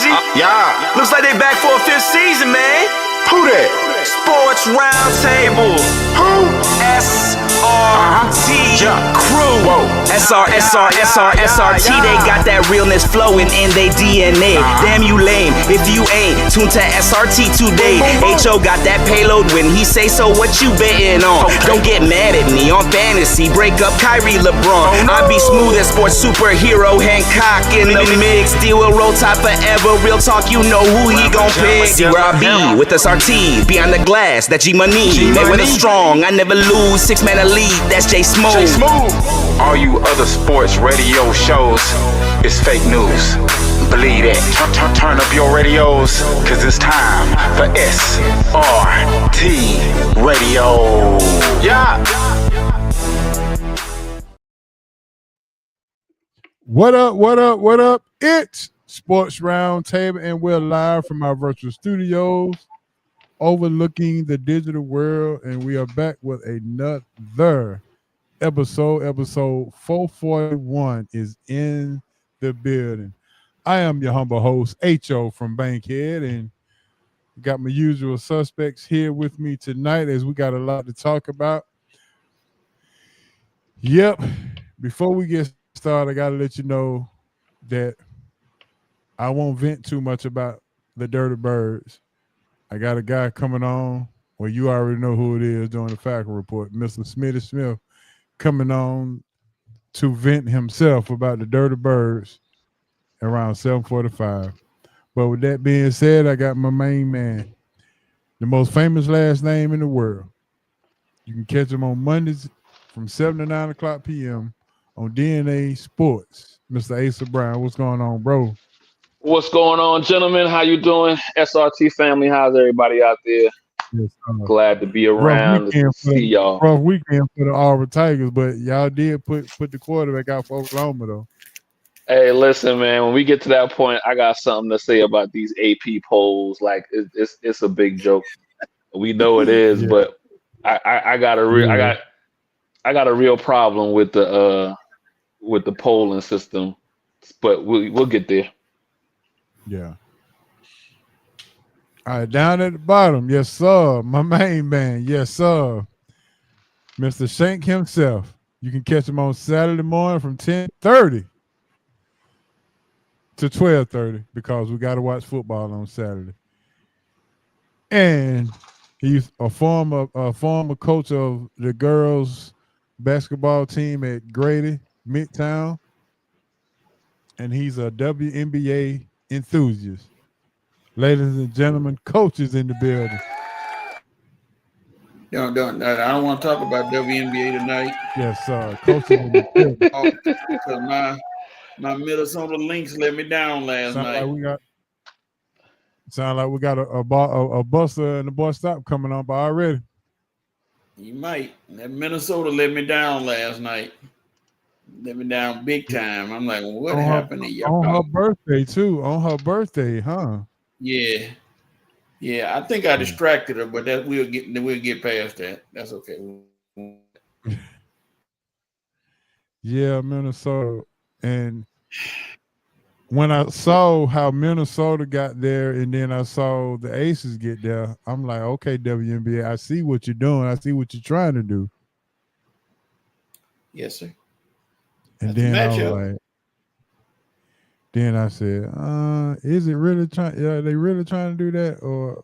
easy. Yeah. Looks like they back for a fifth season, man. Who that? Sports Roundtable. Who? SRT Crew. Whoa. SRT. They got that realness flowing in their DNA. Damn you lame if you ain't tuned to SRT today. HO got that payload when he say so. What you betting on? Don't get mad at me on fantasy. Break up Kyrie LeBron. I be smooth as sports superhero Hancock in the mix. Deal with roll top forever. Real talk, you know who he gon' pick. See where I be with SRT. Behind the glass, that G-Money. They win strong, I never lose. 6-man elite, that's J Smooth. All you other sports radio shows is fake news. Believe it. Turn up your radios, cause it's time for SRT Radio. Yeah. What up? It's Sports Roundtable, and we're live from our virtual studios overlooking the digital world, and we are back with another episode. Episode 441 is in the building. I am your humble host, H.O. from Bankhead, and got my usual suspects here with me tonight as we got a lot to talk about. Yep. Before we get started, I got to let you know that I won't vent too much about the Dirty Birds. I got a guy coming on. Well, you already know who it is doing the Falcon Report. Mr. Smitty Smith coming on to vent himself about the Dirty Birds around 7:45. But with that being said, I got my main man, the most famous last name in the world. You can catch him on Mondays from 7 to 9 o'clock p.m. on DNA Sports. Mr. Asa Brown, what's going on, bro? What's going on, gentlemen? How you doing? SRT family, how's everybody out there? Yes, Glad to be around to see y'all. Rough weekend for the Auburn Tigers, but y'all did put the quarterback out for Oklahoma, though. Hey, listen, man. When we get to that point, I got something to say about these AP polls. Like, it's a big joke. We know it is, but I got a real problem with the polling system. But we'll get there. Yeah. All right, down at the bottom, yes, sir. My main man, yes, sir. Mr. Shank himself. You can catch him on Saturday morning from 10:30 to 12:30 because we got to watch football on Saturday. And he's a former coach of the girls basketball team at Grady Midtown, and he's a WNBA enthusiast. Ladies and gentlemen, coaches in the building. I don't want to talk about WNBA tonight. Yes, sir. Coaches in the building. Because my Minnesota Lynx let me down last night. Sound like we got a buster and a bus stop coming up already. You might. That Minnesota let me down last night. Let me down big time. I'm like, what happened to y'all? On her birthday, too. On her birthday, huh? Yeah. Yeah, I think I distracted her, but that we'll get past that. That's okay. Yeah, Minnesota. And when I saw how Minnesota got there and then I saw the Aces get there, I'm like, okay, WNBA, I see what you're doing. I see what you're trying to do. Yes, sir. And then I was like, then I said, is it really trying? Are they really trying to do that? Or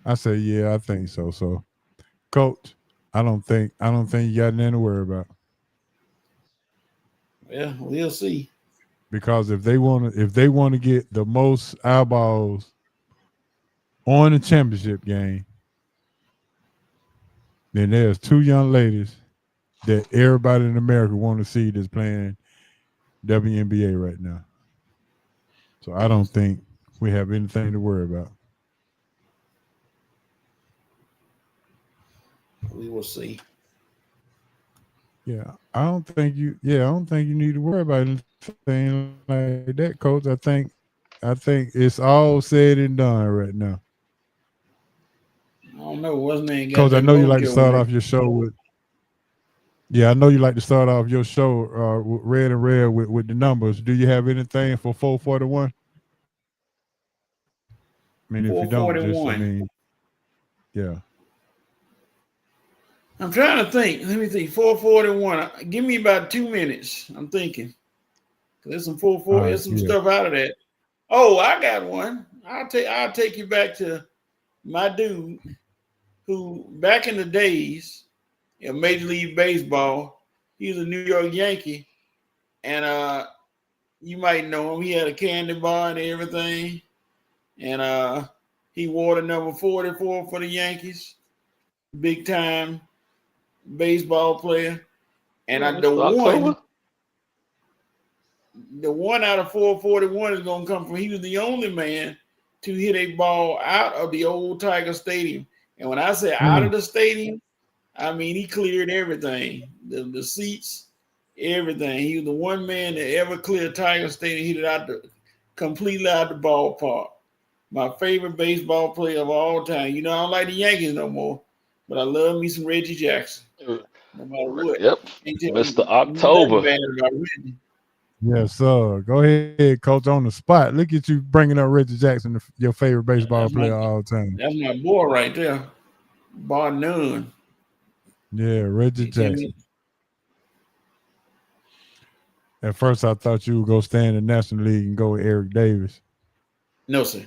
I said, yeah, I think so. So, Coach, I don't think you got nothing to worry about. Yeah, we'll see. Because if they want to get the most eyeballs on the championship game, then there's two young ladies that everybody in America want to see that's playing WNBA right now. So I don't think we have anything to worry about. We will see. Yeah, I don't think you need to worry about anything like that, Coach. I think it's all said and done right now. I don't know. What's name? Coach, I know you like to start off your show with. Yeah, I know you like to start off your show red and red with the numbers. Do you have anything for 441? mean, if you don't, just, I 441. mean, yeah. I'm trying to think. Let me think. 441. Give me about 2 minutes. I'm thinking. There's some 44. All right, There's some stuff out of that. Oh, I got one. I'll take you back to my dude who back in the days in Major League Baseball, he was a New York Yankee. And you might know him. He had a candy bar and everything. And he wore the number 44 for the Yankees. Big time baseball player. And the one out of 441 is gonna come from. He was the only man to hit a ball out of the old Tiger Stadium. And when I say out of the stadium, I mean he cleared everything, the seats, everything. He was the one man that ever cleared Tiger Stadium, hit it completely out the ballpark. My favorite baseball player of all time. You know, I don't like the Yankees no more, but I love me some Reggie Jackson. No matter what. Yep. Mr. October. Nothing bad about Reggie. Yes, sir. Go ahead, Coach, on the spot. Look at you bringing up Reggie Jackson, your favorite baseball player of all time. That's my boy right there. Bar none. Yeah, Reggie Jackson. At first, I thought you would go stay in the National League and go with Eric Davis. No, sir.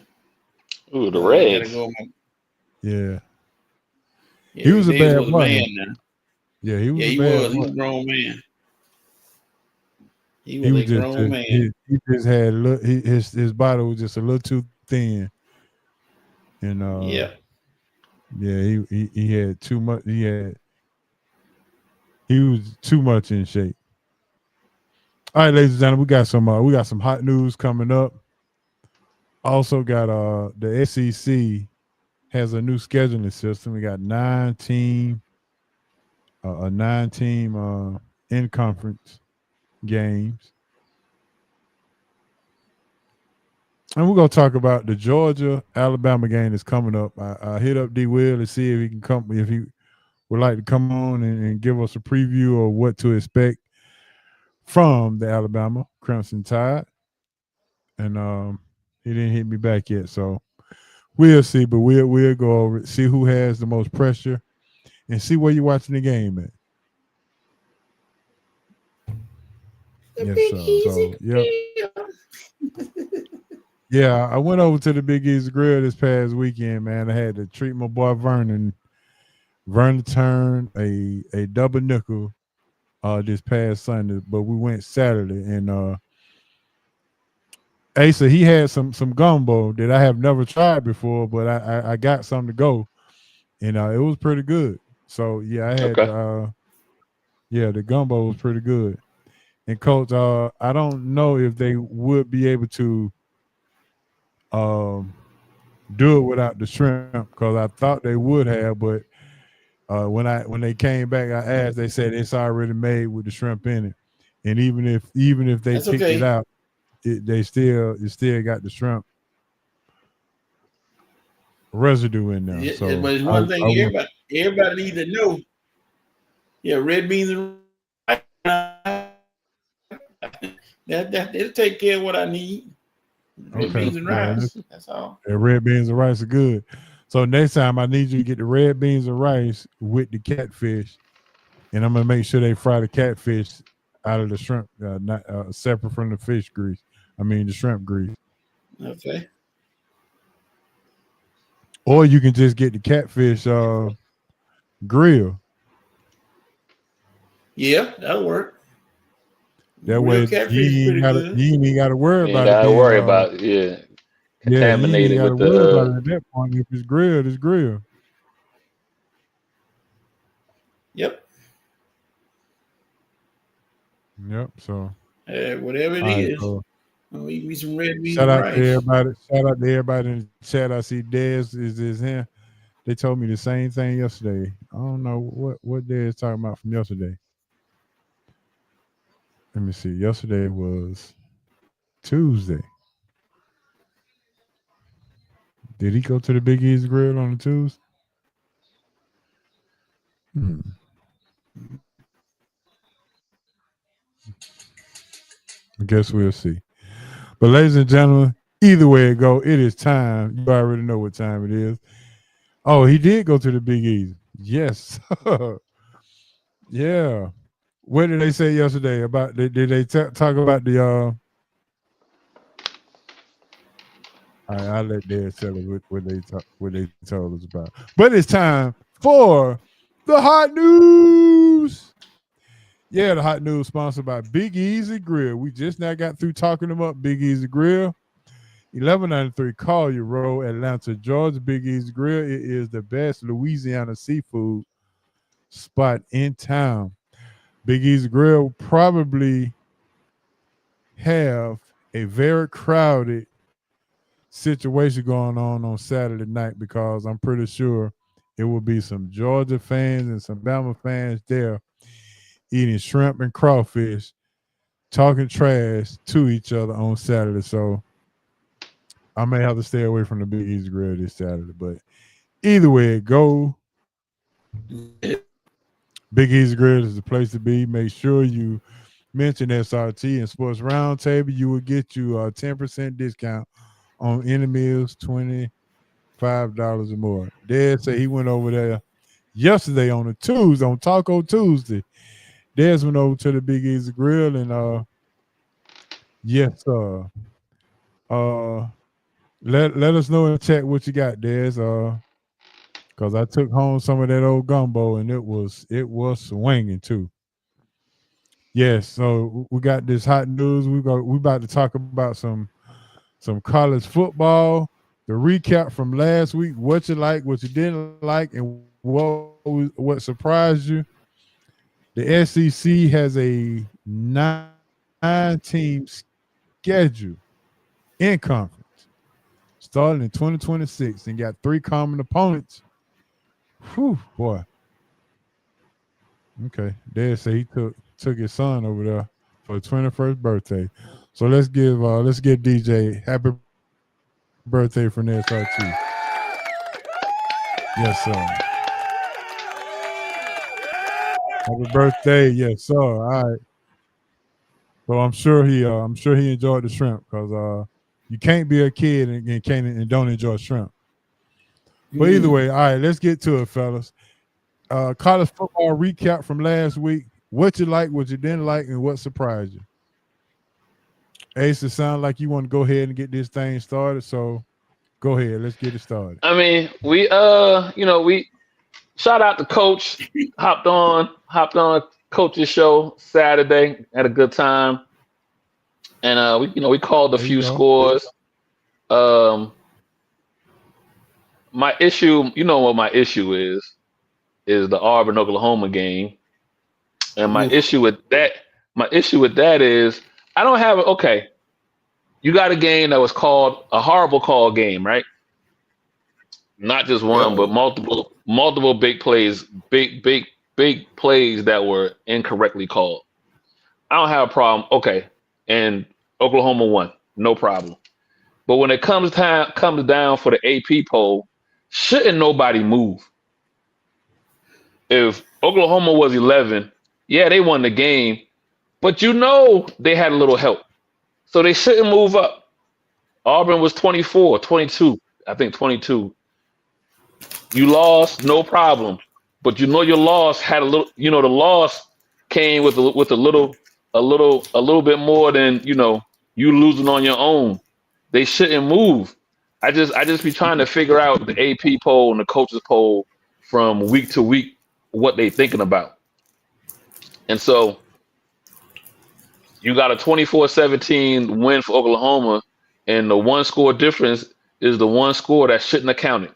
Ooh, the Reds. Yeah. He was a bad man now. Yeah, he was a bad He was a grown man. He was a grown man. He just had his body was just a little too thin. And he had too much. He was too much in shape. All right, ladies and gentlemen, we got some hot news coming up. Also got the SEC has a new scheduling system. We got 9-team in conference games. And we're gonna talk about the Georgia Alabama game that's coming up. I hit up D Will to see if he can come, if he would like to come on and give us a preview of what to expect from the Alabama Crimson Tide. And he didn't hit me back yet, so we'll see. But we'll go over it, see who has the most pressure, and see where you're watching the game at. Yeah, I went over to the Big Easy Grill this past weekend, man. I had to treat my boy Vernon. Vernon turned a double nickel this past Sunday, but we went Saturday, and Asa, he had some gumbo that I have never tried before, but I got some to go, and it was pretty good. So yeah, I had the gumbo was pretty good. And Coach, I don't know if they would be able to do it without the shrimp, because I thought they would have, but when they came back, I asked, they said it's already made with the shrimp in it. And even if they picked it out, it still got the shrimp residue in there. So but it's one thing everybody needs to know. Yeah, red beans and rice. That'll take care of what I need. Red beans and rice. That's all. Yeah, red beans and rice are good. So next time I need you to get the red beans and rice with the catfish, and I'm gonna make sure they fry the catfish out of the shrimp, not separate from the fish grease. I mean the shrimp grease. Okay. Or you can just get the catfish grill. Yeah, that'll work. That way you ain't got to worry about it. Gotta worry about contaminated with the. At that point, if it's grilled, it's grilled. Yep. So. Whatever it is. So, I'll eat me some red beans. Shout out to everybody in the chat. I see Dez is here. They told me the same thing yesterday. I don't know what Dez talking about from yesterday. Let me see. Yesterday was Tuesday. Did he go to the Big Easy Grill on the Tuesday? I guess we'll see. But ladies and gentlemen, Either way it go, it is time. You already know what time it is. Oh, he did go to the Big Easy. Yes. Yeah. What did they say yesterday about? Did they talk about the? I'll let Dad tell it what they told us about. But it's time for the hot news. Yeah, the hot news sponsored by Big Easy Grill. We just now got through talking about Big Easy Grill. 1193 Collier Road, Atlanta, Georgia. Big Easy Grill. It is the best Louisiana seafood spot in town. Big Easy Grill will probably have a very crowded situation going on Saturday night because I'm pretty sure it will be some Georgia fans and some Bama fans there eating shrimp and crawfish, talking trash to each other on Saturday. So I may have to stay away from the Big Easy Grill this Saturday. But either way it go, Big Easy Grill is the place to be. Make sure you mention SRT and Sports Roundtable. You will get you a 10% discount on any meals, $25 or more. Dad said he went over there yesterday on a Tuesday, on Taco Tuesday. Dad went over to the Big Easy Grill and yes, let us know in the chat what you got, Dad. Because I took home some of that old gumbo and it was swinging too. Yes, so we got this hot news. We about to talk about some college football, the recap from last week, what you like, what you didn't like, and what surprised you. The SEC has a 9-team schedule in conference starting in 2026 and got 3 common opponents. Whew, boy. Okay, Dad said he took his son over there for his 21st birthday. So let's give DJ happy birthday from the SRT. Yes, sir. Happy birthday, yes, sir. All right. So I'm sure he enjoyed the shrimp because you can't be a kid and don't enjoy shrimp. But either way, all right, let's get to it, fellas. College football recap from last week. What you like, what you didn't like, and what surprised you. Ace, it sounds like you want to go ahead and get this thing started, so go ahead. Let's get it started. I mean, we shout out to Coach. hopped on Coach's show Saturday. Had a good time, and we called a few scores. My issue, what my issue is the Auburn Oklahoma game, and my issue with that is I don't have okay. You got a game that was called a horrible call game, right? Not just one, but multiple big plays, big plays that were incorrectly called. I don't have a problem. Okay, and Oklahoma won, no problem. But when it comes down for the AP poll, shouldn't nobody move? If Oklahoma was 11, yeah, they won the game, but they had a little help. So they shouldn't move up. Auburn was 24, 22, I think 22. You lost, no problem. But your loss had a little, the loss came with a little bit more than, you losing on your own. They shouldn't move. I just be trying to figure out the AP poll and the coaches poll from week to week, what they thinking about. And so you got a 24-17 win for Oklahoma, and the one score difference is the one score that shouldn't have counted.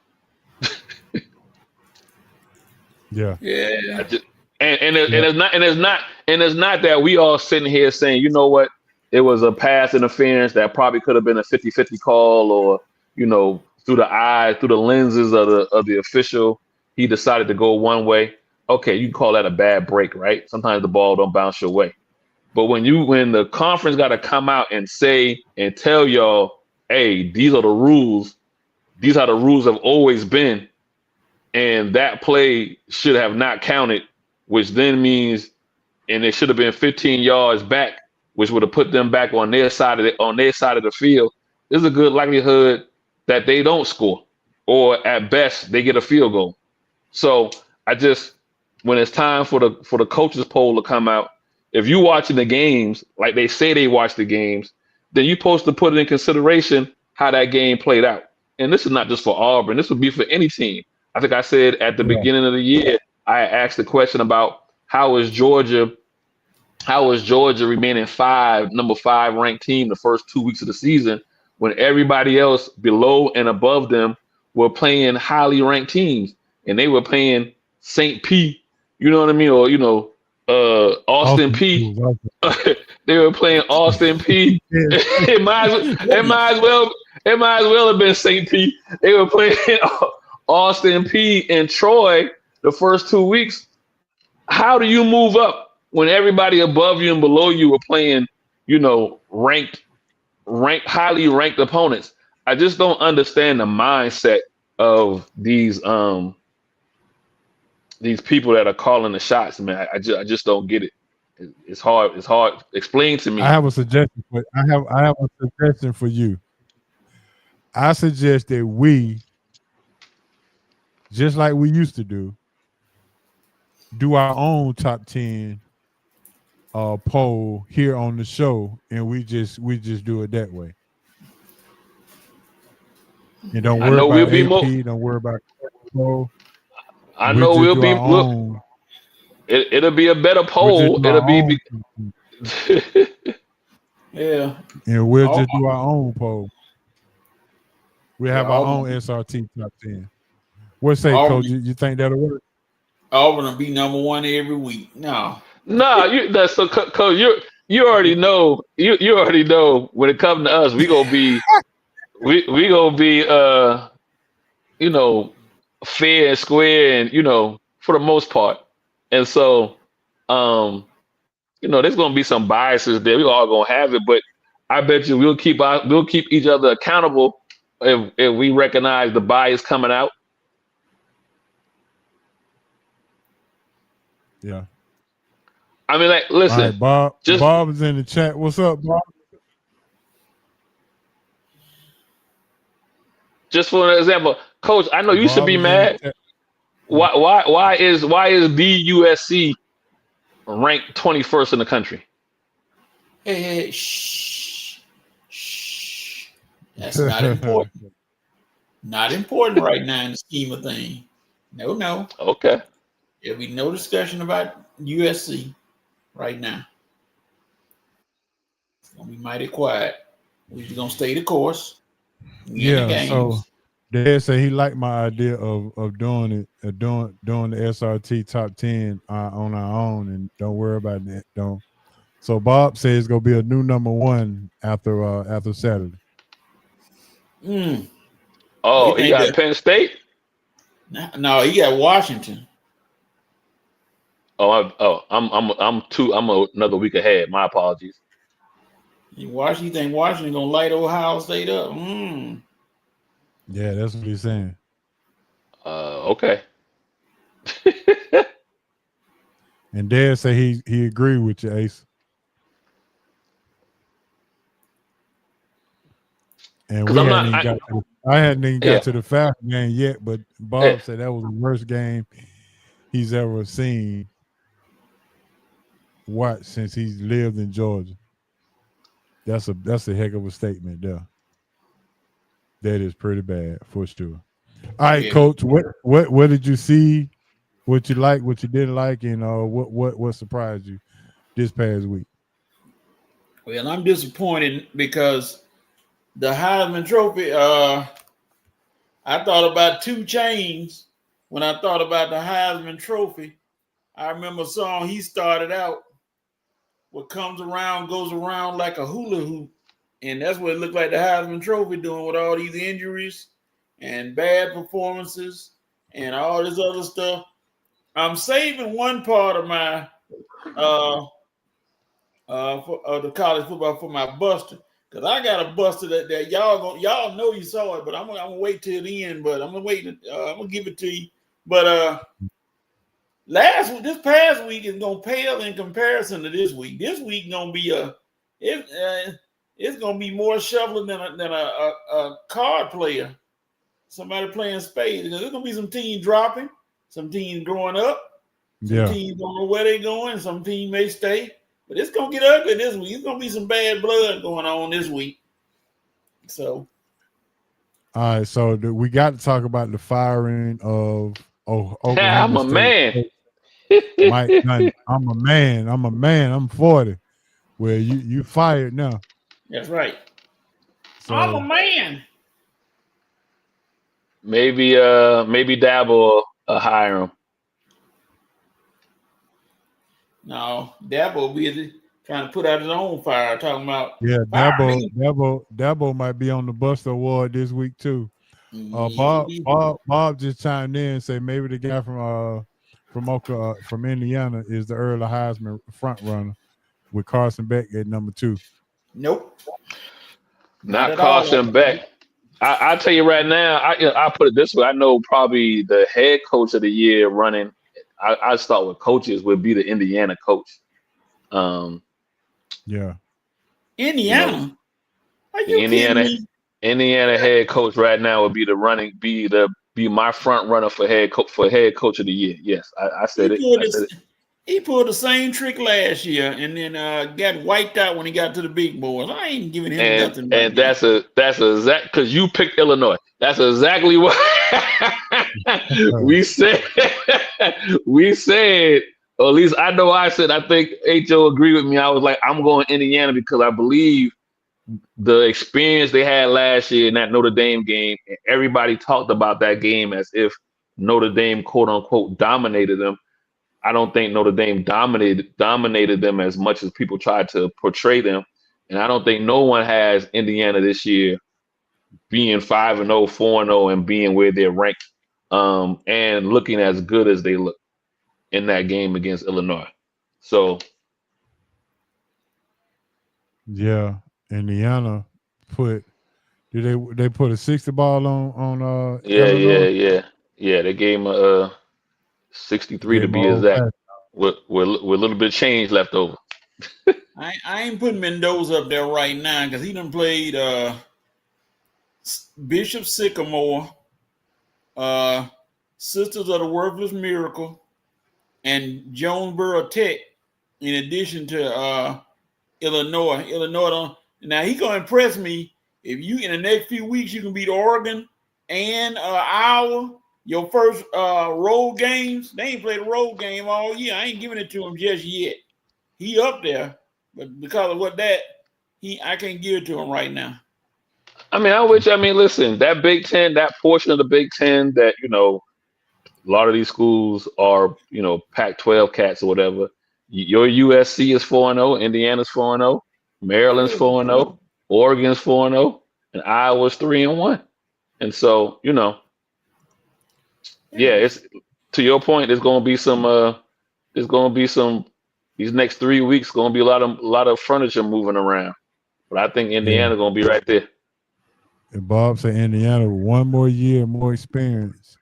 Yeah. It's not that we all sitting here saying, you know what, it was a pass interference that probably could have been a 50-50 call, or through the lenses of the official, he decided to go one way. Okay, you can call that a bad break, right? Sometimes the ball don't bounce your way. But when the conference got to come out and say and tell y'all, hey, these are the rules. These are the rules have always been. And that play should have not counted, which then means, and it should have been 15 yards back, which would have put them back on their side of the field. there's a good likelihood that they don't score, or at best they get a field goal. So I just, when it's time for the coaches poll to come out, if you watching the games like they say they watch the games, then you're supposed to put it in consideration how that game played out. And this is not just for Auburn. This would be for any team. I think I said at the beginning of the year, I asked the question about how is Georgia remaining number 5 ranked team the first 2 weeks of the season when everybody else below and above them were playing highly ranked teams, and they were playing St. P, you know what I mean? Or, Austin P. They were playing Austin P. It might as well have been St. P. They were playing Austin P and Troy the first 2 weeks. How do you move up when everybody above you and below you are playing, highly ranked opponents? I just don't understand the mindset of these people that are calling the shots, man. I just don't get it. It's hard. It's hard. Explain to me. I have a suggestion. I have a suggestion for you. I suggest that we, just like we used to do our own top 10 poll here on the show, and we just do it that way. And don't worry about AP. Don't worry about poll. I know we'll be. Look, it'll be a better poll. It'll be. Yeah. And we'll just do our own poll. We have our own SRT top 10. What say, Coach? You think that'll work? Auburn will be number 1 every week. No. That's so, Coach. You already know. You already know when it comes to us, we gonna be. We gonna be fair and square, and for the most part. And so there's gonna be some biases there. We all gonna have it, but I bet you we'll keep each other accountable if we recognize the bias coming out. Yeah. I mean, like, listen, right, Bob is in the chat. What's up, Bob? Just for an example, Coach, I know you should be mad. Why is BUSC ranked 21st in the country? Hey, shh. That's not important. Not important right now in the scheme of things. No. Okay. There'll be no discussion about USC right now. It's gonna be mighty quiet. We're just gonna stay the course. Yeah, so Dad said he liked my idea of doing it, doing the SRT top 10 on our own, and don't worry about that. Don't. So Bob says it's gonna be a new number 1 after Saturday. Oh, he got Penn State? No, he got Washington. I'm another week ahead. My apologies. You think Washington gonna light Ohio State up? Yeah, that's what he's saying. Okay. And Dad said he agreed with you, Ace. And I hadn't even got to the Falcons game yet, but Bob said that was the worst game he's ever seen. Since he's lived in Georgia. That's a heck of a statement there. That is pretty bad for sure. All right, Coach. What did you see? What you like? What you didn't like? And what surprised you this past week? Well, I'm disappointed because the Heisman Trophy. I thought about 2 Chainz when I thought about the Heisman Trophy. I remember a song he started out. What comes around goes around like a hula hoop. And that's what it looked like the Heisman Trophy doing with all these injuries and bad performances and all this other stuff. I'm saving one part of my the college football for my buster, because I got a buster that y'all know you saw it, but I'm gonna wait till the end. But I'm gonna give it to you. But this past week is gonna pale in comparison to this week. This week gonna be it's it's gonna be more shoveling than a card player. Somebody playing spades. There's gonna be some teams dropping, some teams growing up, some teams don't know where they're going, some teams may stay. But it's gonna get ugly this week. It's gonna be some bad blood going on this week. So, all right. So we got to talk about the firing of Oklahoma I'm a State. man. Mike Gundy. I'm a man. I'm 40. Well, you fired now. That's right. So, I'm a man. Maybe Dabo will hire him. No, Dabo be trying to put out his own fire, talking about Dabo might be on the Buster Award this week too. Bob just chimed in and said maybe the guy from Indiana is the early Heisman front runner with Carson Beck at number 2. Nope. Not Carson Beck. I'll tell you right now, I'll put it this way. I know probably the head coach of the year running, I start with coaches, would be the Indiana coach. Indiana? Indiana head coach right now would be my front runner for head coach of the year. Yes, I said it. He pulled the same trick last year and then got wiped out when he got to the big boys. I ain't giving him nothing. And that's exact because you picked Illinois. That's exactly what we said. We said, or at least I know I said. I think HO agreed with me. I was like, I'm going Indiana because I believe the experience they had last year in that Notre Dame game. Everybody talked about that game as if Notre Dame, quote unquote, dominated them. I don't think Notre Dame dominated them as much as people tried to portray them. And I don't think no one has Indiana this year being 5-0, 4-0, and being where they're ranked and looking as good as they look in that game against Illinois. So, yeah, Indiana did they put a 60 ball on yeah. They gave him a 63 to be exact, with a little bit of change left over. I ain't putting Mendoza up there right now because he done played Bishop Sycamore, Sisters of the Worthless Miracle, and Jonesboro Tech, in addition to Illinois. Now he gonna impress me if you in the next few weeks you can beat Oregon and Iowa. Your first road games, they ain't played a road game all year. I ain't giving it to him just yet. He up there, but because of I can't give it to him right now. I mean, listen, that Big Ten, that portion of the Big Ten that, a lot of these schools are, Pac-12 cats or whatever. Your USC is 4-0, Indiana's 4-0, Maryland's 4-0, Oregon's 4-0, and Iowa's 3-1. And so, yeah, it's to your point. There's going to be some. These next 3 weeks going to be a lot of furniture moving around, but I think Indiana's going to be right there. And Bob said Indiana with one more year, more experience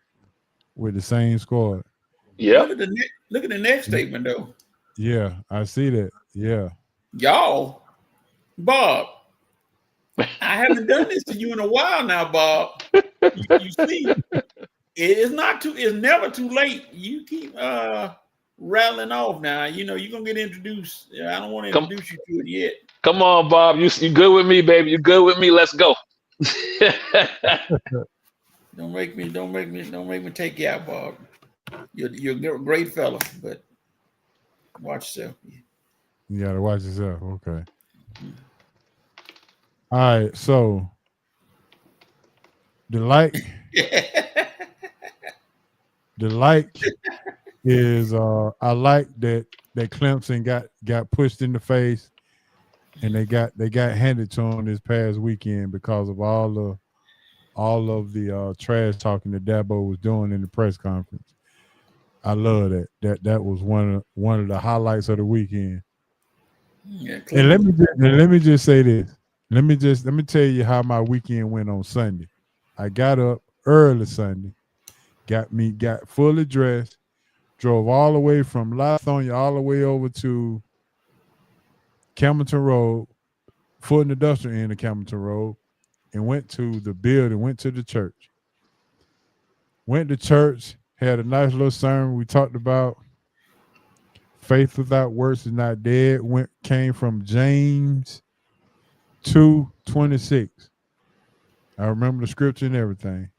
with the same squad. Yeah. Look at the next statement though. Yeah, I see that. Yeah. Y'all, Bob, I haven't done this to you in a while now, Bob. You see. It's never too late. You keep rattling off now. You're gonna get introduced. I don't want to introduce you to it yet. Come on, Bob. You good with me, baby. You good with me? Let's go. Don't make me take you out, Bob. You're a great fella, but watch yourself. You gotta watch yourself. Okay. All right, so the like is I like that Clemson got pushed in the face and they got handed to them this past weekend because of all of the trash talking that Dabo was doing in the press conference. I love that. That was one of the highlights of the weekend. Yeah, and let me just say this. Let me tell you how my weekend went on Sunday. I got up early Sunday, got fully dressed, drove all the way from Lithonia all the way over to Campbellton Road, Fulton Industrial end of Campbellton Road, and went to the building, went to the church. Went to church, had a nice little sermon. We talked about faith without works is not dead. Came from James 2:26. I remember the scripture and everything.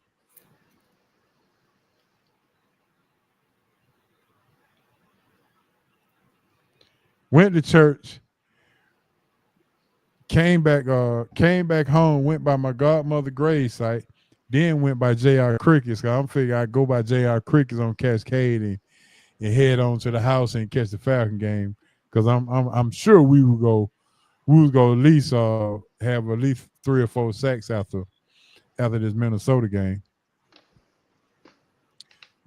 Went to church, came back home, went by my godmother grave site, then went by J.R. Cricket's. I'm figuring I'd go by J.R. Cricket's on Cascade and head on to the house and catch the Falcon game. Because I'm sure we would go at least have at least 3 or 4 sacks after this Minnesota game.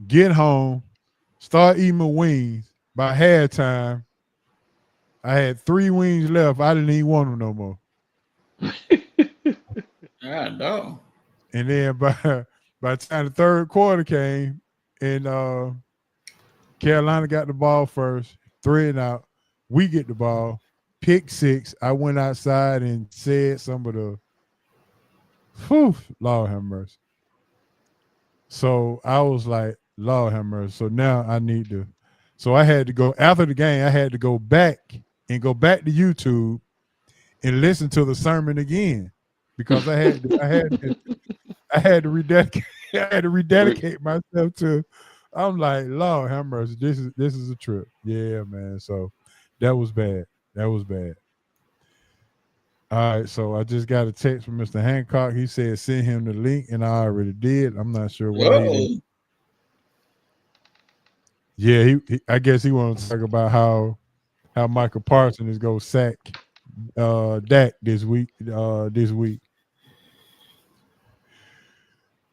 Get home, start eating my wings. By halftime, I had 3 wings left. I didn't even want them no more. God, no. And then by the time the third quarter came, and Carolina got the ball first, 3 and out. We get the ball, pick 6. I went outside and said some of the, Lord have mercy. So I was like, Lord have mercy. So now I need to. So I had to go after the game. I had to go back to YouTube and listen to the sermon again because I had to rededicate myself to. I'm like, Lord have mercy. This is a trip. Yeah, man. So that was bad. All right, so I just got a text from Mr. Hancock. He said send him the link, and I already did. I'm not sure why. Yeah, I guess he wants to talk about how Michael Parsons is going to sack Dak this week.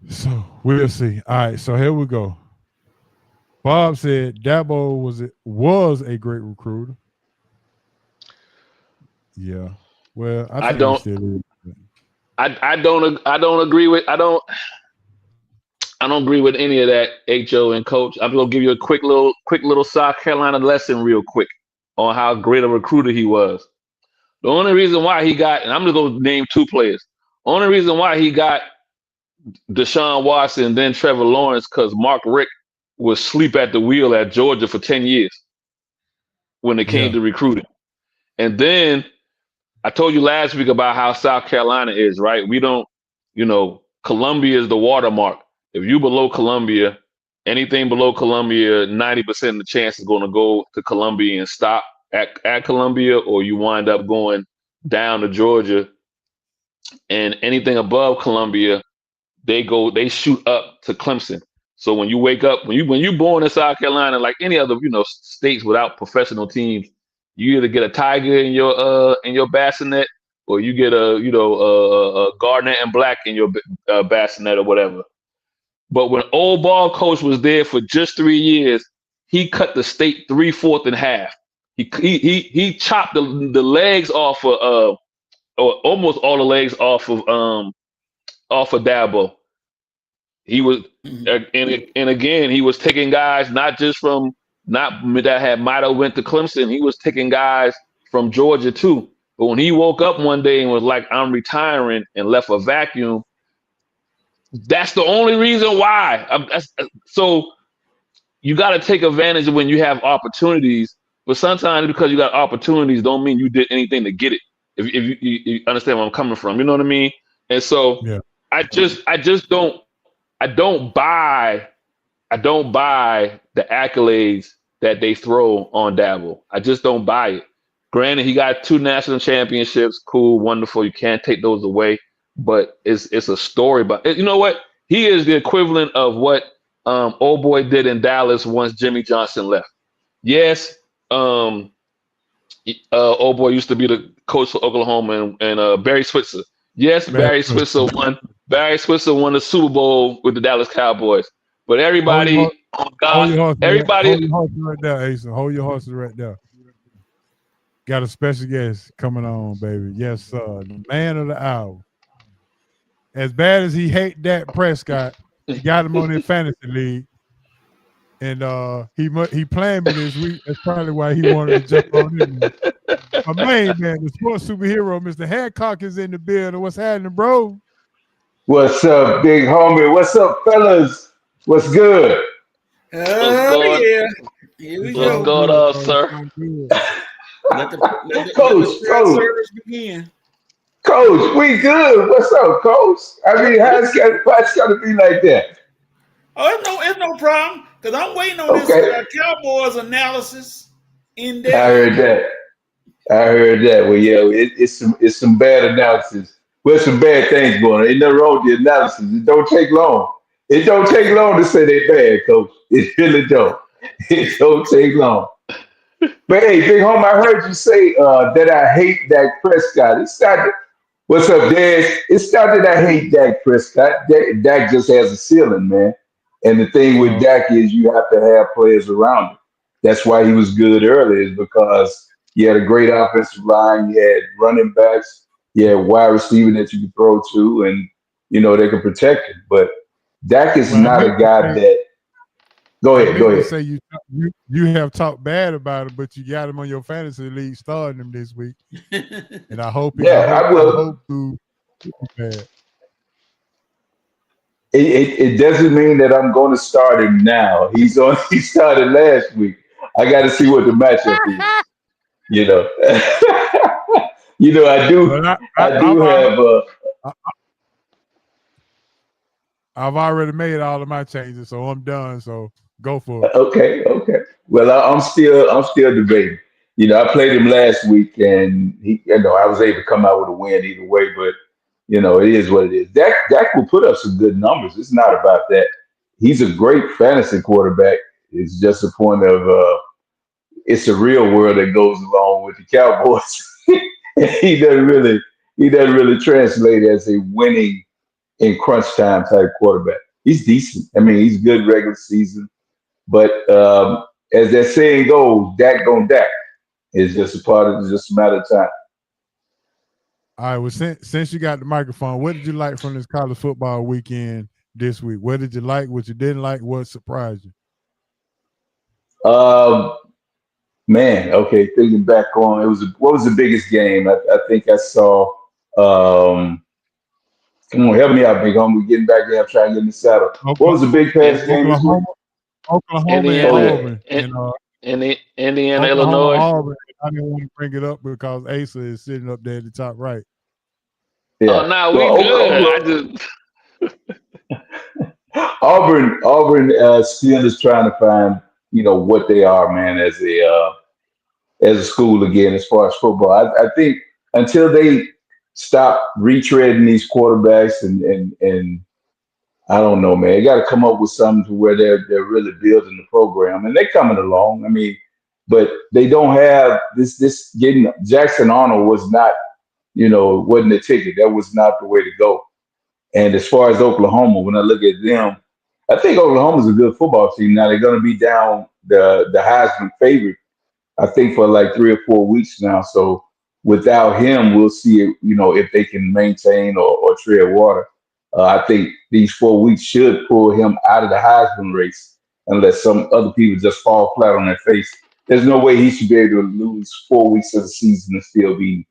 So we'll see. All right, so here we go. Bob said Dabo was a great recruiter. Yeah. Well, I don't agree with any of that, HO and Coach. I'm gonna give you a quick little South Carolina lesson real quick on how great a recruiter he was. The only reason why he got, and I'm just gonna name 2 players. Only reason why he got Deshaun Watson and then Trevor Lawrence, because Mark Richt was asleep at the wheel at Georgia for 10 years when it came to recruiting. And then I told you last week about how South Carolina is, right? We don't, Columbia is the watermark. If you below Columbia, anything below Columbia, 90% of the chance is going to go to Columbia and stop at Columbia, or you wind up going down to Georgia. And anything above Columbia, they shoot up to Clemson. So when you wake up, when you born in South Carolina, like any other, states without professional teams, you either get a Tiger in your bassinet, or you get a Gardner and Black in your bassinet or whatever. But when old ball coach was there for just 3 years, he cut the state 3/4 in half. He chopped the legs off of or almost all the legs off of Dabo. He was and again he was taking guys not just from might have went to Clemson. He was taking guys from Georgia too. But when he woke up one day and was like, I'm retiring, and left a vacuum, that's the only reason why. So you got to take advantage of when you have opportunities. But sometimes because you got opportunities don't mean you did anything to get it. If you understand where I'm coming from, you know what I mean? And so I don't buy the accolades that they throw on Dabo. I just don't buy it. Granted, he got 2 national championships. Cool, wonderful. You can't take those away. But it's a story. But you know what? He is the equivalent of what old boy did in Dallas once Jimmy Johnson left. Yes, old boy used to be the coach for Oklahoma and Barry Switzer. Yes, Barry Switzer won the Super Bowl with the Dallas Cowboys. But everybody, hold your horses right there, Asa. Hold your horses right there. Got a special guest coming on, baby. Yes, sir. The man of the hour. As bad as he hate Dak Prescott, he got him on his fantasy league, and he playing me this week. That's probably why he wanted to jump on him. My main man, the sports superhero, Mr. Hancock, is in the building. What's happening, bro? What's up, big homie? What's up, fellas? What's good? Oh, yeah. Here we What's go. going on, sir? Let the Coach, service begin. Coach, we good. What's up, Coach? I mean, why it's got to be like that? Oh, it's no problem. Because I'm waiting on Okay. this Cowboys analysis in I depth. heard that. Well, yeah, it's some bad analysis. Well, some bad things going on. Ain't nothing wrong with the analysis. It don't take long. It don't take long to say they bad, Coach. It really don't. It don't take long. But hey, big home, I heard you say that I hate Dak Prescott. It's not. What's up, Dad? It's not that I hate Dak Prescott. Dak just has a ceiling, man. And the thing with Dak is you have to have players around him. That's why he was good early, is because you had a great offensive line, you had running backs, you had wide receiver that you could throw to, and they could protect him. But Dak is not a guy that. Go ahead. You say you have talked bad about him, but you got him on your fantasy league, starting him this week, and I hope. I will. I hope to bad. It doesn't mean that I'm going to start him now. He started last week. I got to see what the matchup is. I do. I've already made all of my changes, so I'm done. So go for it. Okay. Well, I'm still debating. I played him last week, and I was able to come out with a win either way. But it is what it is. Dak will put up some good numbers. It's not about that. He's a great fantasy quarterback. It's just a point of it's a real world that goes along with the Cowboys. he doesn't really translate as a winning in crunch time type quarterback. He's decent. I mean, he's good regular season. But as that saying goes, Dak gon' Dak. It's just a matter of time. All right. Well, since you got the microphone, what did you like from this college football weekend this week? What did you like? What you didn't like? What surprised you? Man, okay. Thinking back on what was the biggest game? I think I saw. Come on, help me out, big homie. Getting back there, I'm trying to get in the saddle. What was the big pass game this week? Oklahoma and Auburn. Indiana, Oklahoma, Illinois. Auburn. I didn't want to bring it up because Asa is sitting up there at the top right. Yeah. Oh, no, we good. Auburn still is trying to find what they are, man, as a school again as far as football. I think until they stop retreading these quarterbacks and I don't know, man. They got to come up with something to where they're really building the program, and they're coming along. I mean, but they don't have this getting Jackson Arnold was not, wasn't the ticket. That was not the way to go. And as far as Oklahoma, when I look at them, I think Oklahoma's a good football team. Now they're going to be down the Heisman favorite, I think, for like 3 or 4 weeks now. So without him, we'll see, if they can maintain or tread water. I think these 4 weeks should pull him out of the Heisman race unless some other people just fall flat on their face. There's no way he should be able to lose 4 weeks of the season and still be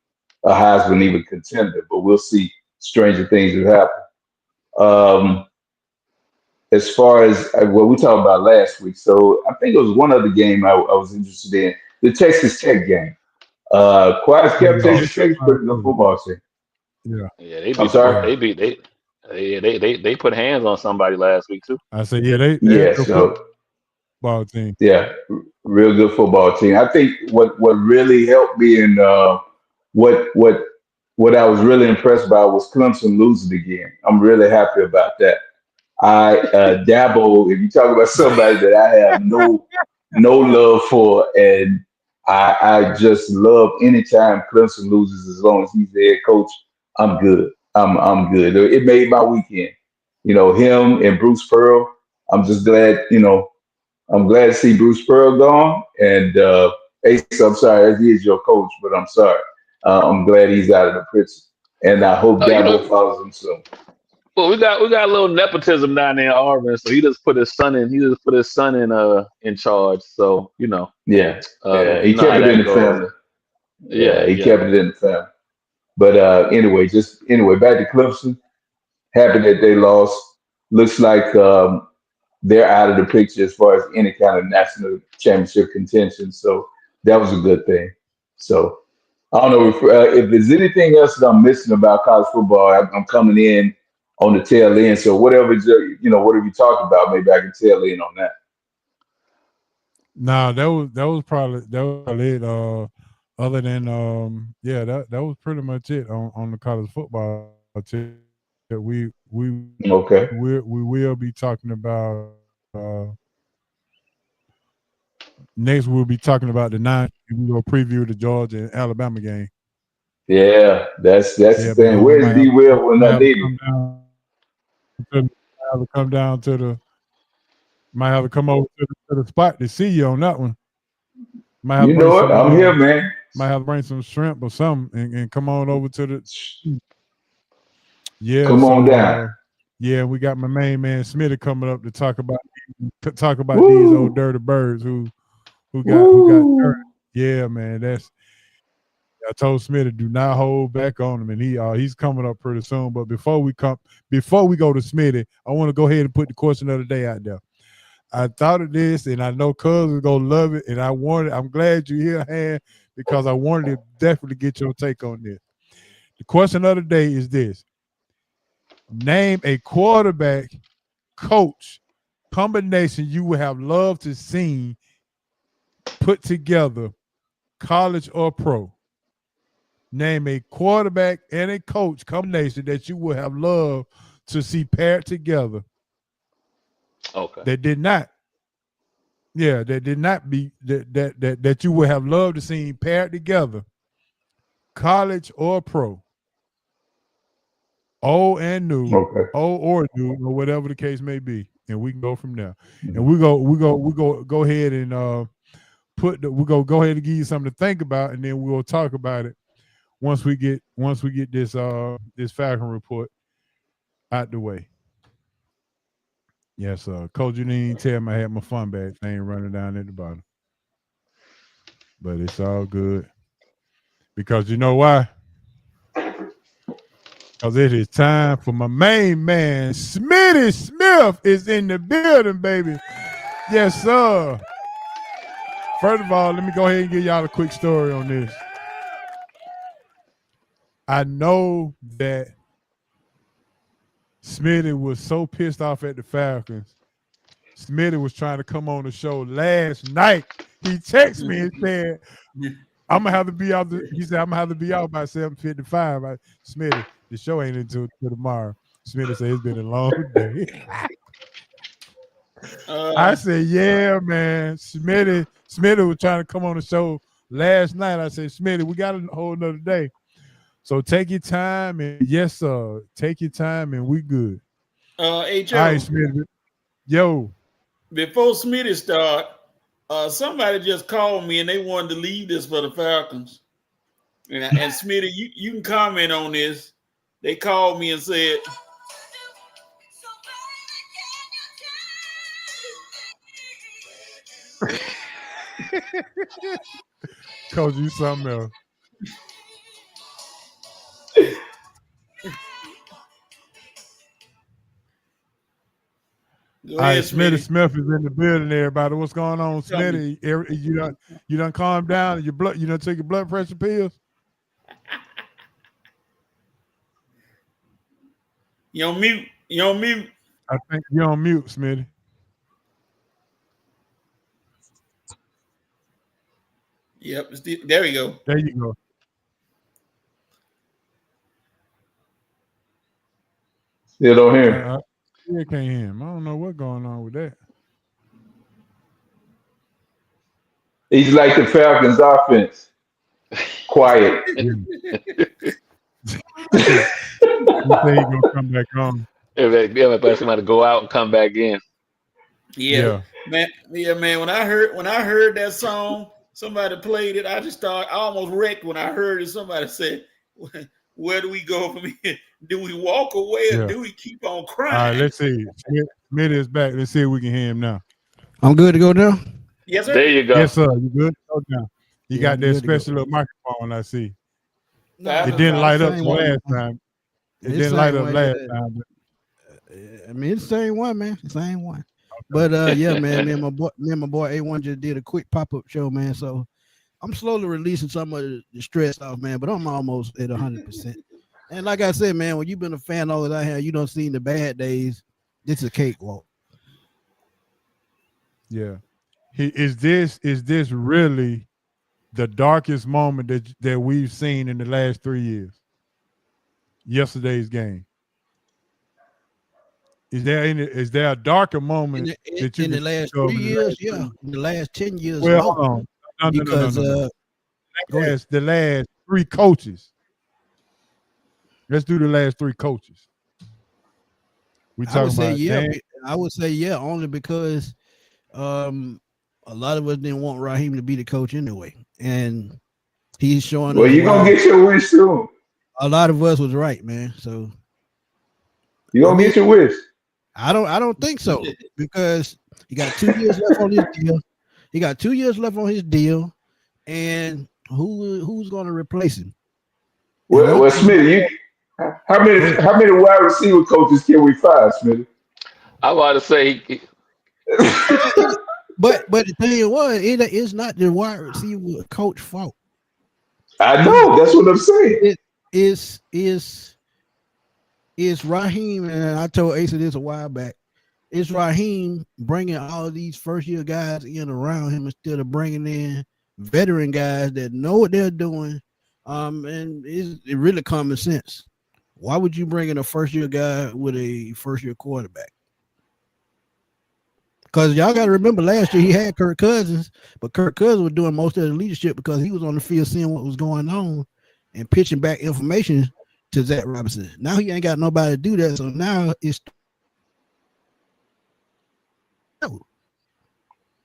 a Heisman even contender. But we'll see. Stranger things have happened. As far as what we talked about last week, so I think it was one other game I was interested in, the Texas Tech game. Quiet kept Texas Tech's pretty good football team. Yeah, I'm sorry. They put hands on somebody last week too. I said, they football team. Yeah, real good football team. I think what really helped me and what I was really impressed by was Clemson losing again. I'm really happy about that. I Dabo, if you talk about somebody that I have no love for, and I just love anytime Clemson loses, as long as he's the head coach, I'm good. I'm good. It made my weekend. Him and Bruce Pearl. I'm just glad. I'm glad to see Bruce Pearl gone. And Ace, I'm sorry, as he is your coach, but I'm sorry. I'm glad he's out of the picture, and I hope Dabo follows him soon. Well, we got a little nepotism down there in Auburn, so he just put his son in in charge. So he kept it in the family. Yeah, he kept it in the family. But anyway, back to Clemson. Happy that they lost. Looks like they're out of the picture as far as any kind of national championship contention. So that was a good thing. So I don't know if there's anything else that I'm missing about college football. I'm coming in on the tail end. So whatever whatever you talk about, maybe I can tail in on that. Nah, that was probably it. Other than that was pretty much it on the college football tip that we Okay. will be talking about. Next, we'll be talking about the 9. We will preview the Georgia and Alabama game. Yeah, that's the thing. Where's D. Will when I need him? Might have to come over to the spot to see you on that one. You know what? I'm here, man. Might have to bring some shrimp or something and come on over to the. Yeah, come on down. Yeah, we got my main man Smitty coming up to talk about these old dirty birds who got dirt. Yeah, man. I told Smitty do not hold back on him, and he's coming up pretty soon. But before we go to Smitty, I want to go ahead and put the question of the day out there. I thought of this, and I know Cuz is gonna love it, and I'm glad you're here, Han, because I wanted to definitely get your take on this. The question of the day is this: name a quarterback coach combination you would have loved to see put together, college or pro. Name a quarterback and a coach combination that you would have loved to see paired together. Okay. That did not be that you would have loved to see paired together, college or pro. Old and new, okay. old or new, or whatever the case may be, and we can go from there. And we go ahead and go ahead and give you something to think about, and then we'll talk about it once we get this Falcon report out the way. Yes, Coach, you didn't even tell me I had my fun bag thing running down at the bottom, but it's all good because you know why? Because it is time for my main man, Smitty Smith, is in the building, baby. Yes, sir. First of all, let me go ahead and give y'all a quick story on this. I know that Smitty was so pissed off at the Falcons. Smitty was trying to come on the show last night. He texted me and said, I'm gonna have to be out. He said, I'm gonna have to be out by 7:55. Smitty, the show ain't until tomorrow. Smitty said it's been a long day. I said, yeah, man. Smitty was trying to come on the show last night. I said, Smitty, we got a whole another day. So take your time, and yes, sir. Take your time, and we good. H.O. All right, Smitty. Yo. Before Smitty start, somebody just called me and they wanted to leave this for the Falcons. And Smitty, you can comment on this. They called me and said, Coach, you something else. All right, Smitty Smith is in the building, everybody. What's going on, Smitty? You done calm down? You done take your blood pressure pills? You on mute? I think you're on mute, Smitty. Yep, there we go. There you go. Still don't hear him. I can't hear him. I don't know what's going on with that. He's like the Falcons offense. Quiet. He said he's gonna come back on. Yeah, somebody go out and come back in. Yeah. Man. When I heard that song, somebody played it. I almost wrecked when I heard it. Somebody said, "Where do we go from here? Do we walk away or do we keep on crying?" All right, let's see. Smitty is back. Let's see if we can hear him now. I'm good to go now. Yes, sir. There you go. Yes, sir. You good to go now? You got that special little microphone on. I see. No, It didn't light up same the one. last time. It It's didn't same light up one, last yeah. time. I mean, it's the same one, man. The same one. But yeah, man, me and my boy A1 just did a quick pop-up show, man. So I'm slowly releasing some of the stress off, man, but I'm almost at 100%. And like I said, man, when you've been a fan all that I have, you don't see the bad days. This is a cakewalk. Yeah. Is this really the darkest moment that we've seen in the last 3 years? Yesterday's game. Is there a darker moment that you in the last 3 years? Yeah, in the last 10 years. Well, no. hold on. No, because no. Go ahead. The last 3 coaches. Let's do the last 3 coaches. We I talking would say about yeah. Dan? I would say yeah, only because a lot of us didn't want Raheem to be the coach anyway, and he's showing. Well, you're gonna get your wish soon. A lot of us was right, man. So you're gonna get your wish. I don't think so because he got 2 years left on his deal. He got 2 years left on his deal, and who's going to replace him? Well, Smitty, how many wide receiver coaches can we find, Smitty? I was about to say, but the thing was, it's not the wide receiver coach fault. I know, that's what I'm saying. It's Raheem, and I told Asa this a while back. It's Raheem bringing all of these first-year guys in around him instead of bringing in veteran guys that know what they're doing. And it's really common sense. Why would you bring in a first-year guy with a first-year quarterback? Because y'all got to remember last year he had Kirk Cousins, but Kirk Cousins was doing most of the leadership because he was on the field seeing what was going on and pitching back information to Zach Robinson. Now he ain't got nobody to do that, so now it's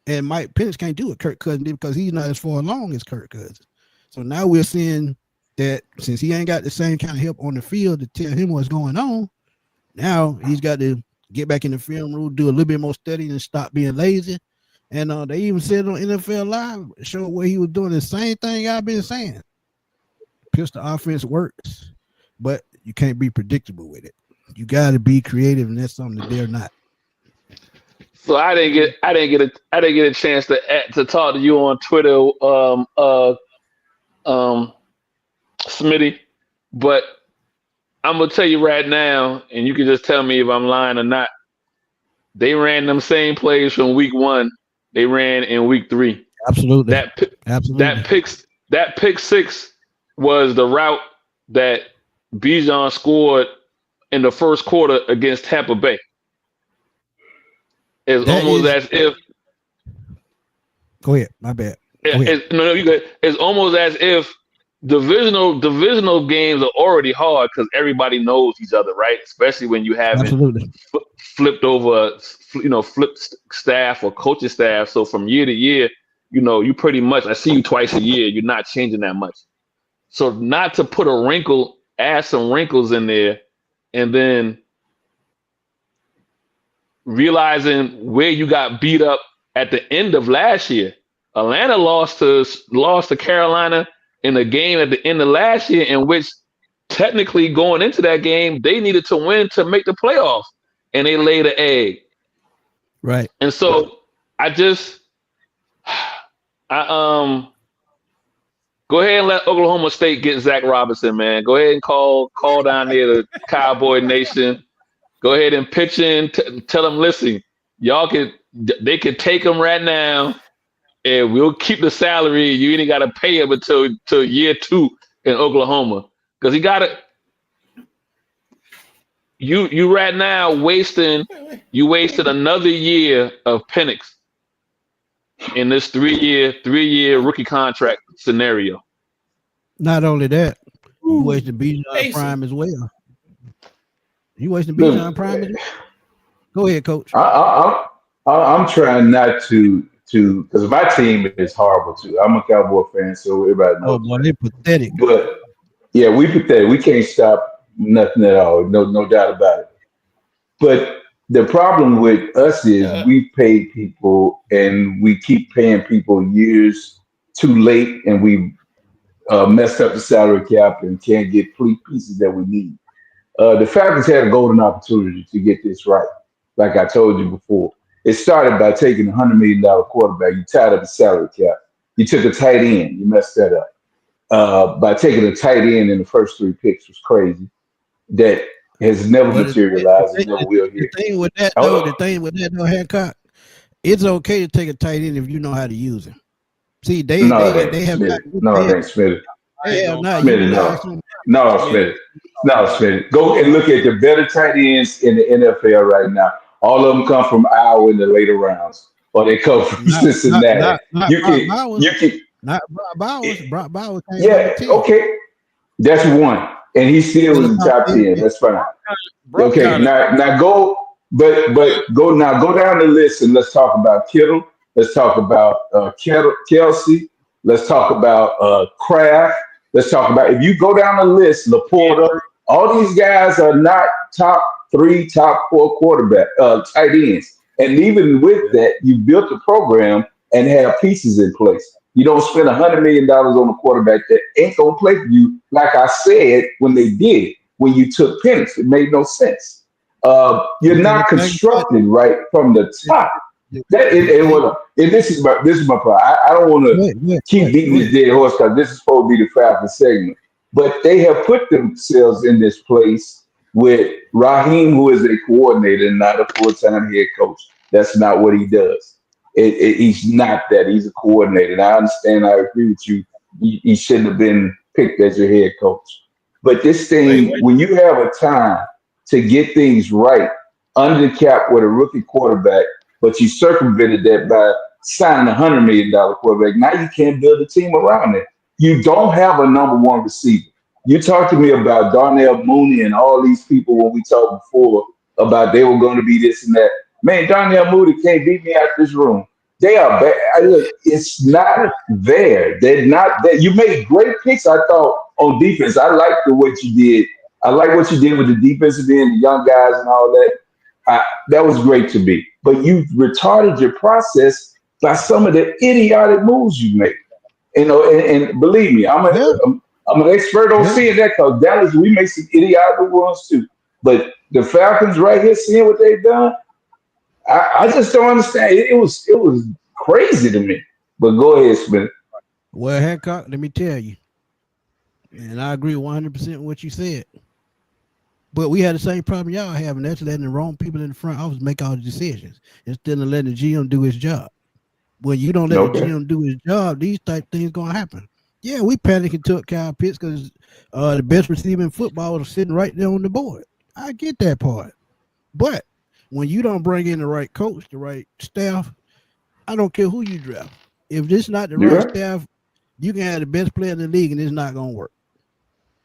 and Mike Penix can't do what Kirk Cousins did because he's not as far along as Kirk Cousins. So now we're seeing that since he ain't got the same kind of help on the field to tell him what's going on, now he's got to get back in the film room, do a little bit more studying and stop being lazy. And they even said on NFL Live, show where he was doing the same thing I've been saying. Pistol offense works, but you can't be predictable with it. You got to be creative, and that's something that they're not. so I didn't get a chance to talk to you on Twitter, Smitty, but I'm gonna tell you right now, and you can just tell me if I'm lying or not. They ran them same plays from week 1. They ran in week 3. Absolutely. Absolutely. That pick 6 was the route that Bijan scored in the first quarter against Tampa Bay. It's almost as if. Go ahead. My bad. No, you good. It's almost as if divisional games are already hard because everybody knows each other, right? Especially when you haven't flipped over, flipped staff or coaching staff. So from year to year, you pretty much, I see you twice a year. You're not changing that much. So not to put a wrinkle, add some wrinkles in there, and then realizing where you got beat up at the end of last year. Atlanta lost to Carolina in a game at the end of last year, in which technically going into that game, they needed to win to make the playoffs, and they laid an egg. Right. And so go ahead and let Oklahoma State get Zach Robinson, man. Go ahead and call down there to Cowboy Nation. Go ahead and pitch in. Tell them, listen, they could take him right now, and we'll keep the salary. You ain't got to pay him until year 2 in Oklahoma, because he got it. You right now wasted another year of Penix in this 3-year rookie contract scenario. Not only that, you wasted Bijan Prime as well. You wasted Bijan Prime as well. Go ahead, Coach. I'm trying not to because my team is horrible too. I'm a Cowboy fan, so everybody knows. Oh boy, they're pathetic. But yeah, we pathetic. We can't stop nothing at all. No doubt about it. But the problem with us is we pay people and we keep paying people years too late, and we messed up the salary cap and can't get pieces that we need. The Falcons had a golden opportunity to get this right. Like I told you before, it started by taking $100 million quarterback. You tied up the salary cap. You took a tight end. You messed that up. By taking a tight end in the first 3 picks was crazy. That has never materialized and never will here. The thing with that though, Hancock, it's okay to take a tight end if you know how to use him. See, they have not. It ain't Smitty. They have not. Smitty, Smitty. Go and look at the better tight ends in the NFL right now. All of them come from Iowa in the later rounds, or they come from Cincinnati. Not Brock Bowers. Yeah, okay. That's one. And he still was in the top 10. That's fine. Okay, now go, but go down the list and let's talk about Kittle. Let's talk about Kelsey. Let's talk about Kraft. Let's talk about, if you go down the list, Laporta, all these guys are not top 3, top 4 tight ends. And even with that, you built a program and have pieces in place. You don't spend $100 million on a quarterback that ain't gonna play for you. Like I said, when they did, when you took Penix, it made no sense. You're not constructed right from the top. This is my problem. I don't want to keep beating this dead horse because this is supposed to be the Falcons segment. But they have put themselves in this place with Raheem, who is a coordinator and not a full-time head coach. That's not what he does. He's not that. He's a coordinator. And I understand. I agree with you. He shouldn't have been picked as your head coach. But this thing, when you have a time to get things right under the cap with a rookie quarterback, but you circumvented that by signing $100 million quarterback, now you can't build a team around it. You don't have a number 1 receiver. You talked to me about Darnell Mooney and all these people when we talked before about they were going to be this and that. Man, Darnell Mooney can't beat me out this room. They are bad. It's not there. They're not there. You made great picks, I thought, on defense. I liked what you did. I like what you did with the defensive end, the young guys and all that. That was great to me. But you retarded your process by some of the idiotic moves you made. You know, and believe me, I'm an expert on seeing that because Dallas, we make some idiotic ones too. But the Falcons right here, seeing what they've done, I just don't understand. It was crazy to me. But go ahead, Smith. Well, Hancock, let me tell you, and I agree 100% with what you said. But we had the same problem y'all have, and that's letting the wrong people in the front office make all the decisions instead of letting the GM do his job. When you don't let the GM do his job, these type things gonna happen. Yeah, we panicked and took Kyle Pitts because the best receiver in football was sitting right there on the board. I get that part. But when you don't bring in the right coach, the right staff, I don't care who you draft. If this is not the right staff, you can have the best player in the league and it's not gonna work.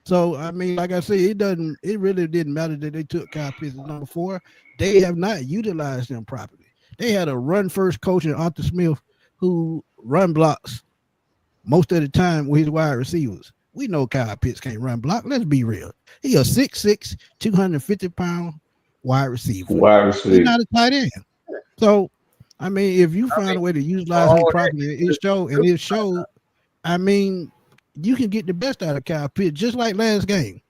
So I mean, like I said, it really didn't matter that they took Kyle Pitts at number 4. They have not utilized them properly. They had a run first coach in Arthur Smith who run blocks most of the time with his wide receivers. We know Kyle Pitts can't run block. Let's be real. He a 6'6", 250-pound wide receiver. He's not a tight end. So, I mean, if you find a way to utilize him properly, it showed, I mean, you can get the best out of Kyle Pitts, just like last game.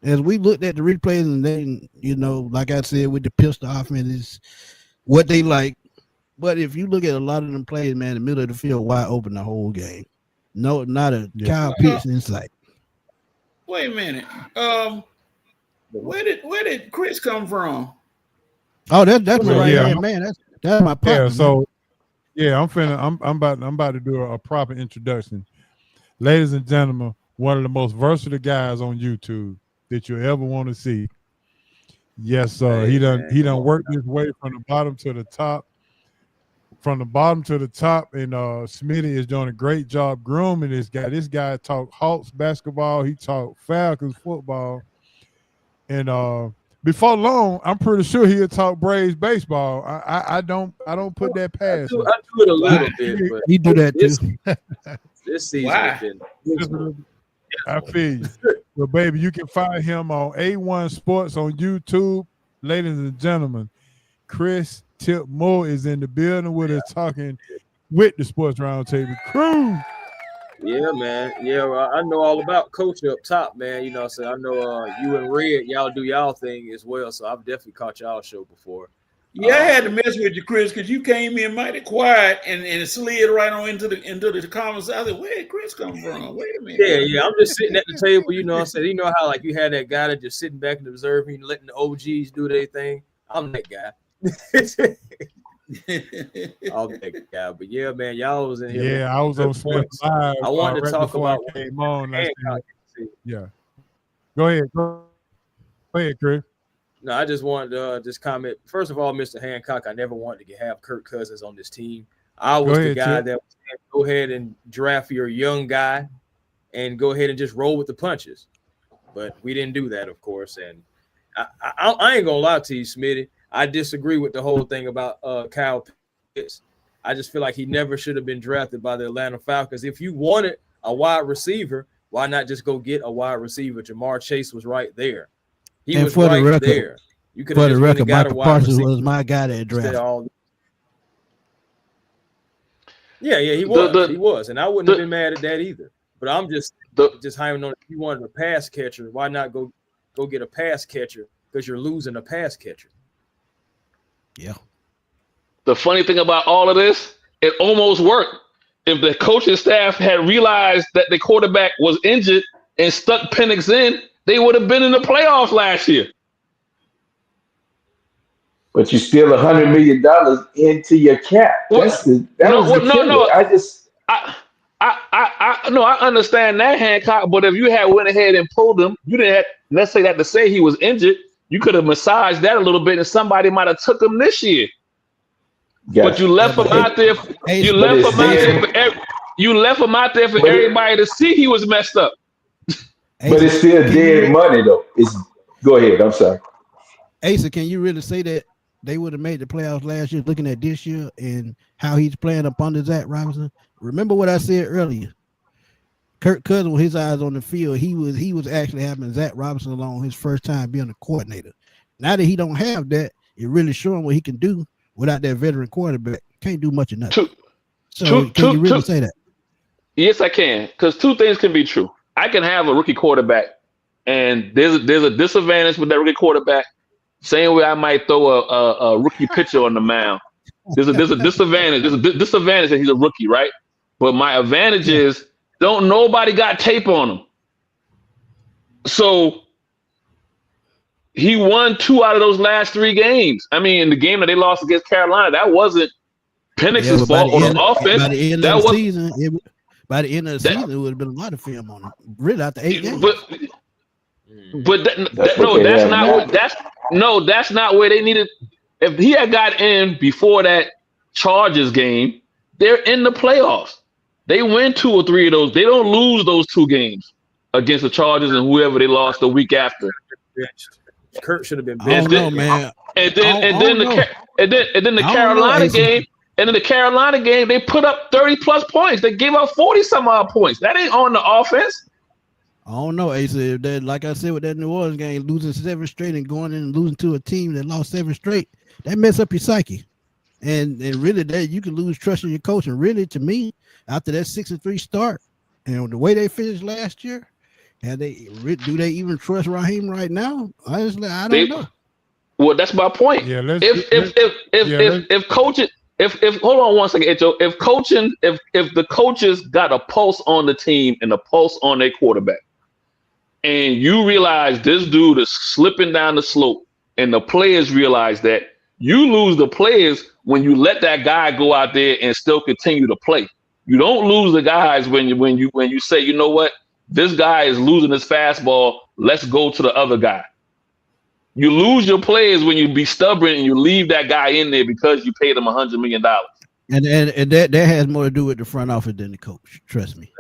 As we looked at the replays, and then, you know, like I said, with the pistol offense is what they like. But if you look at a lot of them plays, man, the middle of the field wide open the whole game. No, not a Kyle Pitts in sight. Wait a minute. Where did Chris come from? Oh, that's my right hand man. That's my partner. Yeah, so I'm about to do a proper introduction. Ladies and gentlemen, one of the most versatile guys on YouTube that you ever want to see. Yes, sir. He done worked his way from the bottom to the top. From the bottom to the top, and Smitty is doing a great job grooming this guy. This guy talk Hawks basketball. He talk Falcons football. And before long, I'm pretty sure he'll talk Braves baseball. I don't put that past him. I do it a little bit, but he do that too. This season has been. I feel you. But baby, you can find him on A1 Sports on YouTube. Ladies and gentlemen, Chris Tip Moore is in the building with us talking with the Sports Roundtable crew. Yeah, man. Yeah, well, I know all about coaching up top, man. You know, so I know you and Red, y'all do y'all thing as well. So I've definitely caught y'all show before. Yeah, I had to mess with you, Chris, because you came in mighty quiet and it slid right on into the comments. I said, "Where did Chris come from? Wait a minute." Yeah. I'm just sitting at the table, you know what I'm saying? You know how like you had that guy that just sitting back and observing, letting the OGs do their thing. I'm that guy. I'm that guy. But yeah, man, y'all was in here. Yeah, I was on Smith Live. I wanted to right talk before about I came on. Hancock. Yeah. Go ahead, Chris. No, I just wanted to just comment. First of all, Mr. Hancock, I never wanted to have Kirk Cousins on this team. I was the guy that was saying, go ahead and draft your young guy and go ahead and just roll with the punches. But we didn't do that, of course. And I ain't going to lie to you, Smitty. I disagree with the whole thing about Kyle Pitts. I just feel like he never should have been drafted by the Atlanta Falcons. If you wanted a wide receiver, why not just go get a wide receiver? Jamar Chase was right there. He was for right the record, there. You could for have the just record, got a Michael wide Parsons receiver. was my guy that drafted. Yeah, he was. He was. And I wouldn't have been mad at that either. But I'm just hyping on, if you wanted a pass catcher, why not go get a pass catcher? Because you're losing a pass catcher. Yeah. The funny thing about all of this, it almost worked. If the coaching staff had realized that the quarterback was injured and stuck Penix in, they would have been in the playoffs last year. But you still $100 million into your cap. That was the killer. I understand that, Hancock. But if you had went ahead and pulled him, you didn't have, let's say that to say he was injured, you could have massaged that a little bit, and somebody might have took him this year. Gotcha. But you left him out there. You left him out there for everybody to see he was messed up. But it's still dead money, though. Go ahead. I'm sorry. Asa, can you really say that they would have made the playoffs last year, looking at this year and how he's playing up under Zach Robinson? Remember what I said earlier. Kirk Cousins, with his eyes on the field, he was actually having Zach Robinson along his first time being a coordinator. Now that he don't have that, it really showing what he can do without that veteran quarterback. Can't do much of nothing. Can you really say that? Yes, I can. Because two things can be true. I can have a rookie quarterback, and there's a disadvantage with that rookie quarterback. Same way I might throw a rookie pitcher on the mound. There's a disadvantage. There's a disadvantage that he's a rookie, right? But my advantage is nobody got tape on him. So he won 2 out of those last 3 games. I mean, in the game that they lost against Carolina, that wasn't Penix's fault on the offense. By the end of the season, it would have been a lot of film on him. Really, after 8 games. That's not where they needed. If he had got in before that Chargers game, they're in the playoffs. They win 2 or 3 of those. They don't lose those 2 games against the Chargers and whoever they lost the week after. Kurt should have been benched. Man. And then the Carolina game. And in the Carolina game, they put up 30+ points. They gave up 40-some-odd points. That ain't on the offense. I don't know, Asa. If that, like I said, with that New Orleans game, losing 7 straight and going in and losing to a team that lost 7 straight, that mess up your psyche. And really, that you can lose trust in your coach. And really, to me, after that 6-3 start, and the way they finished last year, do they even trust Raheem right now? Honestly, I don't know. Well, that's my point. Yeah, if coaching. If hold on one second, Echo. If the coaches got a pulse on the team and a pulse on their quarterback, and you realize this dude is slipping down the slope, and the players realize that, you lose the players when you let that guy go out there and still continue to play. You don't lose the guys when you say, you know what, this guy is losing his fastball. Let's go to the other guy. You lose your players when you be stubborn and you leave that guy in there because you paid him $100 million. And that has more to do with the front office than the coach. Trust me.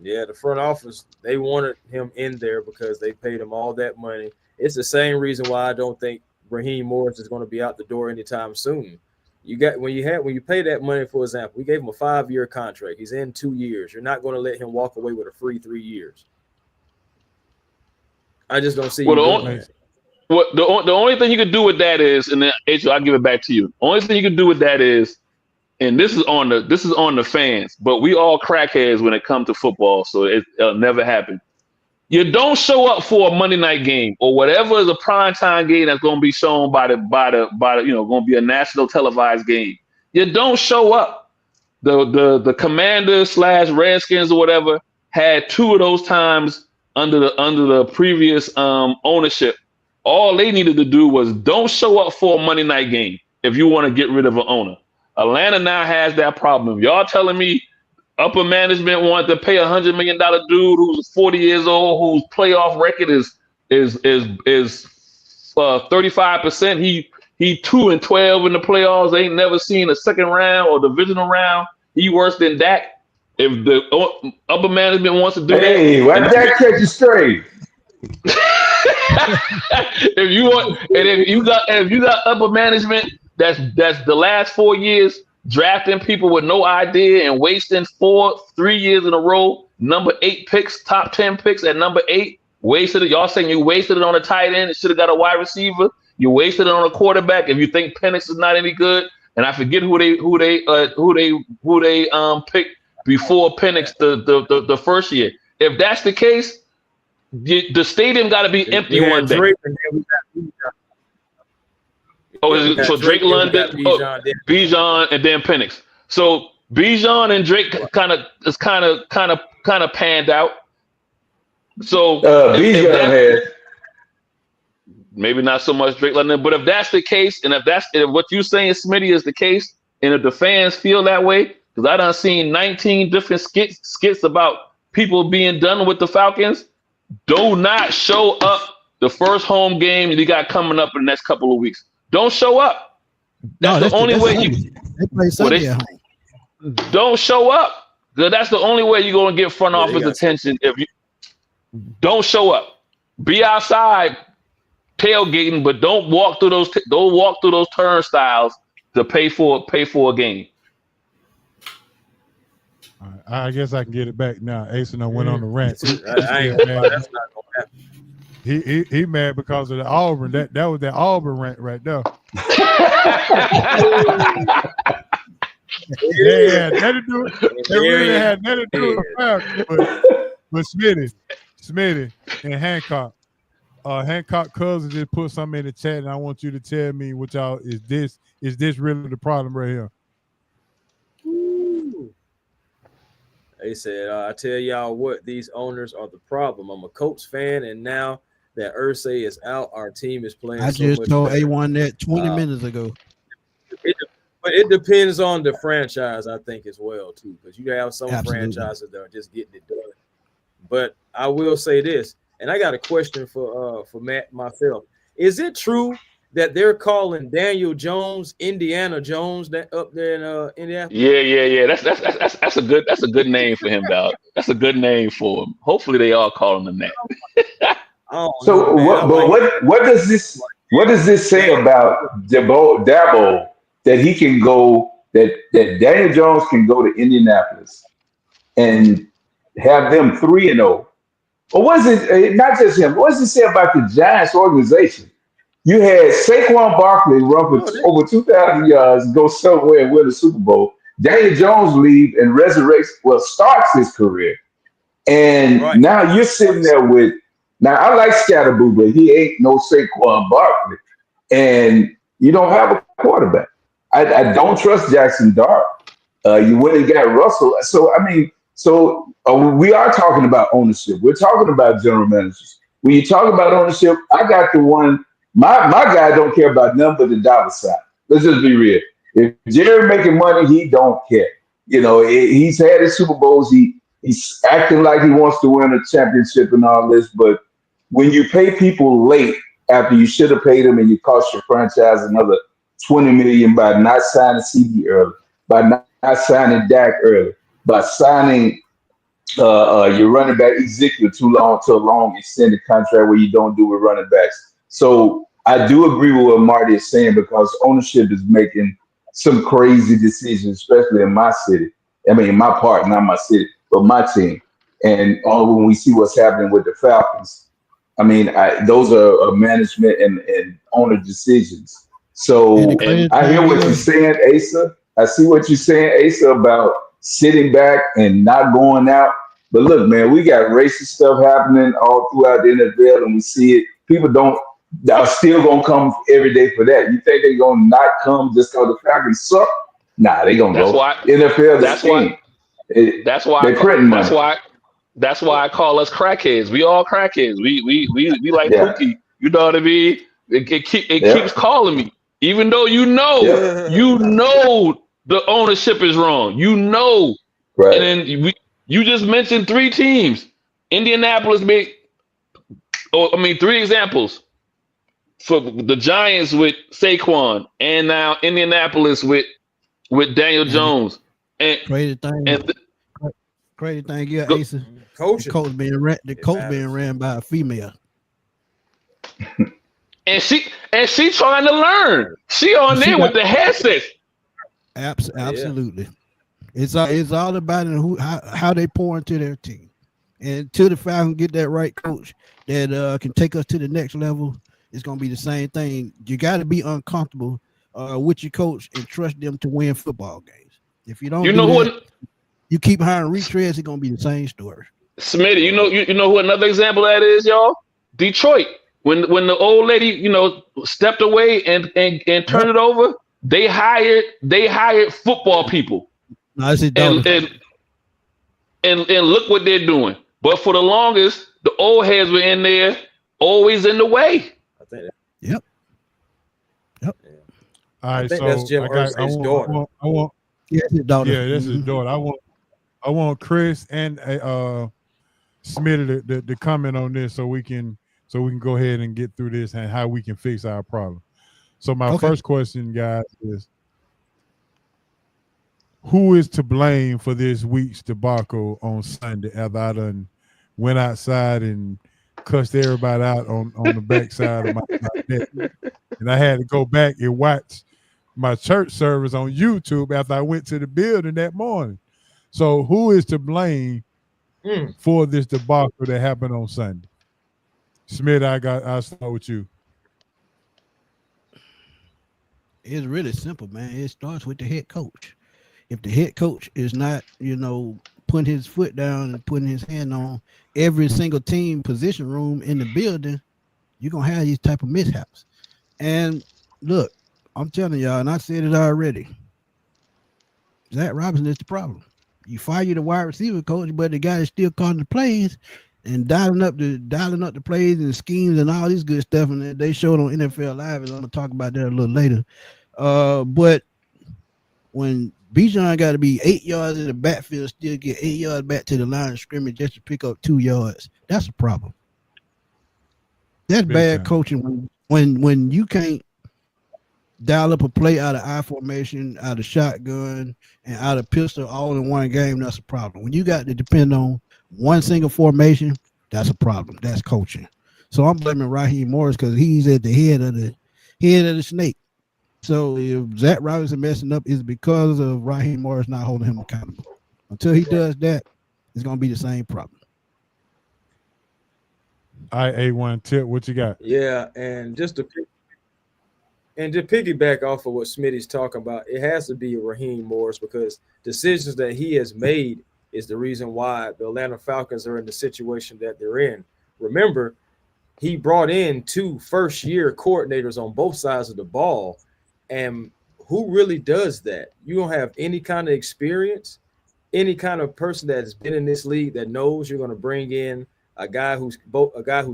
Yeah, the front office, they wanted him in there because they paid him all that money. It's the same reason why I don't think Raheem Morris is going to be out the door anytime soon. When you pay that money, for example, we gave him a 5-year contract. He's in 2 years. You're not going to let him walk away with a free 3 years. I just don't see. The only thing you can do with that is, and then H, I'll give it back to you. The only thing you can do with that is, and this is on the fans, but we all crackheads when it comes to football, so it'll never happen. You don't show up for a Monday night game or whatever is a primetime game that's going to be shown by the going to be a national televised game. You don't show up. The Commanders / Redskins or whatever had 2 of those times under the previous ownership. All they needed to do was don't show up for a Monday night game if you want to get rid of an owner. Atlanta now has that problem. Y'all telling me upper management wanted to pay $100 million dude who's 40 years old, whose playoff record is 35%. He 2-12 in the playoffs. Ain't never seen a second round or divisional round. He worse than Dak. If the upper management wants to do that, hey, why Dak catch you straight? if you got upper management that's the last 4 years drafting people with no idea and wasting 3 years in a row, number 8 picks, top 10 picks at number 8, wasted it. Y'all saying you wasted it on a tight end and should have got a wide receiver. You wasted it on a quarterback. If you think Penix is not any good, and I forget who they picked before Penix the first year. If that's the case, the stadium got to be empty one day. So Drake London, Bijan, and then Penix. So Bijan and Drake kind of panned out. So Bijan had maybe not so much Drake London, but if that's the case, and if what you saying, Smitty, is the case, and if the fans feel that way, because I done seen 19 different skits about people being done with the Falcons, do not show up the first home game you got coming up in the next couple of weeks. Don't show up. That's the only way you. Don't show up. That's the only way you're gonna get front office attention. If you don't show up, be outside tailgating, but don't walk through those turnstiles to pay for a game. I guess I can get it back now. Ace and I went on the rant. That's not gonna happen. He mad because of the Auburn. That was that Auburn rant right there. Yeah, that to do it. They really had nothing to do with Falcons. But Smitty, and Hancock. Hancock Cousins just put something in the chat, and I want you to tell me what y'all is this really the problem right here? They said, I tell y'all what, these owners are the problem. I'm a Colts fan, and now that Irsay is out, our team is playing. I just told A1 that 20 minutes ago. But it depends on the franchise, I think, as well, too, because you have some franchises that are just getting it done. But I will say this, and I got a question for Matt myself. Is it true that they're calling Daniel Jones Indiana Jones that up there in Indianapolis? Yeah. That's a good name for him, dog. That's a good name for him. Hopefully they all calling him that. So what does this say about Dabo that he can go that Daniel Jones can go to Indianapolis and have them 3-0? Or was it not just him? What does it say about the Giants organization? You had Saquon Barkley run for over 2,000 yards, go somewhere and win the Super Bowl. Daniel Jones leaves and starts his career. And now you're sitting there with, now I like Scatterboo, but he ain't no Saquon Barkley. And you don't have a quarterback. I don't trust Jackson Dart. You went and got Russell. So, we are talking about ownership. We're talking about general managers. When you talk about ownership, I got the one. My guy don't care about none but the dollar sign. Let's just be real. If Jerry making money, he don't care. He's had his Super Bowls. He's acting like he wants to win a championship and all this. But when you pay people late after you should have paid them, and you cost your franchise another $20 million by not signing CD early, by not signing Dak early, by signing your running back Ezekiel too long to a long extended contract where you don't do with running backs. So I do agree with what Marty is saying, because ownership is making some crazy decisions, especially in my city. I mean, in my part, not my city, but my team. And when we see what's happening with the Falcons, I mean, those are management and owner decisions. So I hear what you're saying, Asa, I see what you're saying, Asa, about sitting back and not going out. But look, man, we got racist stuff happening all throughout the NFL, and we see it. People don't are still gonna come every day for that. You think they're gonna not come just because the Falcons suck? Nah, they gonna That's go. why. NFL the That's why. scheme. That's why. They printing That's money. why. That's why I call us crackheads. We all crackheads. We like Yeah. Pookie. You know what I mean? It Yep. keeps calling me, even though Yep. you know the ownership is wrong. You know, and Right. then you just mentioned 3 teams. Indianapolis made. Oh, I mean 3 examples for the Giants with Saquon, and now Indianapolis with Daniel And Jones, and crazy thing, and crazy thing, yeah, go, Asa. Coach, The coach being ran by a female. and she trying to learn. She on She there got with the headsets. absolutely. It's all about how they pour into their team, and until the Falcons get that right coach that can take us to the next level, it's gonna be the same thing. You got to be uncomfortable with your coach and trust them to win football games. If you don't You do know that, who, you keep hiring retreads, it's gonna be the same story. Smitty? You know who another example of that is, y'all? Detroit. When the old lady stepped away and turned it over, they hired football people, No, it's his and daughter. and look what they're doing. But for the longest, the old heads were in there, always in the way. I think Yep. All I right, think so that's Jim I got. Irsay's daughter. I want. Yeah, it's his daughter. Yeah, that's his Mhm. daughter. I want Chris and Smitty to comment on this so we can go ahead and get through this and how we can fix our problem. So my first question, guys, is who is to blame for this week's debacle on Sunday after I done went outside and cussed everybody out on the backside of my neck. And I had to go back and watch my church service on YouTube after I went to the building that morning. So who is to blame for this debacle that happened on Sunday? Smith, I'll start with you. It's really simple, man. It starts with the head coach. If the head coach is not, putting his foot down and putting his hand on every single team position room in the building, you're gonna have these type of mishaps. And look, I'm telling y'all, and I said it already. Zach Robinson is the problem. You fire the wide receiver coach, but the guy is still calling the plays and dialing up the plays and the schemes and all this good stuff. And they showed on NFL Live, and I'm gonna talk about that a little later. But when Bijan got to be 8 yards in the backfield, still get 8 yards back to the line of scrimmage just to pick up 2 yards, that's a problem. That's bad coaching when you can't dial up a play out of I formation, out of shotgun, and out of pistol all in one game. That's a problem. When you got to depend on one single formation, that's a problem. That's coaching. So I'm blaming Raheem Morris because he's at the head of the snake. So if Zach Robinson messing up, is because of Raheem Morris not holding him accountable. Until he does that, it's gonna be the same problem. All right, A1 Tip, what you got? Yeah, and just to piggyback off of what Smitty's talking about, it has to be Raheem Morris because decisions that he has made is the reason why the Atlanta Falcons are in the situation that they're in. Remember, he brought in 2 first-year coordinators on both sides of the ball. And who really does that? You don't have any kind of experience, any kind of person that has been in this league that knows you're going to bring in a guy who's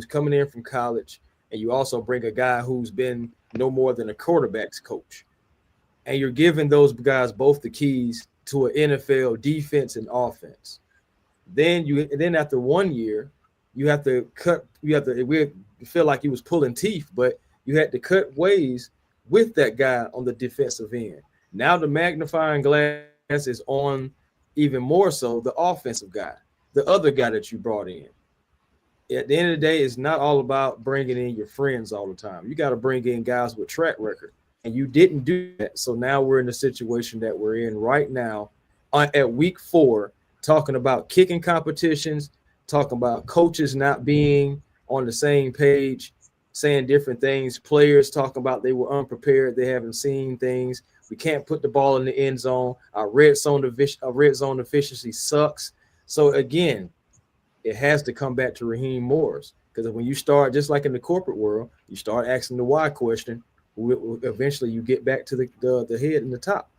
coming in from college, and you also bring a guy who's been no more than a quarterback's coach. And you're giving those guys both the keys to an NFL defense and offense. Then after 1 year, we feel like he was pulling teeth, but you had to cut ways with that guy on the defensive end. Now the magnifying glass is on even more so the offensive guy, the other guy that you brought in. At the end of the day, it's not all about bringing in your friends all the time. You got to bring in guys with track record, and you didn't do that. So now we're in the situation that we're in right now at week 4, talking about kicking competitions, talking about coaches not being on the same page, saying different things, players talking about they were unprepared, they haven't seen things. We can't put the ball in the end zone. Our red zone efficiency sucks. So again, it has to come back to Raheem Morris, because when you start, just like in the corporate world, you start asking the why question, eventually you get back to the head and the top.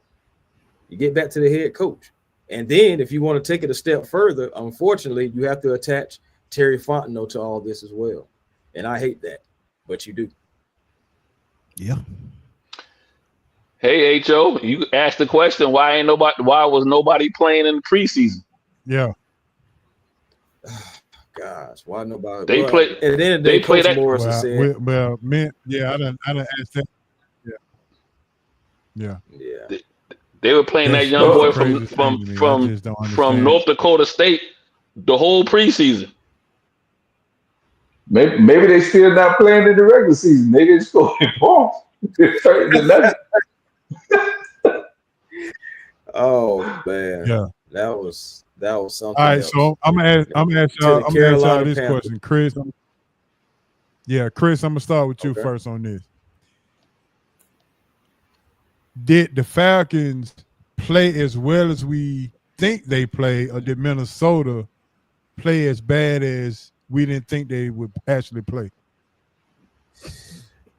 You get back to the head coach. And then if you want to take it a step further, unfortunately, you have to attach Terry Fontenot to all this as well. And I hate that, but you do. Yeah. Hey, Ho, you asked the question, why was nobody playing in the preseason? Yeah. Gosh, why nobody? They play. At the end of the day, Coach Morris said, I didn't ask that. Yeah. They were playing that young boy from North Dakota State the whole preseason. Maybe they still not playing in the regular season. They didn't score any points. Oh man, yeah, that was something. All right, else. so I'm gonna ask y'all this question, Chris. Chris, I'm gonna start with you first on this. Did the Falcons play as well as we think they play, or did Minnesota play as bad as we didn't think they would actually play?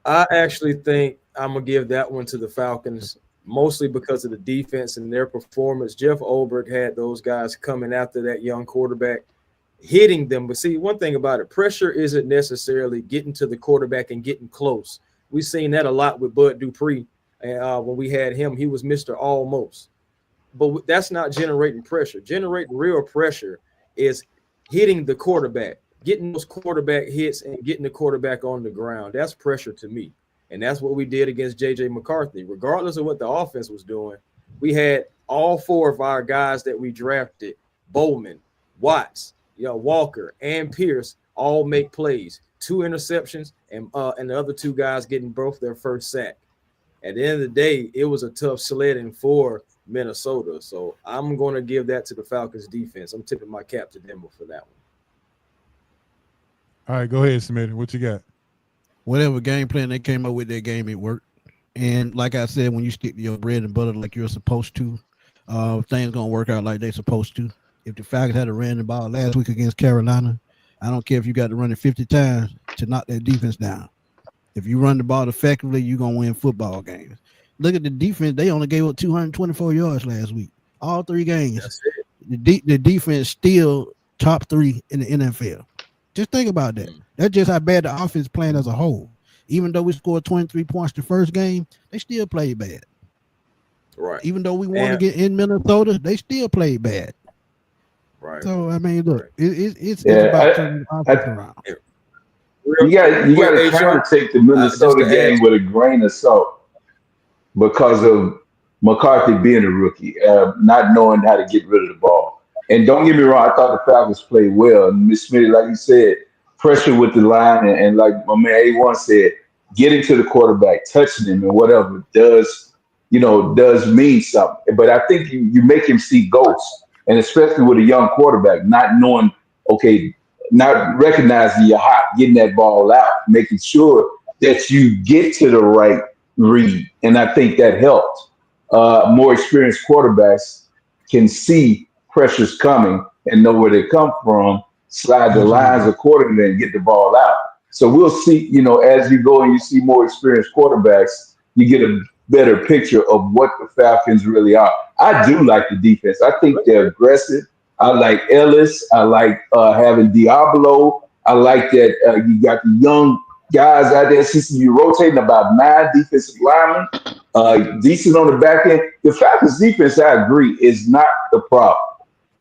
I actually think I'm gonna give that one to the Falcons, mostly because of the defense and their performance. Jeff Olberg had those guys coming after that young quarterback, hitting them. But see, one thing about it, pressure isn't necessarily getting to the quarterback and getting close. We've seen that a lot with Bud Dupree. And when we had him, he was Mr. Almost. But that's not generating pressure. Generating real pressure is hitting the quarterback, getting those quarterback hits and getting the quarterback on the ground. That's pressure to me. And that's what we did against J.J. McCarthy. Regardless of what the offense was doing, we had all four of our guys that we drafted, Bowman, Watts, Walker, and Pierce, all make plays. 2 interceptions and the other 2 guys getting both their first sack. At the end of the day, it was a tough sledding for Minnesota. So I'm going to give that to the Falcons defense. I'm tipping my cap to Denver for that one. All right, go ahead, Smitty. What you got? Whatever game plan they came up with, that game, it worked. And like I said, when you stick to your bread and butter like you're supposed to, things going to work out like they're supposed to. If the Falcons had a ran the ball last week against Carolina, I don't care if you got to run it 50 times to knock that defense down. If you run the ball effectively, you're going to win football games. Look at the defense. They only gave up 224 yards last week. All 3 games. The defense still top 3 in the NFL. Just think about that. That's just how bad the offense is playing as a whole. Even though we scored 23 points the first game, they still played bad. Right. Even though we won to get in Minnesota, they still played bad. Right. So, I mean, look, it's about turning the offense around. You got to kind of take the Minnesota game with a grain of salt because of McCarthy being a rookie, not knowing how to get rid of the ball. And don't get me wrong, I thought the Falcons played well. And Miss Smitty, like you said, pressure with the line, and like my man A1 said, getting to the quarterback, touching him, and whatever does mean something. But I think you make him see ghosts, and especially with a young quarterback, not knowing, not recognizing you're hot, getting that ball out, making sure that you get to the right read. And I think that helped. More experienced quarterbacks can see pressures coming and know where they come from, slide the lines accordingly and get the ball out. So we'll see, as you go and you see more experienced quarterbacks, you get a better picture of what the Falcons really are. I do like the defense. I think they're aggressive. I like Ellis. I like having Diablo. I like that you got the young guys out there. Since you're rotating about 9 defensive linemen, decent on the back end. The Falcons defense, I agree, is not the problem.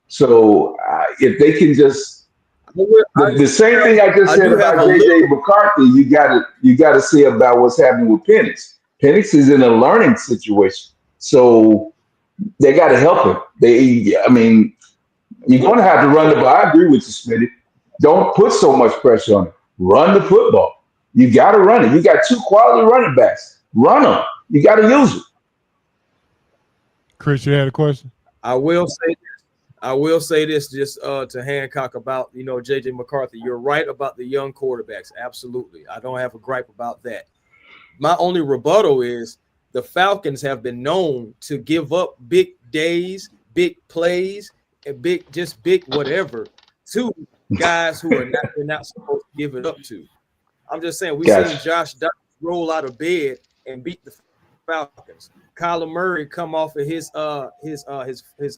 So if they can just the same thing I just said about J.J. McCarthy, you got to say about what's happening with Penix. Penix is in a learning situation, so they got to help him. You're going to have to run the ball. I agree with you, Smitty. Don't put so much pressure on him. Run the football. You got to run it. You got 2 quality running backs. Run them. You got to use it. Chris, you had a question? I will say this just to Hancock about, J.J. McCarthy. You're right about the young quarterbacks. Absolutely. I don't have a gripe about that. My only rebuttal is the Falcons have been known to give up big days, big plays, and big whatever to guys who they're not supposed to give it up to. I'm just saying, we've seen Josh Dobbs roll out of bed and beat the Falcons. Kyler Murray come off of his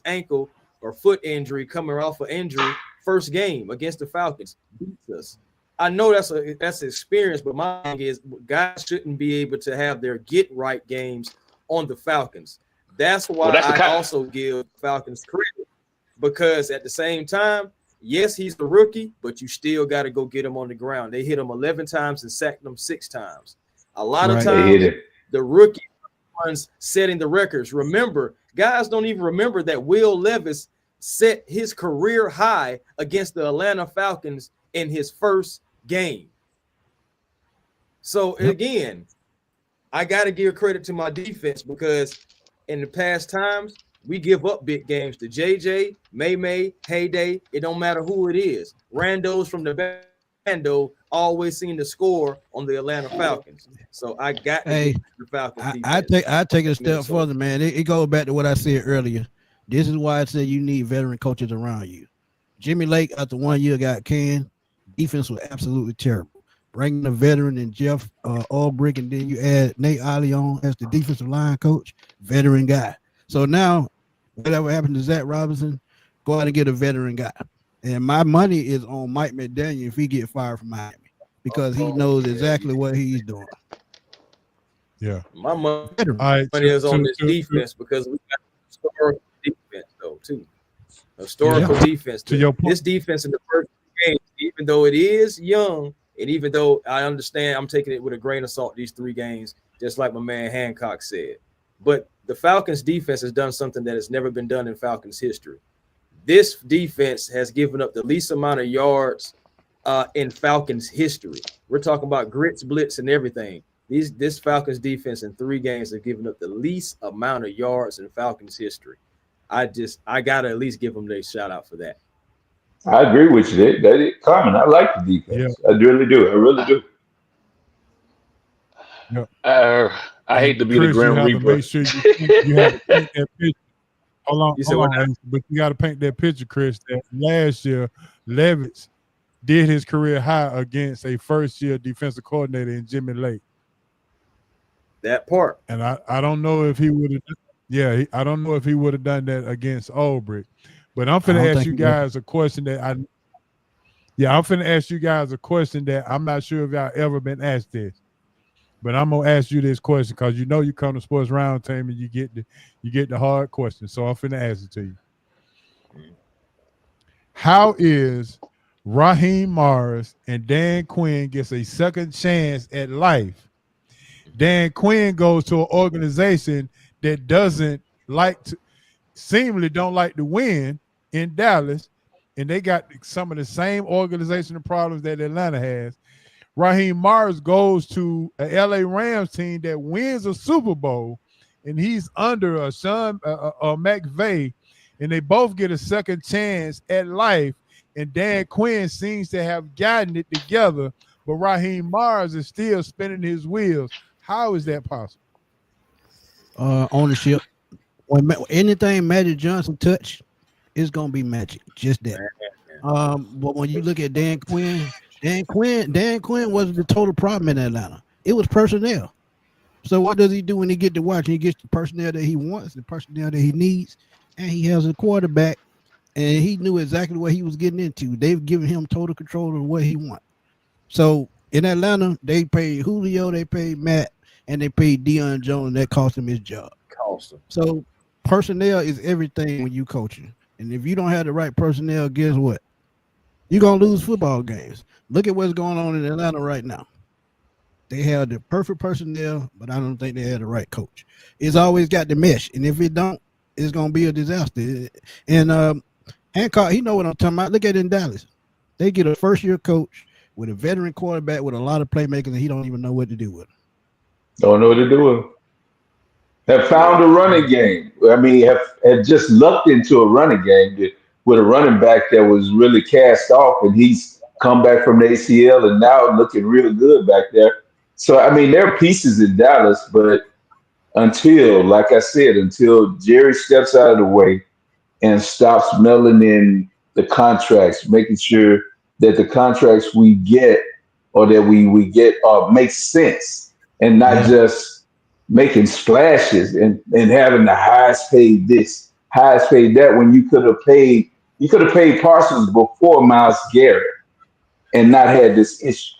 ankle or foot injury, coming off of injury, first game against the Falcons, beats us. I know that's an experience, but my thing is, guys shouldn't be able to have their get right games on the Falcons. That's why I also give Falcons credit, because at the same time, yes, he's the rookie, but you still got to go get him on the ground. They hit him 11 times and sacked him 6 times. A lot of times, the rookie ones setting the records. Remember, guys don't even remember that Will Levis set his career high against the Atlanta Falcons in his first game. So again, I got to give credit to my defense, because in the past times, we give up big games to JJ, May, Heyday. It don't matter who it is. Randos from the Bando always seem to score on the Atlanta Falcons. So I got the Falcons. I take it a step further, man. It goes back to what I said earlier. This is why I said you need veteran coaches around you. Jimmy Lake, after 1 year, got canned. Defense was absolutely terrible. Bringing a veteran and Jeff Ulbrich, and then you add Nate Ollie on as the defensive line coach, veteran guy. So now, whatever happened to Zach Robinson, go out and get a veteran guy. And my money is on Mike McDaniel if he get fired from Miami, because he knows exactly what he's doing. Yeah. My money is on this defense, because we got historical defense, though, too. Historical defense. This defense in the first game, even though it is young, and even though I understand I'm taking it with a grain of salt, these 3 games, just like my man Hancock said. But the Falcons defense has done something that has never been done in Falcons history. This defense has given up the least amount of yards in Falcons history. We're talking about grits, blitz, and everything. This Falcons defense in 3 games have given up the least amount of yards in Falcons history. I gotta at least give them a shout out for that. I agree with you. That is common. I like the defense. Yeah. I really do. I really do. Yeah. I hate to be the Grim Reaper. Make sure you have to paint that picture. Hold on, but you got to paint that picture, Chris. That last year, Levis did his career high against a first-year defensive coordinator in Jimmy Lake. That part. And I don't know if he would have. Yeah, I don't know if he would have done that against Ulbrich. But I'm finna ask you guys a question that I'm finna ask you guys a question that I'm not sure if y'all ever been asked this. But I'm gonna ask you this question, because you know you come to Sports Round Team and you get the hard question. So I'm finna ask it to you. How is Raheem Morris and Dan Quinn gets a second chance at life? Dan Quinn goes to an organization that seemingly don't like to win in Dallas, and they got some of the same organizational problems that Atlanta has. Raheem Morris goes to a LA Rams team that wins a Super Bowl, and he's under a Sean McVay, and they both get a second chance at life. And Dan Quinn seems to have gotten it together, but Raheem Morris is still spinning his wheels. How is that possible? Ownership. When anything Magic Johnson touch, it's gonna be magic. Just that. But when you look at Dan Quinn wasn't the total problem in Atlanta. It was personnel. So what does he do when he get to watch? He gets the personnel that he wants, the personnel that he needs, and he has a quarterback, and he knew exactly what he was getting into. They've given him total control of what he wants. So in Atlanta, they paid Julio, they paid Matt, and they paid Deion Jones, and that cost him his job. So personnel is everything when you coaching. And if you don't have the right personnel, guess what? You're going to lose football games. Look at what's going on in Atlanta right now. They have the perfect personnel, but I don't think they have the right coach. It's always got the mesh, and if it don't, it's going to be a disaster. And Hancock, he know what I'm talking about. Look at it in Dallas. They get a first-year coach with a veteran quarterback with a lot of playmakers, and he don't even know what to do with them. Don't know what to do with them. Have found a running game. I mean, have just lucked into a running game with a running back that was really cast off, and he's come back from the ACL and now looking really good back there. So, I mean, there are pieces in Dallas, but until, like I said, until Jerry steps out of the way and stops meddling in the contracts, making sure that the contracts we get or that we get make sense and not just making splashes and having the highest paid this, highest paid that, when you could have paid Parsons before Myles Garrett and not had this issue.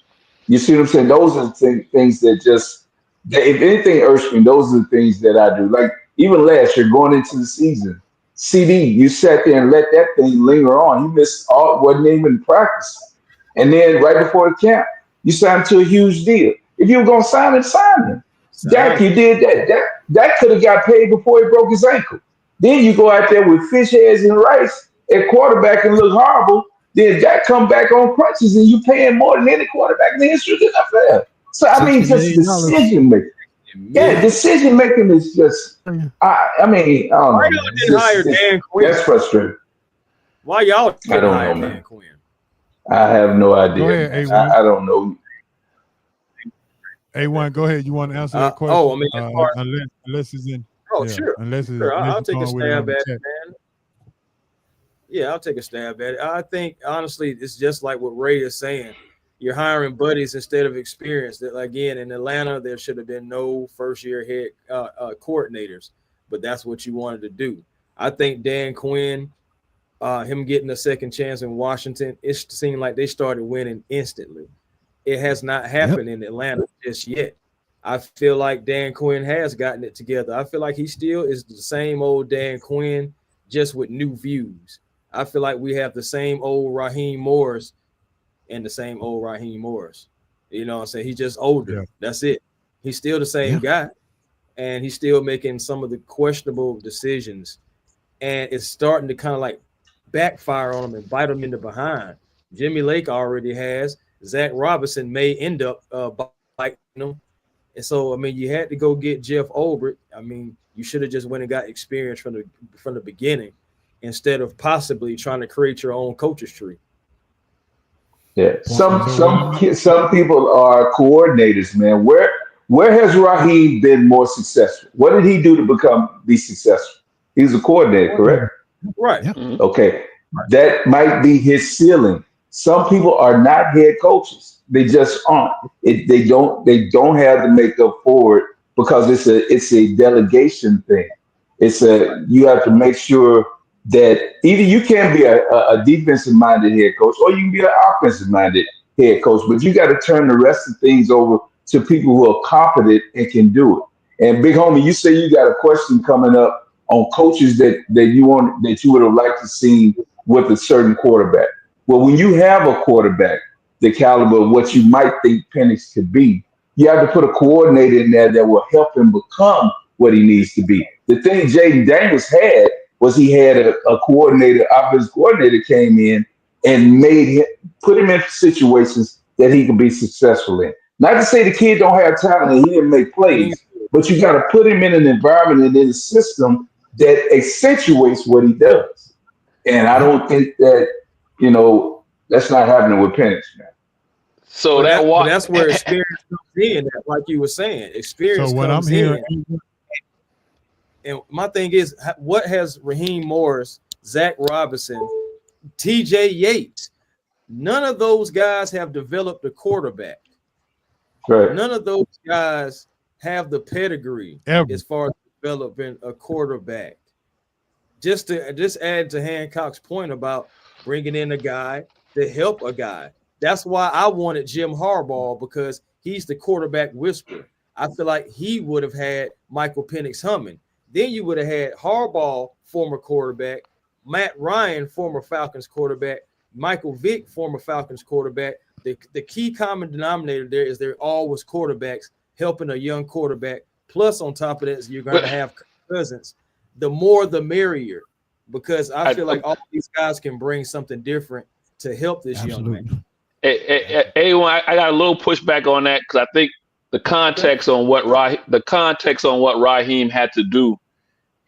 You see what I'm saying? Those are the things that just, if anything irks me, those are the things that I do. Like even last year, going into the season, CD, you sat there and let that thing linger on. He wasn't even practice. And then right before the camp, you signed to a huge deal. If you were going to sign him. Dak, you did that. That could have got paid before he broke his ankle. Then you go out there with fish heads and rice at quarterback and look horrible. Then Dak come back on crutches and you paying more than any quarterback in the history of the NFL. So I mean, just decision making. Yeah, decision making is just. I mean, I don't know. Why y'all didn't hire Dan Quinn? That's frustrating. Why y'all didn't hire Dan man. Quinn? I have no idea. Go ahead, I don't know. A1, go ahead. You want to answer that question? Oh, I mean, unless it's in. Oh, yeah, sure. Unless it's, sure. unless I'll take a stab at it, chat. man. Yeah, I'll take a stab at it. I think honestly, it's just like what Ray is saying. You're hiring buddies instead of experience. That again, in Atlanta, there should have been no first-year head coordinators, but that's what you wanted to do. I think Dan Quinn, him getting a second chance in Washington, it seemed like they started winning instantly. It has not happened in Atlanta just yet. I feel like Dan Quinn has gotten it together. I feel like he still is the same old Dan Quinn, just with new views. I feel like we have the same old Raheem Morris and the same old Raheem Morris. You know what I'm saying? He's just older. Yeah. That's it. He's still the same guy, and he's still making some of the questionable decisions. And it's starting to kind of like backfire on him and bite him in the behind. Jimmy Lake already has. Zach Robinson may end up biting him. And so, I mean, you had to go get Jeff Olbrich. I mean, you should have just went and got experience from the beginning instead of possibly trying to create your own coach's tree. Yeah, some people are coordinators, man. Where has Raheem been more successful? What did he do to be successful? He's a coordinator, correct? Right. Okay, that might be his ceiling. Some people are not head coaches. They just aren't. They don't have the makeup for it because it's a delegation thing. You have to make sure that either you can be a defensive minded head coach or you can be an offensive minded head coach, but you got to turn the rest of things over to people who are competent and can do it. And big homie, you say you got a question coming up on coaches that you would have liked to see with a certain quarterback. Well, when you have a quarterback the caliber of what you might think Penix could be, you have to put a coordinator in there that will help him become what he needs to be. The thing Jaden Daniels had was he had a offensive coordinator came in and put him in situations that he could be successful in. Not to say the kid don't have talent and he didn't make plays, but you got to put him in an environment and in a system that accentuates what he does. And I don't think that, that's not happening with Penix, man. So that's where experience comes in, like you were saying. Experience so what comes I'm hearing, in. And my thing is, what has Raheem Morris, Zach Robinson, TJ Yates, none of those guys have developed a quarterback. Right. None of those guys have the pedigree as far as developing a quarterback. Just add to Hancock's point about bringing in a guy to help a guy. That's why I wanted Jim Harbaugh, because he's the quarterback whisperer. I feel like he would have had Michael Penix humming. Then you would have had Harbaugh, former quarterback, Matt Ryan, former Falcons quarterback, Michael Vick, former Falcons quarterback. The key common denominator there is they're always quarterbacks helping a young quarterback. Plus, on top of that, you're going to have Cousins. The more, the merrier, because I feel like all these guys can bring something different to help this young man. I got a little pushback on that because I think the context on what Raheem had to do.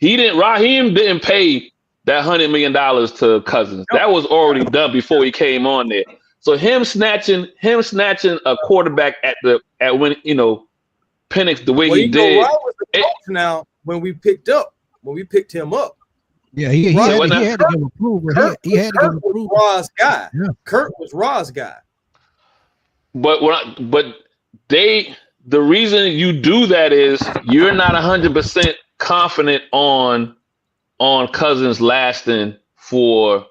Raheem didn't pay that $100 million to Cousins. That was already done before he came on there. So him snatching a quarterback at when Penix the way he did, now when we picked him up. Yeah, he had to give approval. He had to give approval. Ra's guy. Yeah. Kurt was Ra's guy. But the reason you do that is you're not 100% confident on Cousins lasting for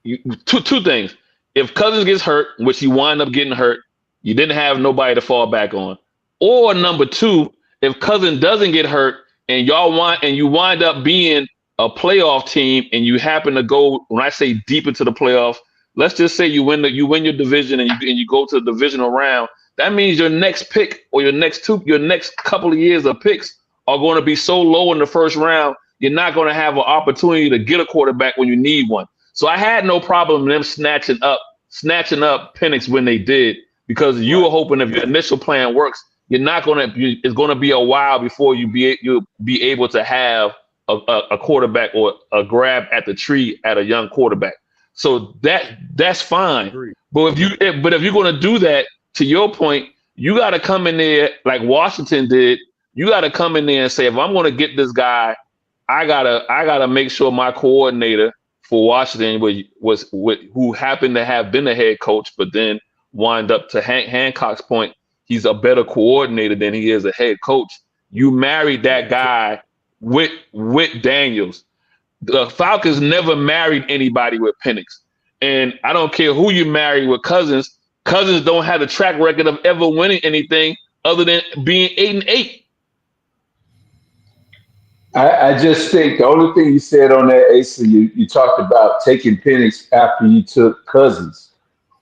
you. Two things. If Cousins gets hurt, which he wind up getting hurt, you didn't have nobody to fall back on. Or number two, if Cousins doesn't get hurt and you wind up being a playoff team and you happen to go, when I say deep into the playoffs, let's just say you win your division and you go to the divisional round. That means your next pick or your next couple of years of picks are going to be so low in the first round, you're not going to have an opportunity to get a quarterback when you need one. So I had no problem in them snatching up Penix when they did, because you were hoping if your initial plan works, it's going to be a while before you'll be able to have a quarterback or a grab at the tree at a young quarterback. So that's fine. But if you're going to do that, to your point, you got to come in there like Washington did. You got to come in there and say, if I'm going to get this guy, I gotta make sure my coordinator for Washington was who happened to have been a head coach, but then wind up, to Hancock's point, he's a better coordinator than he is a head coach. You married that guy with Daniels. The Falcons never married anybody with Penix. And I don't care who you marry with Cousins. Cousins don't have a track record of ever winning anything other than being 8-8. I just think the only thing you said on that, Asa, you talked about taking Penix after you took Cousins.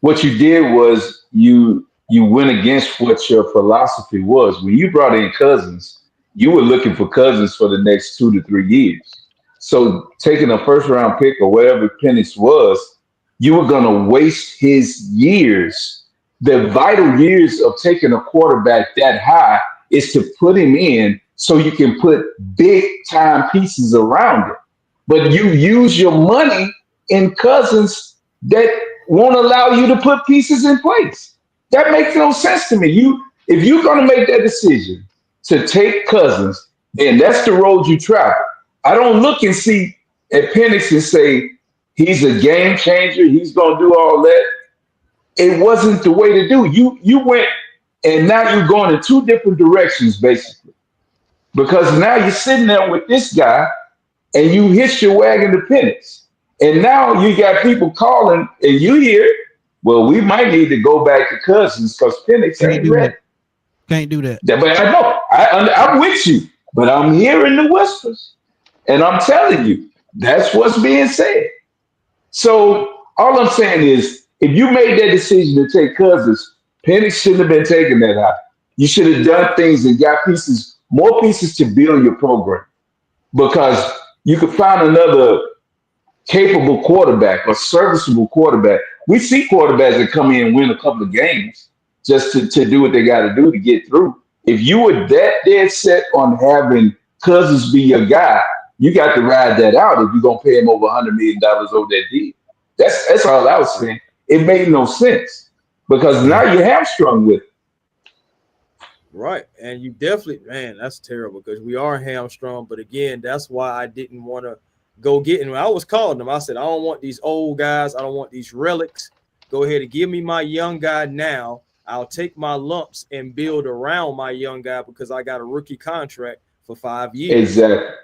What you did was you went against what your philosophy was. When you brought in Cousins, you were looking for Cousins for the next 2 to 3 years. So taking a first round pick or whatever Penix was, you were going to waste his years. The vital years of taking a quarterback that high is to put him in so you can put big time pieces around it. But you use your money in Cousins that won't allow you to put pieces in place. That makes no sense to me. If you're going to make that decision to take Cousins, then that's the road you travel. I don't look and see at Penix and say, he's a game changer, he's going to do all that. It wasn't the way to do. You went, and now you're going in two different directions, basically. Because now you're sitting there with this guy, and you hitch your wagon to Penix. And now you got people calling, and you hear, well, we might need to go back to Cousins because Penix ain't ready. Can't do that. But I know, I'm with you, but I'm hearing the whispers. And I'm telling you, that's what's being said. So all I'm saying is, if you made that decision to take Cousins, Penix shouldn't have been taking that out. You should have done things and got more pieces to build your program, because you could find another capable quarterback, a serviceable quarterback. We see quarterbacks that come in and win a couple of games just to do what they got to do to get through. If you were that dead set on having Cousins be your guy, you got to ride that out if you're going to pay him over $100 million over that deal. That's all I was saying. It made no sense because now you're hamstrung with it. Right. And you definitely, man, that's terrible because we are hamstrung. But again, that's why I didn't want to go get him. I was calling them. I said, I don't want these old guys. I don't want these relics. Go ahead and give me my young guy now. I'll take my lumps and build around my young guy because I got a rookie contract for 5 years. Exactly.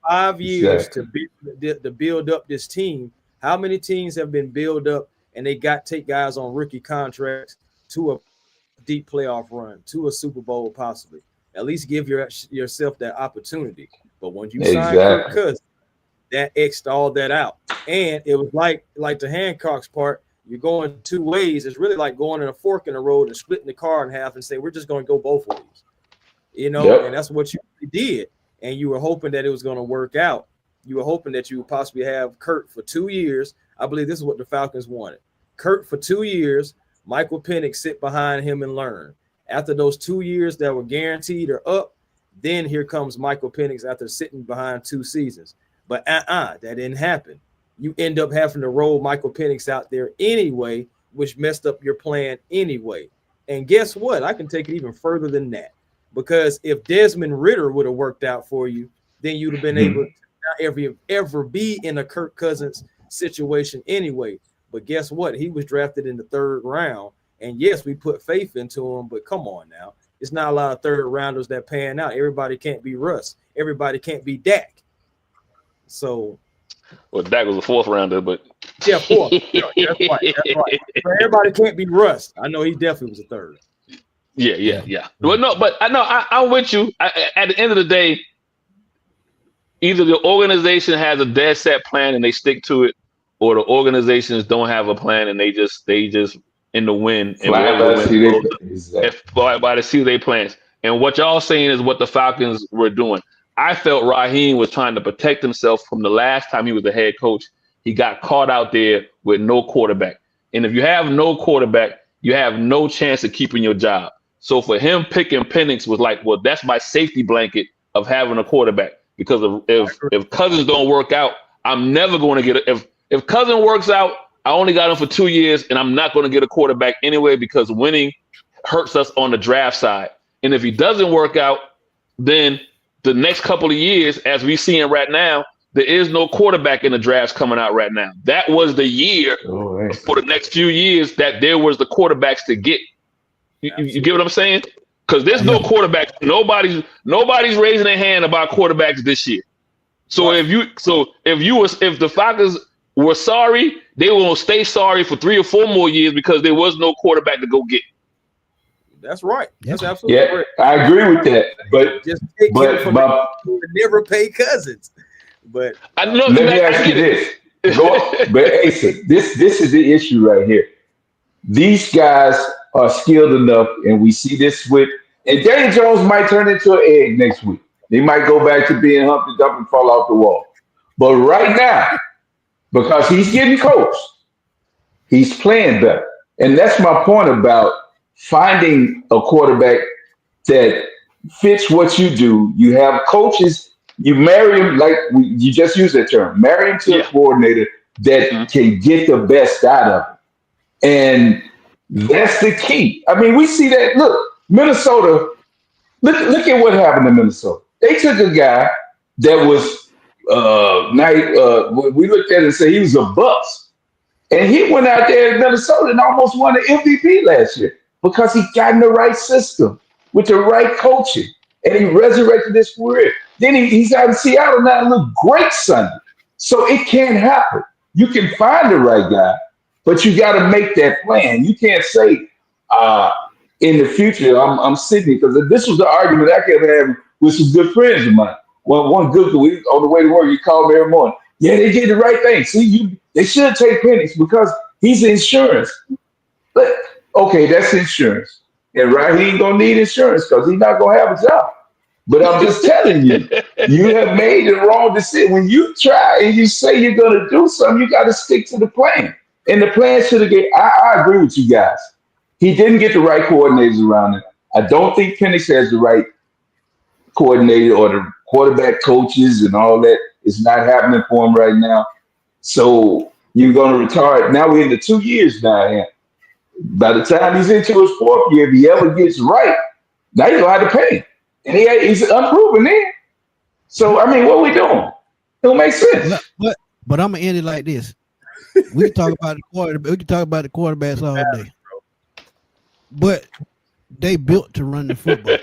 5 years to build up this team. How many teams have been built up and they take guys on rookie contracts to a deep playoff run, to a Super Bowl possibly? At least give yourself that opportunity. But when you sign Kirk Cousins, that X'd all that out. And it was like the Hancock's part, you're going two ways. It's really like going in a fork in the road and splitting the car in half and say, we're just going to go both ways. You know, and that's what you did. And you were hoping that it was going to work out. You were hoping that you would possibly have Kurt for 2 years. I believe this is what the Falcons wanted. Kurt for 2 years, Michael Penix sit behind him and learn. After those 2 years that were guaranteed or up, then here comes Michael Penix after sitting behind 2 seasons. But that didn't happen. You end up having to roll Michael Penix out there anyway, which messed up your plan anyway. And guess what? I can take it even further than that. Because if Desmond Ridder would have worked out for you, then you'd have been able to not ever be in a Kirk Cousins situation anyway. But guess what? He was drafted in the 3rd round. And yes, we put faith into him, but come on now. It's not a lot of 3rd rounders that pan out. Everybody can't be Russ. Everybody can't be Dak. So, well, Dak was a 4th rounder, but yeah, 4th. That's right. But everybody can't be Russ. I know he definitely was a 3rd. Yeah. Well, no, but I'm with you. At the end of the day, either the organization has a dead set plan and they stick to it, or the organizations don't have a plan and they just in the wind and by the seat of their plans. And what y'all saying is what the Falcons were doing. I felt Raheem was trying to protect himself from the last time he was the head coach. He got caught out there with no quarterback. And if you have no quarterback, you have no chance of keeping your job. So for him, picking Penix was like, well, that's my safety blanket of having a quarterback. Because if Cousins don't work out, I'm never going to get it. If Cousins works out, I only got him for 2 years, and I'm not going to get a quarterback anyway because winning hurts us on the draft side. And if he doesn't work out, then the next couple of years, as we see him right now, there is no quarterback in the drafts coming out right now. That was the year for the next few years that there was the quarterbacks to get. You get what I'm saying? Because there's no quarterback. Nobody's raising their hand about quarterbacks this year. So if the Falcons were sorry, they will stay sorry for 3 or 4 more years because there was no quarterback to go get. That's right. That's absolutely right. I agree with that. But just never pay Cousins. But I know. Let me ask you this. But Asa, this is the issue right here. These guys are skilled enough, and we see this with. And Daniel Jones might turn into an egg next week. They might go back to being Humpty Dumpty and fall off the wall. But right now, because he's getting coached, he's playing better. And that's my point about finding a quarterback that fits what you do. You have coaches, you marry him, like you just used that term, marry him to a coordinator that can get the best out of him. And that's the key. I mean, we see that. Look, Minnesota, look at what happened in Minnesota. They took a guy that was, we looked at it and said he was a bust. And he went out there in Minnesota and almost won an MVP last year because he got in the right system with the right coaching. And he resurrected his career. Then he's out in Seattle now and look great Sunday. So it can happen. You can find the right guy, but you got to make that plan. You can't say in the future, I'm sitting here, because this was the argument I kept having with some good friends of mine. One good week on the way to work, he called me every morning. Yeah, they did the right thing. See, they should take Penix because he's insurance. But okay, that's insurance. And he ain't gonna need insurance because he's not gonna have a job. But I'm just telling you, you have made the wrong decision. When you try and you say you're gonna do something, you got to stick to the plan. And the plan should have get. I agree with you guys. He didn't get the right coordinators around him. I don't think Penix has the right coordinator or the quarterback coaches and all that. It's not happening for him right now. So you're going to retard. Now we're into 2 years now. And by the time he's into his 4th year, if he ever gets right, now you're going to have to pay him. And he's unproven then. So, I mean, what are we doing? It don't make sense. But I'm going to end it like this. We can talk about the quarterback. We can talk about the quarterbacks all day. But they built to run the football.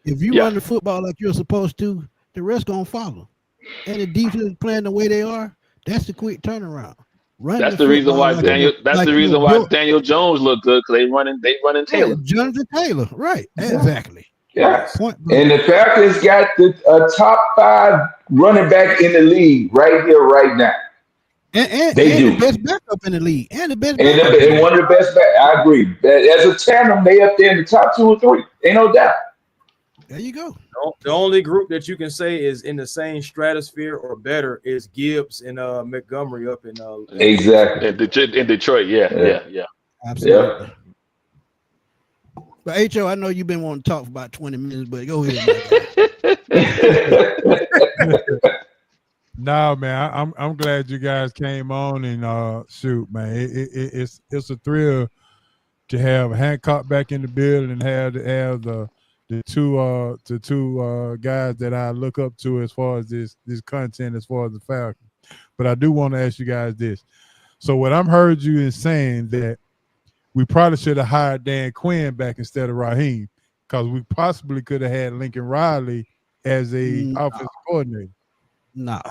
If you run the football like you're supposed to, the rest gonna follow. And the defense playing the way they are, that's the quick turnaround. That's the reason why Daniel Jones looked good, because they running Taylor. Jonathan Taylor, right? Exactly. Yeah. And the Falcons got a top 5 running back in the league right here, right now. And the best backup in the league. And one of the best back. I agree. As a tandem, they up there in the top 2 or 3. Ain't no doubt. There you go. The only group that you can say is in the same stratosphere or better is Gibbs and Montgomery up in exactly in Detroit. Yeah. Absolutely. Yeah. But HO, I know you've been wanting to talk for about 20 minutes, but go ahead. No, man, I'm glad you guys came on and shoot, man. It's a thrill to have Hancock back in the building and have the the two guys that I look up to as far as this content, as far as the Falcons. But I do want to ask you guys this. So what I'm heard you is saying that we probably should have hired Dan Quinn back instead of Raheem, because we possibly could have had Lincoln Riley as a offensive coordinator. No,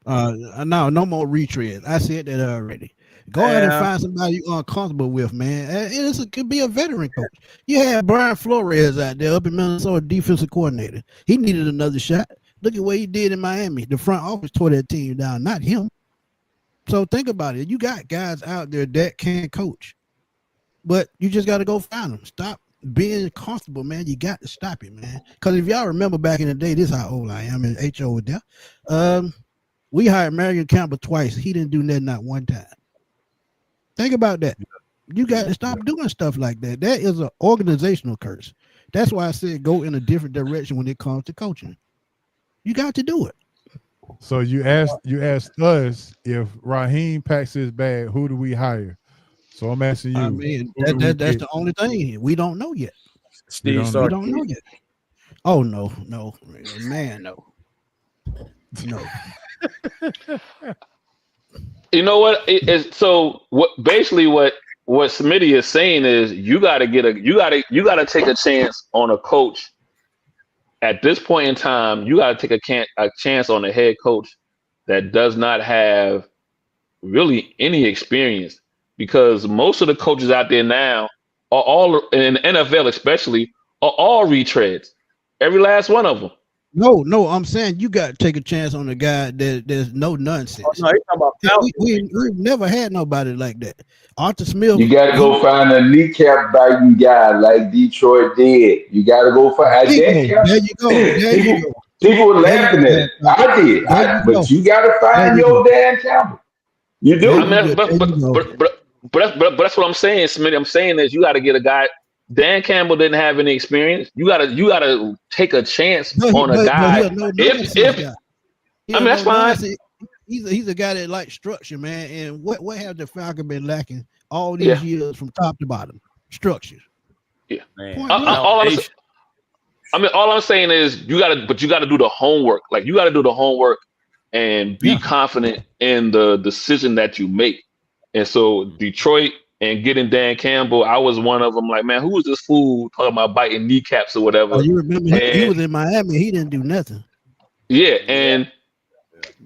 no more retread. I said that already. Go out and find somebody you're uncomfortable with, man. And it could be a veteran coach. You had Brian Flores out there up in Minnesota, defensive coordinator. He needed another shot. Look at what he did in Miami. The front office tore that team down, not him. So think about it. You got guys out there that can coach, but you just got to go find them. Stop being comfortable, man. You got to stop it, man. Because if y'all remember back in the day, this is how old I am, and H.O. was there. We hired Marion Campbell twice. He didn't do nothing, not one time. Think about that. You got to stop doing stuff like that. That is an organizational curse. That's why I said go in a different direction when it comes to coaching. You got to do it. So you asked us if Raheem packs his bag, who do we hire? So I'm asking you. I mean, that's the only thing. We don't know yet. Steve, we don't know yet. Oh, no, man, no. You know what? So what? Basically, what Smitty is saying is you got to take a chance on a coach. At this point in time, you got to take a chance on a head coach that does not have really any experience, because most of the coaches out there now are all in the NFL, especially, are all retreads. Every last one of them. No, I'm saying you got to take a chance on a guy that there's no nonsense. Oh, no, he's talking about we've never had nobody like that. Arthur Smith. You got to go find a kneecap biting guy like Detroit did. You got to go find that. There you go. There you go. People were laughing at it. I did. But you got to find your Dan Campbell. You do. I mean, but that's what I'm saying, Smitty. I'm saying is you got to get a guy. Dan Campbell didn't have any experience. You gotta take a chance on a guy. I mean, that's fine. He's a guy that likes structure, man. And what have the Falcons been lacking all these years from top to bottom? Structure. Yeah. All I'm saying is you gotta do the homework. Like you gotta do the homework and be confident in the decision that you make. And so Detroit and getting Dan Campbell, I was one of them. Like, man, who was this fool talking about biting kneecaps or whatever? Oh, you remember he was in Miami. He didn't do nothing. Yeah, and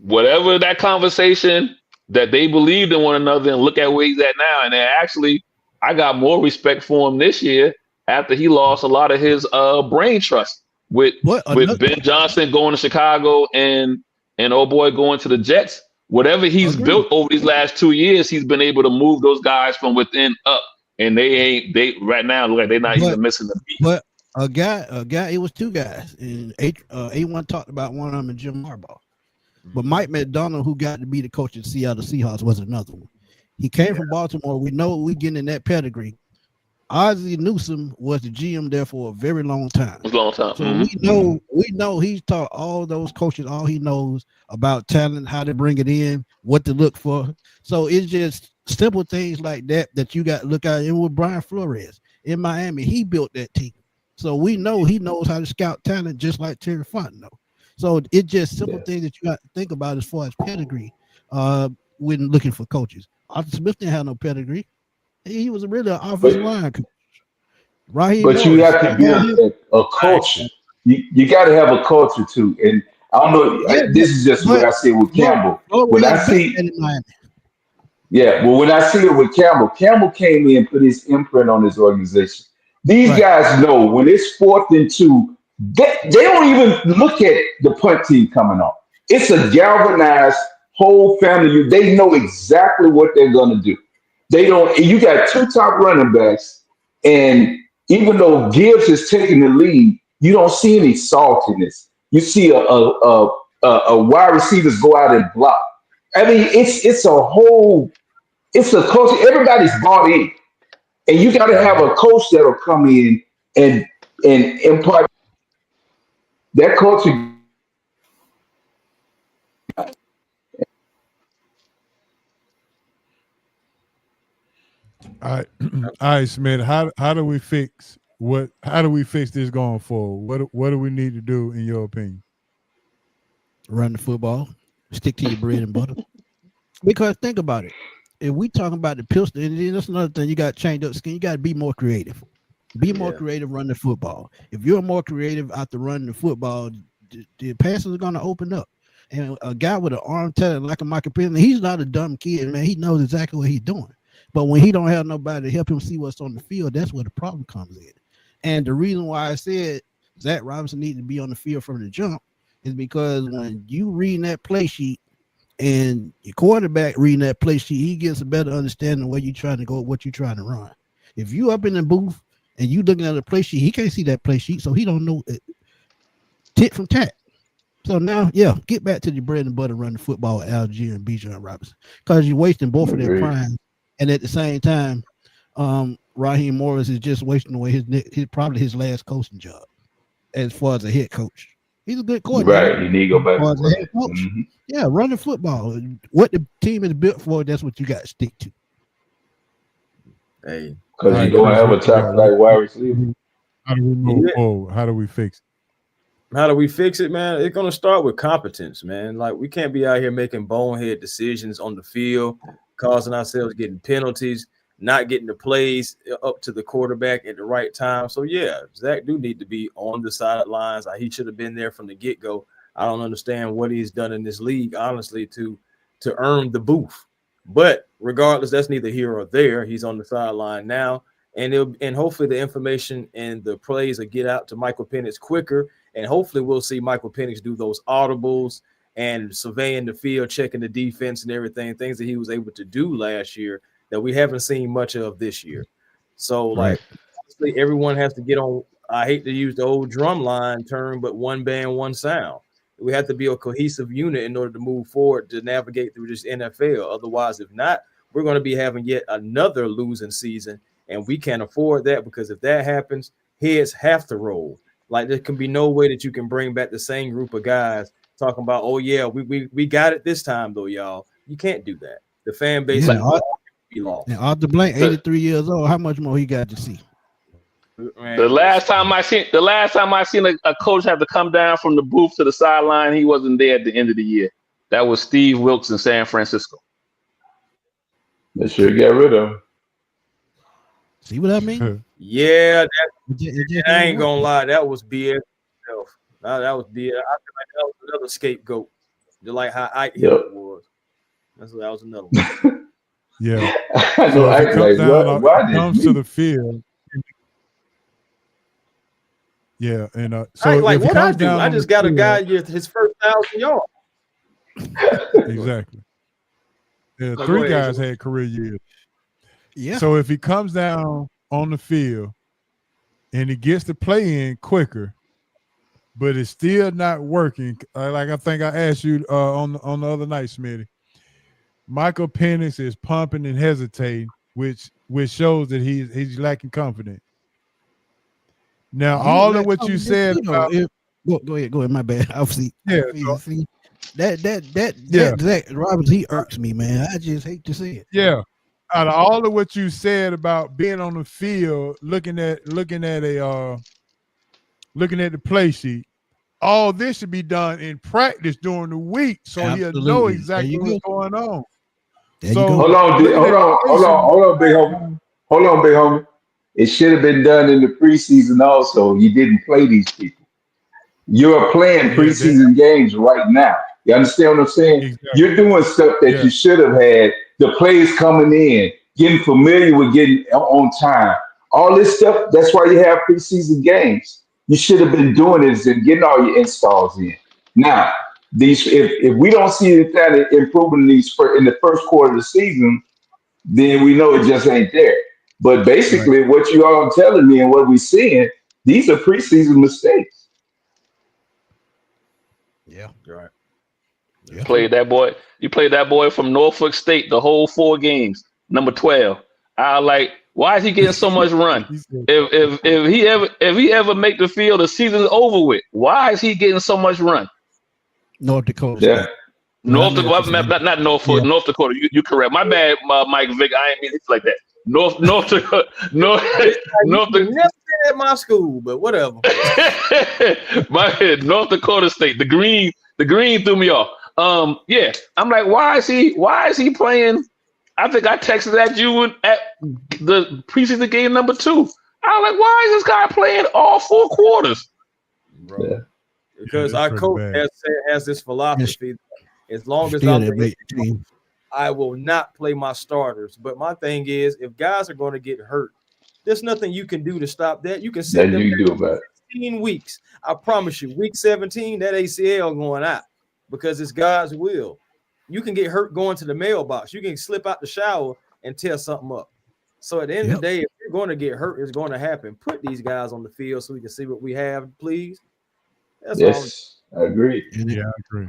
whatever that conversation that they believed in one another, and look at where he's at now. And then actually, I got more respect for him this year after he lost a lot of his brain trust with Ben Johnson going to Chicago and old boy going to the Jets. Whatever he's built over these last 2 years, he's been able to move those guys from within up, and they right now look like they're not even missing the beat. But a guy, it was two guys, and A1 talked about one of them and Jim Harbaugh. But Mike McDonald, who got to be the coach of the Seattle Seahawks, was another one. He came from Baltimore. We know we getting in that pedigree. Ozzie Newsome was the GM there for a very long time. So we know he's taught all those coaches all he knows about talent, how to bring it in, what to look for. So it's just simple things like that you got to look at. And with Brian Flores in Miami, he built that team. So we know he knows how to scout talent just like Terry Fontenot. So it's just simple things that you got to think about as far as pedigree when looking for coaches. Arthur Smith didn't have no pedigree. He was really an offensive line coach. But you have to build a culture. You got to have a culture too. And I don't know. This is just what I see with Campbell. When I see, when I see it with Campbell came in and put his imprint on his organization. These guys know when it's 4th and 2, they don't even look at the punt team coming on. It's a galvanized whole family. They know exactly what they're going to do. They don't. You got 2 top running backs, and even though Gibbs is taking the lead, you don't see any saltiness. You see a wide receivers go out and block. I mean, it's a coach. Everybody's bought in, and you got to have a coach that'll come in and impart that culture. All right, Smith. How do we fix How do we fix this going forward? What do we need to do in your opinion? Run the football, stick to your bread and butter. Because think about it. If we talking about the pistol, and then that's another thing, you got to change up skin. You got to be more creative. Be more creative, run the football. If you're more creative after running the football, the passes are going to open up. And a guy with an arm talent like a Michael Penix, he's not a dumb kid, man. He knows exactly what he's doing. But when he don't have nobody to help him see what's on the field, that's where the problem comes in. And the reason why I said Zach Robinson needs to be on the field from the jump is because when you reading that play sheet and your quarterback reading that play sheet, he gets a better understanding of where you're trying to go, what you're trying to run. If you up in the booth and you looking at the play sheet, he can't see that play sheet, so he don't know it, tit from tat. So now, get back to the bread and butter, run the football with Algier and Bijan Robinson, because you're wasting both of their prime, and at the same time, Raheem Morris is just wasting away his probably his last coaching job as far as a head coach. He's a good coordinator. Right, you need to go back as a head coach. Mm-hmm. Yeah, run the football. What the team is built for, that's what you got to stick to. Hey, because you're going to have a top like wide receiver. How do we move forward? How do we fix it? How do we fix it, man? It's going to start with competence, man. Like, we can't be out here making bonehead decisions on the field, causing ourselves getting penalties, not getting the plays up to the quarterback at the right time. So, Zach do need to be on the sidelines. He should have been there from the get-go. I don't understand what he's done in this league, honestly, to earn the booth. But regardless, that's neither here or there. He's on the sideline now, and hopefully the information and the plays will get out to Michael Penix quicker. And hopefully we'll see Michael Penix do those audibles and surveying the field, checking the defense and everything, things that he was able to do last year that we haven't seen much of this year. So, honestly, everyone has to get on. I hate to use the old drumline term, but one band, one sound. We have to be a cohesive unit in order to move forward to navigate through this NFL. Otherwise, if not, we're going to be having yet another losing season, and we can't afford that, because if that happens, heads have to roll. Like, there can be no way that you can bring back the same group of guys talking about, we got it this time, though, y'all. You can't do that. The fan base be lost. And Arthur Blank, 83 years old, how much more he got to see? Man. The last time I seen a coach have to come down from the booth to the sideline, he wasn't there at the end of the year. That was Steve Wilkes in San Francisco. They should get rid of him. See what I mean? Yeah, I ain't gonna lie, that was BS. That was BS. I feel like that was another scapegoat, just like how Ike was. That was another one. Yeah. So if it comes to the field. Yeah, and so like what I do, I just got a guy his first 1,000 yards. Exactly. Yeah, 3 guys had career years. Yeah. So if he comes down on the field and he gets the play in quicker, but it's still not working, like I think I asked you on the other night, Smitty, Michael Penix is pumping and hesitating, which shows that he's lacking confidence. Now, all of what you said about go ahead, my bad. Obviously, see, that Zach Robinson, he irks me, man. I just hate to see it. Yeah. Out of all of what you said about being on the field, looking at the play sheet, all this should be done in practice during the week, so he'll know exactly what's going on. So hold on, big homie. Hold on, big homie. It should have been done in the preseason also. You didn't play these people. You're playing preseason games right now. You understand what I'm saying? Exactly. You're doing stuff that you should have had. The plays coming in, getting familiar with getting on time. All this stuff, that's why you have preseason games. You should have been doing this and getting all your installs in. Now, if we don't see any kind of improvement in the first quarter of the season, then we know it just ain't there. But basically, what you all are telling me and what we're seeing, these are preseason mistakes. Yeah, you're right. You played that boy from Norfolk State the whole 4 games, number 12. Why is he getting so much run? If he ever make the field, the season's over with. Why is he getting so much run? North Dakota. North Dakota, not Norfolk. Yeah. North Dakota. You correct. My bad, Mike Vick. I ain't mean it like that. North Dakota. North Dakota. at my school, but whatever. My North Dakota State, the green threw me off. Yeah, I'm like, why is he playing? I think I texted at you at the preseason game number 2. I was like, why is this guy playing all 4 quarters? Bro. Yeah. Because our coach has this philosophy. As long as I'm the team, I will not play my starters. But my thing is, if guys are going to get hurt, there's nothing you can do to stop that. You can sit them for 16 weeks. I promise you, week 17, that ACL going out because it's God's will. You can get hurt going to the mailbox. You can slip out the shower and tear something up. So at the end of the day, if you're going to get hurt, it's going to happen. Put these guys on the field so we can see what we have, please. That's all. I agree. Yeah, I agree.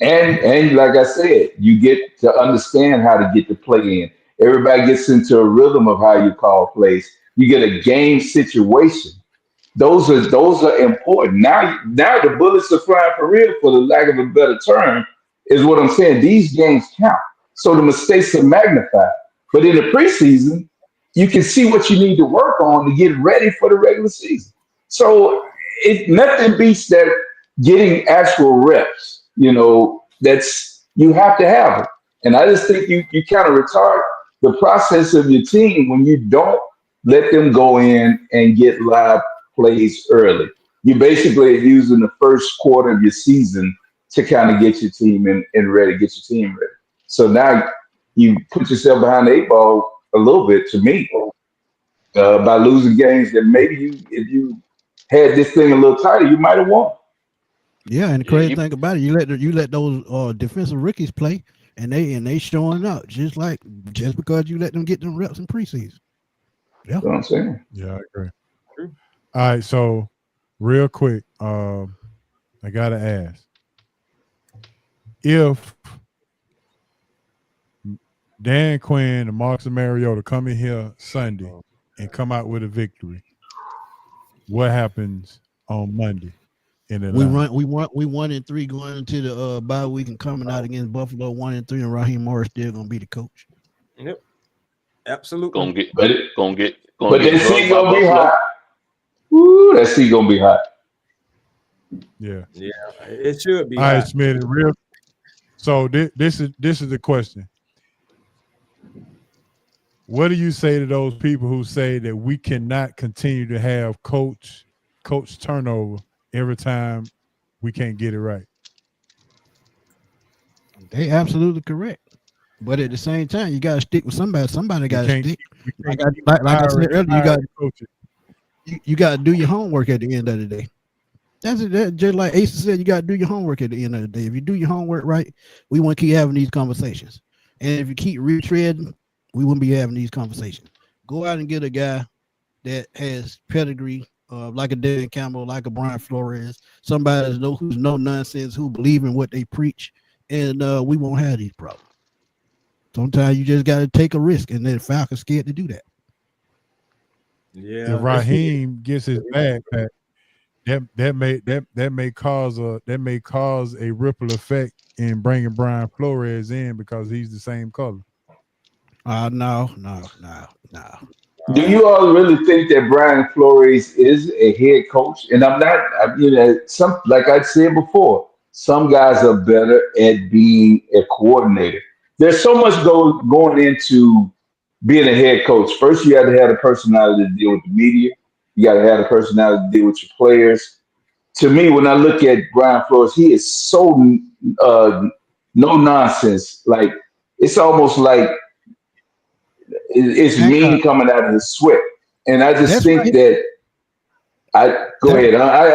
And like I said, you get to understand how to get the play in. Everybody gets into a rhythm of how you call plays. You get a game situation. Those are important. Now the bullets are flying for real, for the lack of a better term, is what I'm saying. These games count. So the mistakes are magnified. But in the preseason, you can see what you need to work on to get ready for the regular season. So nothing beats that getting actual reps. You know, you have to have it. And I just think you kind of retard the process of your team when you don't let them go in and get live plays early. You basically are using the first quarter of your season to kind of get your team in ready, get your team ready. So now you put yourself behind the 8 ball a little bit, to me, by losing games that maybe if you had this thing a little tighter, you might have won. Yeah, and the crazy thing about it, you let those defensive rookies play, and they showing up just because you let them get them reps in preseason. Yeah, that's what I'm saying. Yeah, I agree. All right, so real quick, I gotta ask if Dan Quinn and Marcus Mariota come in here Sunday and come out with a victory, what happens on Monday? We 1-3 going into the bye week and coming out against Buffalo 1-3, and Raheem Morris still gonna be the coach. Yep, absolutely. Gonna get. But that seat gonna be hot. Ooh, that seat gonna be hot. Yeah, it should be. All right, Smith. So this is the question. What do you say to those people who say that we cannot continue to have coach turnover every time we can't get it right? They absolutely correct. But at the same time, you gotta stick with somebody. Somebody gotta stick. Like I said earlier, you gotta do your homework at the end of the day. That's just like Asa said, you gotta do your homework at the end of the day. If you do your homework right, we want to keep having these conversations. And if you keep retreading, we wouldn't be having these conversations. Go out and get a guy that has pedigree, like a Dan Campbell, like a Brian Flores, somebody who's no nonsense, who believe in what they preach, and we won't have these problems. Sometimes you just got to take a risk, and then Falcons scared to do that. Yeah, if Raheem gets his bag back, that may cause a ripple effect in bringing Brian Flores in because he's the same color. No. Do you all really think that Brian Flores is a head coach? And I'm not. Like I said before, some guys are better at being a coordinator. There's so much going into being a head coach. First, you got to have the personality to deal with the media. You got to have the personality to deal with your players. To me, when I look at Brian Flores, he is so no nonsense. Like, it's almost like it's mean coming out of his sweat. And I just think that I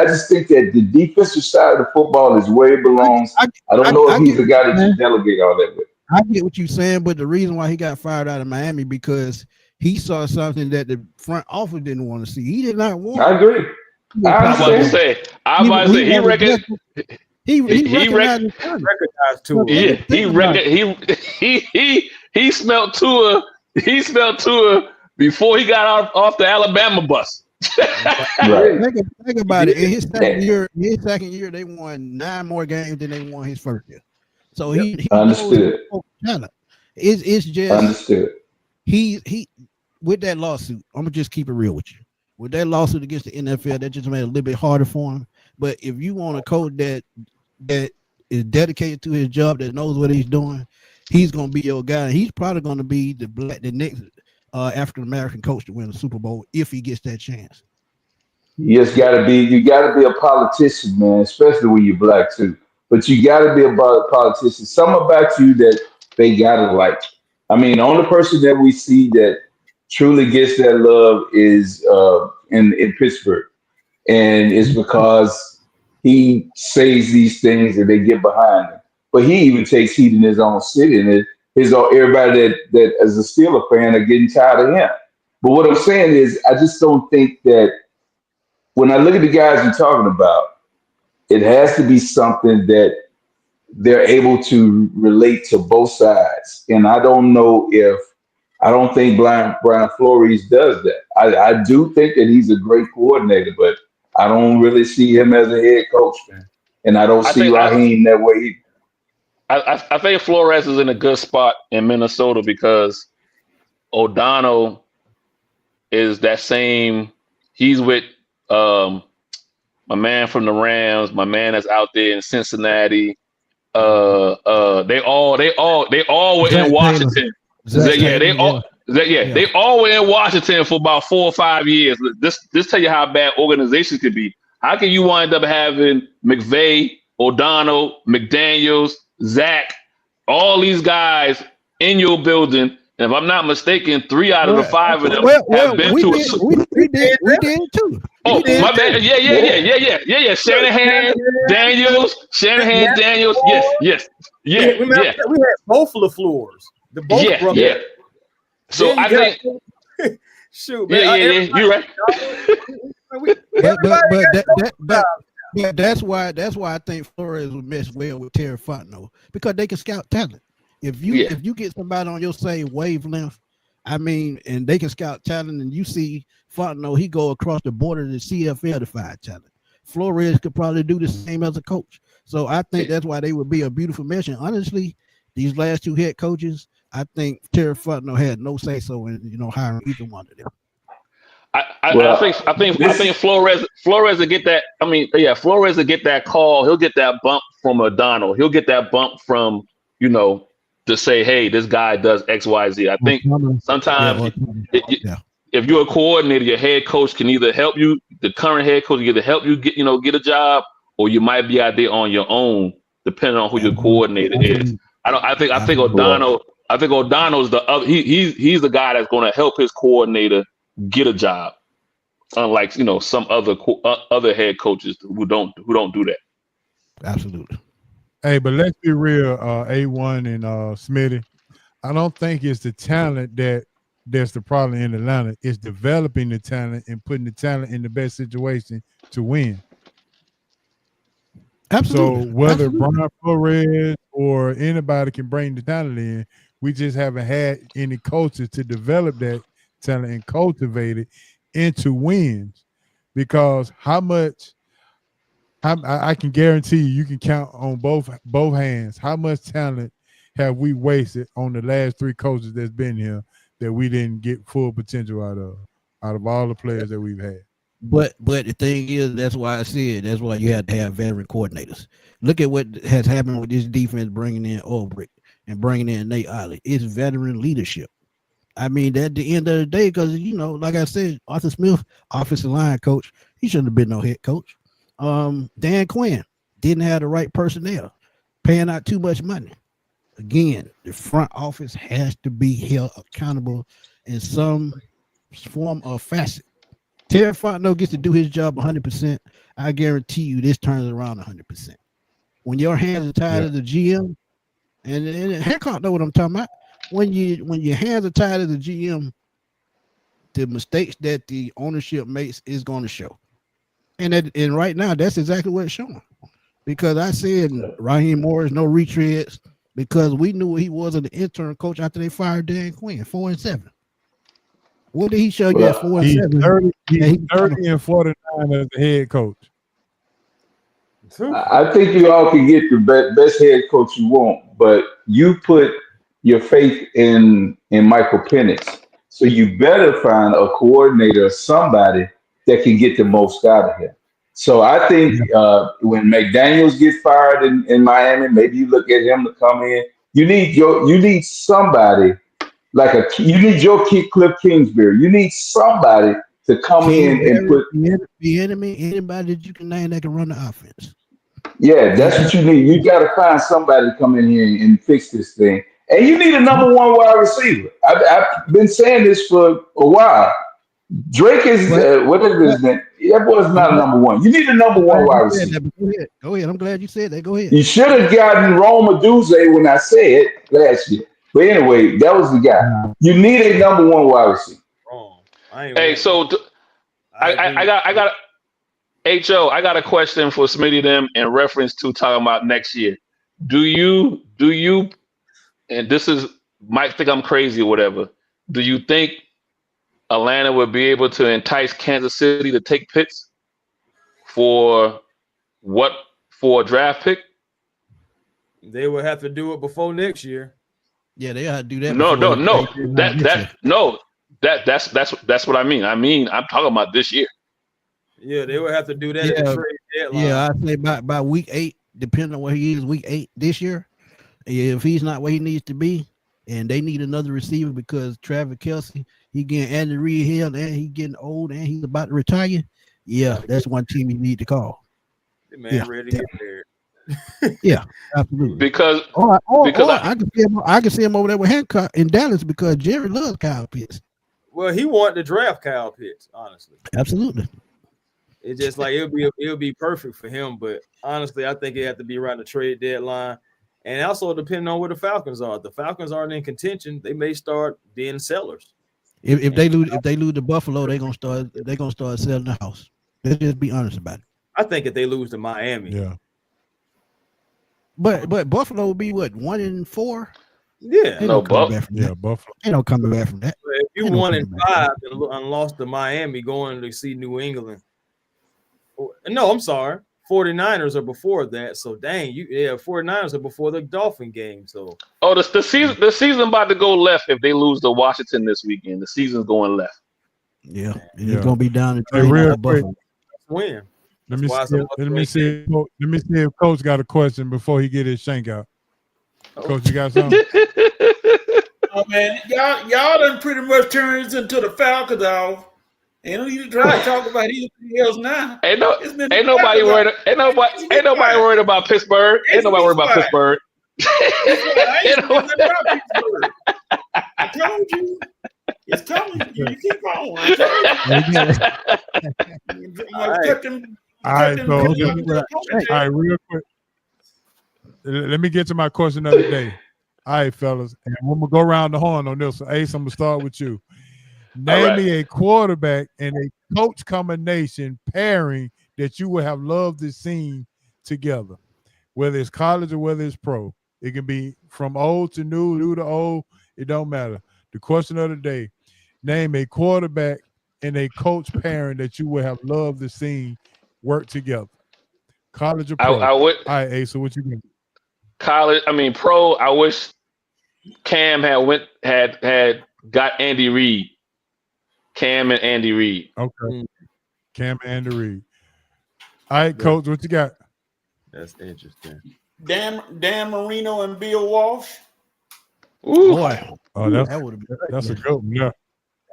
just think that the defensive side of the football is where it belongs. I don't know if he's the guy that you delegate all that with. I get what you're saying, but the reason why he got fired out of Miami because he saw something that the front office didn't want to see. He did not want. I agree. I was about to say he recognized too. He smelled Tua. He smelled Tua before he got off the Alabama bus. Right. Think about it. In his second year, they won 9 more games than they won his first year. So he understood. It's just understood. He with that lawsuit. I'm gonna just keep it real with you. With that lawsuit against the NFL, that just made it a little bit harder for him. But if you want a coach that is dedicated to his job, that knows what he's doing, he's going to be your guy. He's probably going to be the next African American coach to win the Super Bowl if he gets that chance. You gotta be a politician, man, especially when you're black too. But you gotta be a politician. Something about you that they gotta like. I mean, the only person that we see that truly gets that love is in Pittsburgh. And it's because he says these things and they get behind him. But he even takes heat in his own city, and everybody that is a Steeler fan are getting tired of him. But what I'm saying is, I just don't think that when I look at the guys you're talking about, it has to be something that they're able to relate to both sides. And I don't think Brian Flores does that. I do think that he's a great coordinator, but I don't really see him as a head coach, man. And I don't see Raheem that way either. I think Flores is in a good spot in Minnesota because O'Donnell is that same. He's with my man from the Rams, my man that's out there in Cincinnati. They all were in Washington. They all were in Washington for about 4 or 5 years. This tell you how bad organizations could be. How can you wind up having McVay, O'Donnell, McDaniels, Zach, all these guys in your building? And if I'm not mistaken, 3 out of the 5 of them have been to a. We did too. Oh, my bad. Yeah. Shanahan, Daniels. Yes. We had both of the floors. The both brothers. Yeah. So I think. Shoot, man. Yeah. You're right. But that's why I think Flores would mesh well with Terry Fontenot, because they can scout talent. If you get somebody on your same wavelength, I mean, and they can scout talent, and you see Fontenot, he go across the border to the CFL to find talent. Flores could probably do the same as a coach. So I think that's why they would be a beautiful mesh. And honestly, these last 2 head coaches, I think Terry Fontenot had no say so in hiring either one of them. I think Flores will get that. I mean, Flores will get that call. He'll get that bump from O'Donnell. He'll get that bump from to say, hey, this guy does X, Y, Z. I think sometimes if you're a coordinator, your head coach can either help you. The current head coach can either help you get a job, or you might be out there on your own, depending on who your coordinator is. I think O'Donnell. I think O'Donnell's the other. He's the guy that's going to help his coordinator get a job, unlike some other head coaches who don't do that. Absolutely. Hey, but let's be real, A1 and Smitty. I don't think it's the talent that's the problem in Atlanta. It's developing the talent and putting the talent in the best situation to win. Absolutely. So whether Brian Flores or anybody can bring the talent in, we just haven't had any coaches to develop that talent and cultivate it into wins. Because I can guarantee you can count on both hands how much talent have we wasted on the last 3 coaches that's been here that we didn't get full potential out of all the players that we've had. But the thing is, that's why I said that's why you have to have veteran coordinators. Look at what has happened with this defense, bringing in Ulbrich and bringing in Nate Ollie. It's veteran leadership. I mean, at the end of the day, because like I said, Arthur Smith, offensive line coach, he shouldn't have been no head coach. Dan Quinn didn't have the right personnel, paying out too much money. Again, the front office has to be held accountable in some form or facet. Terry Fontenot gets to do his job 100%. I guarantee you this turns around 100%. When your hands are tied to the GM, and Hancock know what I'm talking about. When your hands are tied to the GM, the mistakes that the ownership makes is going to show. And right now, that's exactly what it's showing. Because I said Raheem Morris, no retreads, because we knew what he was as an interim coach after they fired Dan Quinn, 4-7. What did he show you at 4-7? He's 30 and 49 as the head coach. I think you all can get the best head coach you want, but you put your faith in Michael Penix. So you better find a coordinator or somebody that can get the most out of him. So I think when McDaniels gets fired in Miami, maybe you look at him to come in. You need somebody you need your Cliff Kingsbury. You need somebody to come in and put anybody that you can name that can run the offense. Yeah, that's what you need. You got to find somebody to come in here and fix this thing. And you need a number one wide receiver. I've been saying this for a while. Drake is what is his name? That boy's not a number one. You need a number one wide receiver. Go ahead. I'm glad you said that. Go ahead. You should have gotten Rome Aduze when I said it last year. But anyway, that was the guy. You need a number one wide receiver. Hey, so I got Ho. I got a question for Smitty them in reference to talking about next year. Do you? And this is might think I'm crazy or whatever. Do you think Atlanta would be able to entice Kansas City to take Pitts for a draft pick? They would have to do it before next year. Yeah, they have to do that. No. That's what I mean. I'm talking about this year. Yeah, they would have to do that at the trade deadline. Yeah, I say by week 8, depending on where he is, week 8 this year. If he's not where he needs to be, and they need another receiver because Travis Kelce, he getting Andy Reid here, and he getting old, and he's about to retire. Yeah, that's one team you need to call. The man ready to get there. Yeah, absolutely. Because I can see him over there with Hancock in Dallas because Jerry loves Kyle Pitts. Well, he wanted to draft Kyle Pitts, honestly. Absolutely. It's just like it'll be perfect for him, but honestly, I think it had to be around the trade deadline. And also depending on where the Falcons are. If the Falcons aren't in contention, they may start being sellers. If they lose to Buffalo, they're gonna start selling the house. Let's just be honest about it. I think if they lose to Miami. Yeah. But Buffalo will be what, 1-4? Yeah. Buffalo. Ain't no coming back from that. But if you 1-5 and lost to Miami going to see New England. No, I'm sorry. 49ers are before that, so dang, 49ers are before the Dolphin game. So the season about to go left if they lose to Washington this weekend. The season's going left. Yeah, it's gonna be down in real quick. Win. Let me see if Coach got a question before he get his shank out. Coach, you got something? Oh man, y'all done pretty much turned this into the Falcons off. Ain't no need to try to talk about anything else now. Ain't nobody worried about Pittsburgh. Ain't nobody worried about Pittsburgh. I told you. It's coming. You keep on. All right, real quick. Let me get to my question of the day. All right, fellas. And I'm going to go around the horn on this. So, Ace, I'm going to start with you. Name me a quarterback and a coach combination pairing that you would have loved to see together, whether it's college or whether it's pro. It can be from old to new to old. It don't matter. The question of the day, name a quarterback and a coach pairing that you would have loved to see work together. College or pro? I would. All right, Ace, so what you think? Pro, I wish Cam had got Andy Reid. Cam and Andy Reid. Okay. Cam and Andy Reid. All right, Coach, what you got? That's interesting. Dan Marino and Bill Walsh. Ooh. Boy. Oh, that's a good one. Yeah.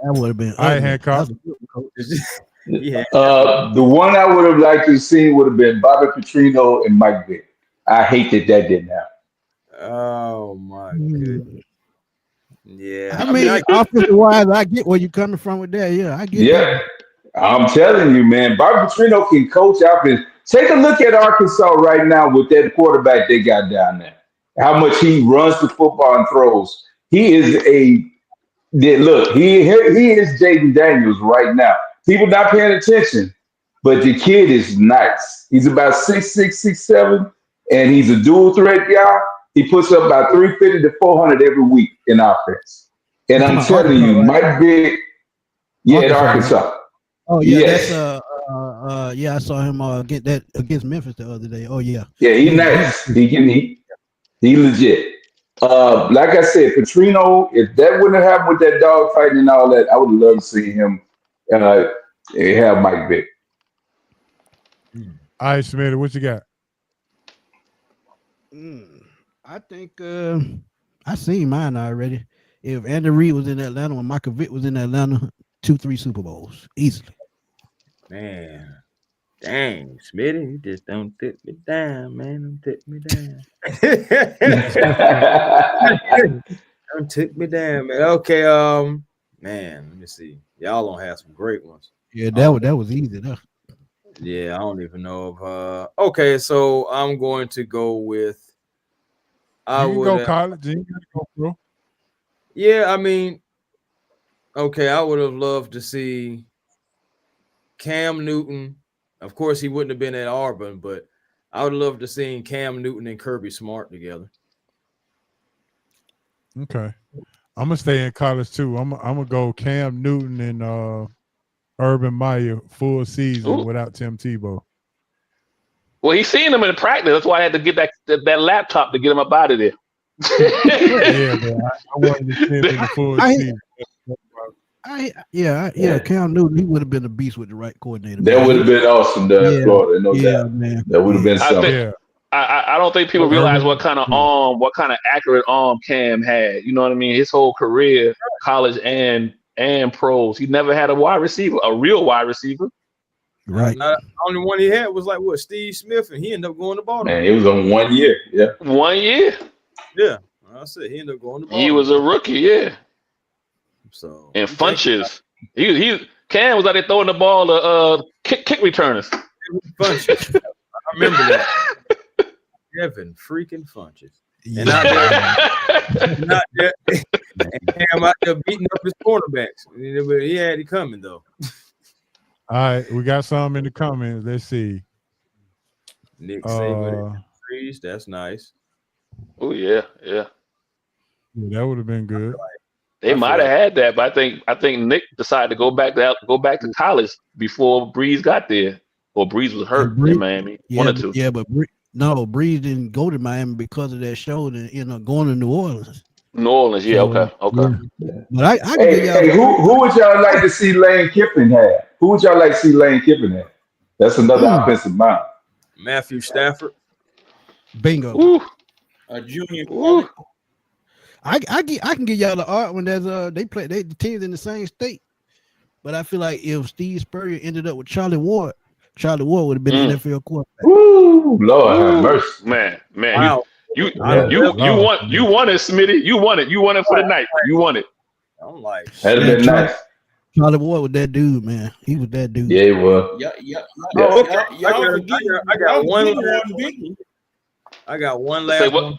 That would have been. All right, Hancock. Yeah. The one I would have liked to see would have been Bobby Petrino and Mike Vick. I hate that didn't happen. Oh my goodness. Yeah. I mean, offensive wise, I get where you're coming from with that. Yeah, I get that. I'm telling you, man, Bobby Petrino can coach offense. Take a look at Arkansas right now with that quarterback they got down there. How much he runs the football and throws. He is he is Jaden Daniels right now. People not paying attention, but the kid is nice. He's about 6'6", 6'7", and he's a dual threat guy. He puts up about 350 to 400 every week in offense. And I'm telling you, Mike Vick, at Arkansas. Oh yeah, yes. I saw him get that against Memphis the other day. Oh yeah. Yeah, he's nice. He legit. Like I said, Petrino, if that wouldn't have happened with that dog fighting and all that, I would love to see him They have Mike Vick. All right, Smitty, what you got? I think I seen mine already. If Andy Reid was in Atlanta, when Michael Vick was in Atlanta, 2-3 Super Bowls easily. Man, dang, Smitty, you just don't tip me down, man. Don't tip me down. Don't tip me down, man. Okay, man, let me see. Y'all don't have some great ones. Yeah, that was easy enough. Yeah, I don't even know if okay, so I'm going to go with You can go college, you can go pro. Yeah, I mean, okay, I would have loved to see Cam Newton. Of course, he wouldn't have been at Auburn, but I would love to see Cam Newton and Kirby Smart together. Okay. I'm gonna stay in college too. I'm gonna go Cam Newton and Urban Meyer full season without Tim Tebow. Well, he's seen him in practice. That's why I had to get that laptop to get him up out of there. Yeah, but I wanted to see him in the full season. Cam Newton, he would have been a beast with the right coordinator. That would have been awesome down in Florida, no doubt. Man. That would have been something. I don't think people realize what kind of accurate arm Cam had. You know what I mean? His whole career, college and pros, he never had a real wide receiver. Right. The only one he had was Steve Smith, and he ended up going to Baltimore. Man, it was on 1 year. Yeah. 1 year. Yeah. I said he ended up going to Baltimore. He was a rookie, yeah. So and Funches. Cam was out there throwing the ball to kick returners. Funches. I remember that. Kevin freaking Funches. Yeah. And out there, Cam out there beating up his quarterbacks. He had it coming though. All right, we got some in the comments. Let's see. Nick Saban trees. That's nice. Oh yeah. That would have been good. They might have had that, but I think Nick decided to go back to college before Breeze got there, or Breeze was hurt in Miami. One or two. Yeah, but Breeze didn't go to Miami because of that shoulder and ended up going to New Orleans. New Orleans, yeah, okay. Yeah. But I who would y'all like to see Lane Kiffin have? Who would y'all like to see Lane Kiffin have? That's another offensive mind. Matthew Stafford. Bingo. Ooh. A junior. Ooh. I can give y'all the art when there's the teams in the same state. But I feel like if Steve Spurrier ended up with Charlie Ward would have been an NFL quarterback. Ooh, Lord have mercy. Man. Wow. You won it, Smitty. You won it. You won it for the night. You won it. I'm like, That'd been nice. Charlie Ward was that dude, man. He was that dude. Yeah, he was. I got one last one.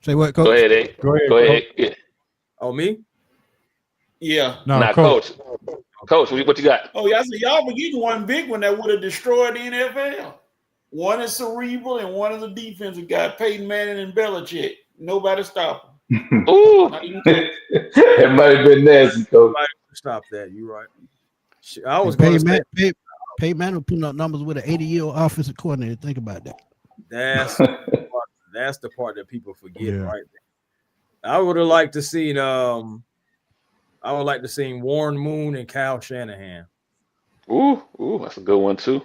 Say what, Coach? Go ahead. Go ahead. Yeah. Oh, me? Yeah. No, Coach. Coach, what you got? Oh, yeah. I said y'all forgetting one big one that would have destroyed the NFL. One is cerebral and one is a defensive guy, Peyton Manning and Belichick. Nobody stop him. Ooh. It might have been nasty, Coach. Stop that. You're right. I was going to say Peyton Manning putting up numbers with an 80-year-old offensive coordinator. Think about that. That's the part that people forget, right there. I would have liked to see Warren Moon and Kyle Shanahan. Ooh, that's a good one too.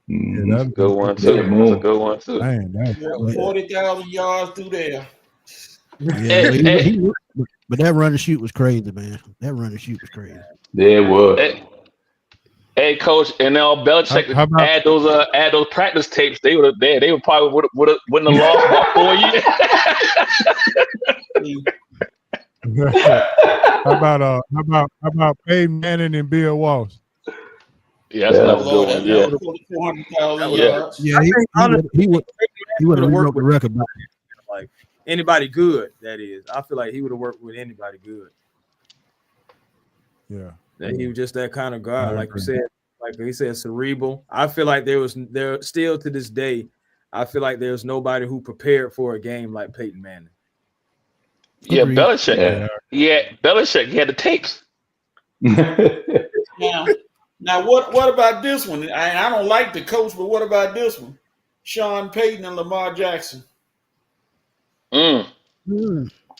Yeah, that's a good one too. That's a good one too. Man, 40,000 yards through there. Yeah, but that run and shoot was crazy, man. That run and shoot was crazy. Yeah, it was. Hey, Coach, and now Belichick add those practice tapes. They would probably wouldn't have lost about 4 years. How about Peyton Manning and Bill Walsh? Yeah, that's another good one. Yeah, he would have worked the record. Like anybody good, that is. I feel like he would have worked with anybody good. Yeah. That he was just that kind of guy, like he said, cerebral. I feel like there still to this day, I feel like there's nobody who prepared for a game like Peyton Manning. Yeah, Belichick. Yeah, Belichick. He had the tapes. Now what about this one? I don't like the coach, but what about this one? Sean Payton and Lamar Jackson.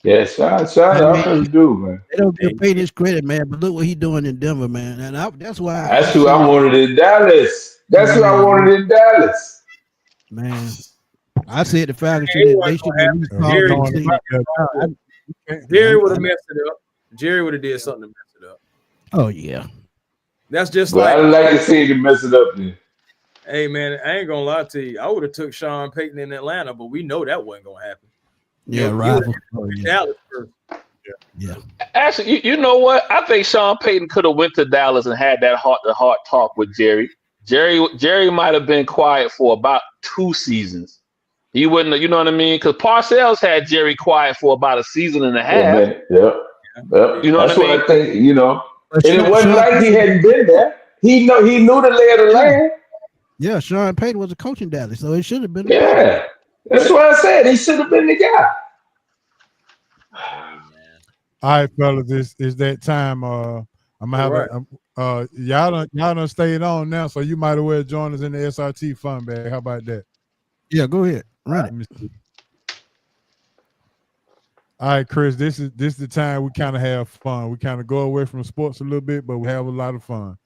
Yeah, shout out to the dude, man. They don't give pay this credit, man. But look what he doing in Denver, man. And that's why. That's who I wanted in Dallas. That's who I wanted in Dallas. Man, I said the Falcons Hey, should they should at least call Jerry would have messed it up. Jerry would have did something to mess it up. Oh yeah, that's just like I'd like to see him mess it up. Then. Hey man, I ain't gonna lie to you. I would have took Sean Payton in Atlanta, but we know that wasn't gonna happen. Yeah, right. Dallas first. Yeah. Actually, you know what? I think Sean Payton could have went to Dallas and had that heart-to-heart talk with Jerry. Jerry might have been quiet for about 2 seasons. He wouldn't, you know what I mean? Because Parcells had Jerry quiet for about a season and a half. Yeah. You know That's what I mean? I think. You know, and it wasn't like he hadn't been there. He knew the lay of the land. Yeah, Sean Payton was a coach in Dallas, so it should have been. Yeah, that's what I said. He should have been the guy. All right, fellas, this is that time. I'm gonna have y'all done stayed on now, so you might as well join us in the SRT fun bag. How about that? Yeah, go ahead. Run it. All right, Chris, this is the time we kind of have fun. We kind of go away from sports a little bit, but we have a lot of fun.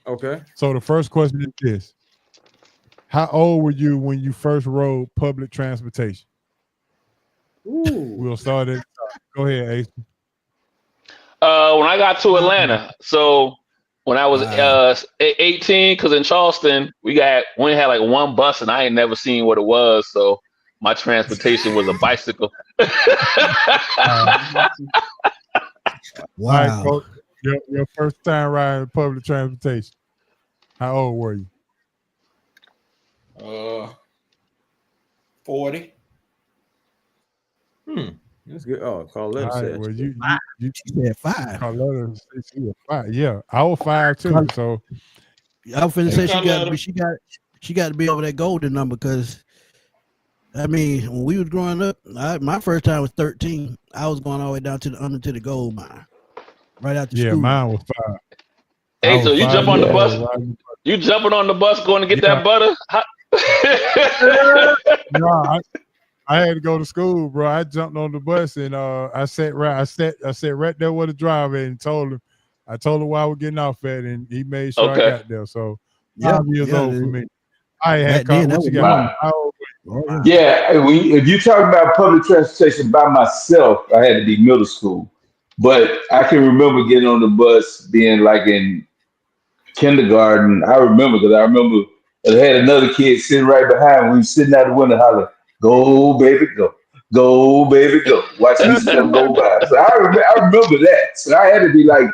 Okay. So the first question is this: how old were you when you first rode public transportation? Ooh. We'll start it. Go ahead, Ace. When I got to Atlanta, so when I was 18, because in Charleston we only had like one bus, and I ain't never seen what it was, so my transportation was a bicycle. Wow. Right, Coach, your first time riding public transportation. How old were you? 40. That's good. Oh, Carletta said. Well, you said 5. Carletta said she was 5. Yeah, I was 5 too. So I was finna say she got to be over that golden number, because I mean, when we was growing up, my first time was 13. I was going all the way down to the gold mine, right after school. Yeah, mine was 5. Hey, so you jump on the bus? You jumping on the bus going to get that butter? No, I had to go to school, bro. I jumped on the bus and I sat right there with the driver and told him where I was getting off at, and he made sure I got there. So 5 years old for me. I had what you got. If you talk about public transportation by myself, I had to be middle school. But I can remember getting on the bus being like in kindergarten. I remember I had another kid sitting right behind me. We were sitting out the window hollering, "Go, baby, go. Go, baby, go." Watching this stuff go by. So I remember that. So I had to be like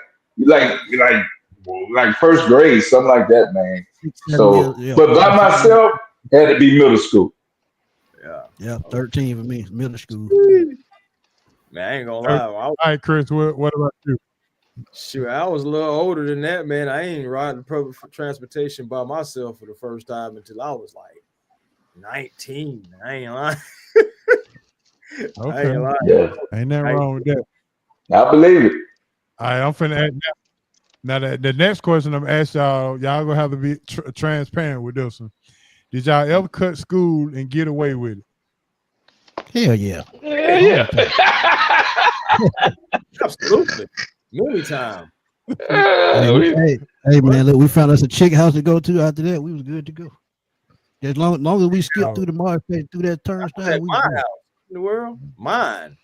first grade, something like that, man. So, but by myself, had to be middle school. Yeah, 13 for me, middle school. Man, I ain't gonna lie. All right, Chris, what about you? Sure, I was a little older than that, man. I ain't riding public transportation by myself for the first time until I was like 19. I ain't lying. Okay. I ain't lying. Yeah. Ain't nothing wrong with that. I believe it. All right, I'm finna ask now. The next question I'm gonna ask y'all gonna have to be transparent with this one. Did y'all ever cut school and get away with it? Hell yeah. Yeah. Absolutely. Many times. Hey, man, look, we found us a chick house to go to. After that, we was good to go. As long as we skipped through the market, through that turnstile, we my house in the world, mine.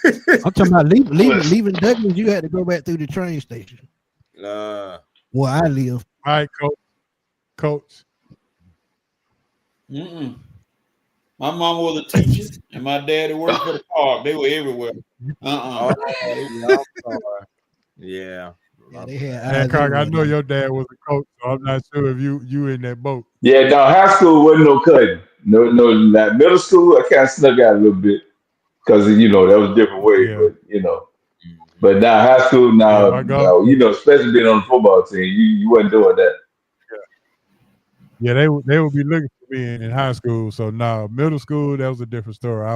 I'm talking about leaving Douglas. You had to go back through the train station. Where I live. All right, Coach. My mom was a teacher, and my daddy worked for the park. They were everywhere. Yeah. They had Hancock, I know your dad was a coach, so I'm not sure if you in that boat. Yeah, no, high school wasn't no cutting. No, not middle school. I kind of snuck out a little bit because that was a different way. Yeah. But now high school, especially being on the football team, you wasn't doing that. Yeah, they would be looking for me in high school. So now middle school, that was a different story.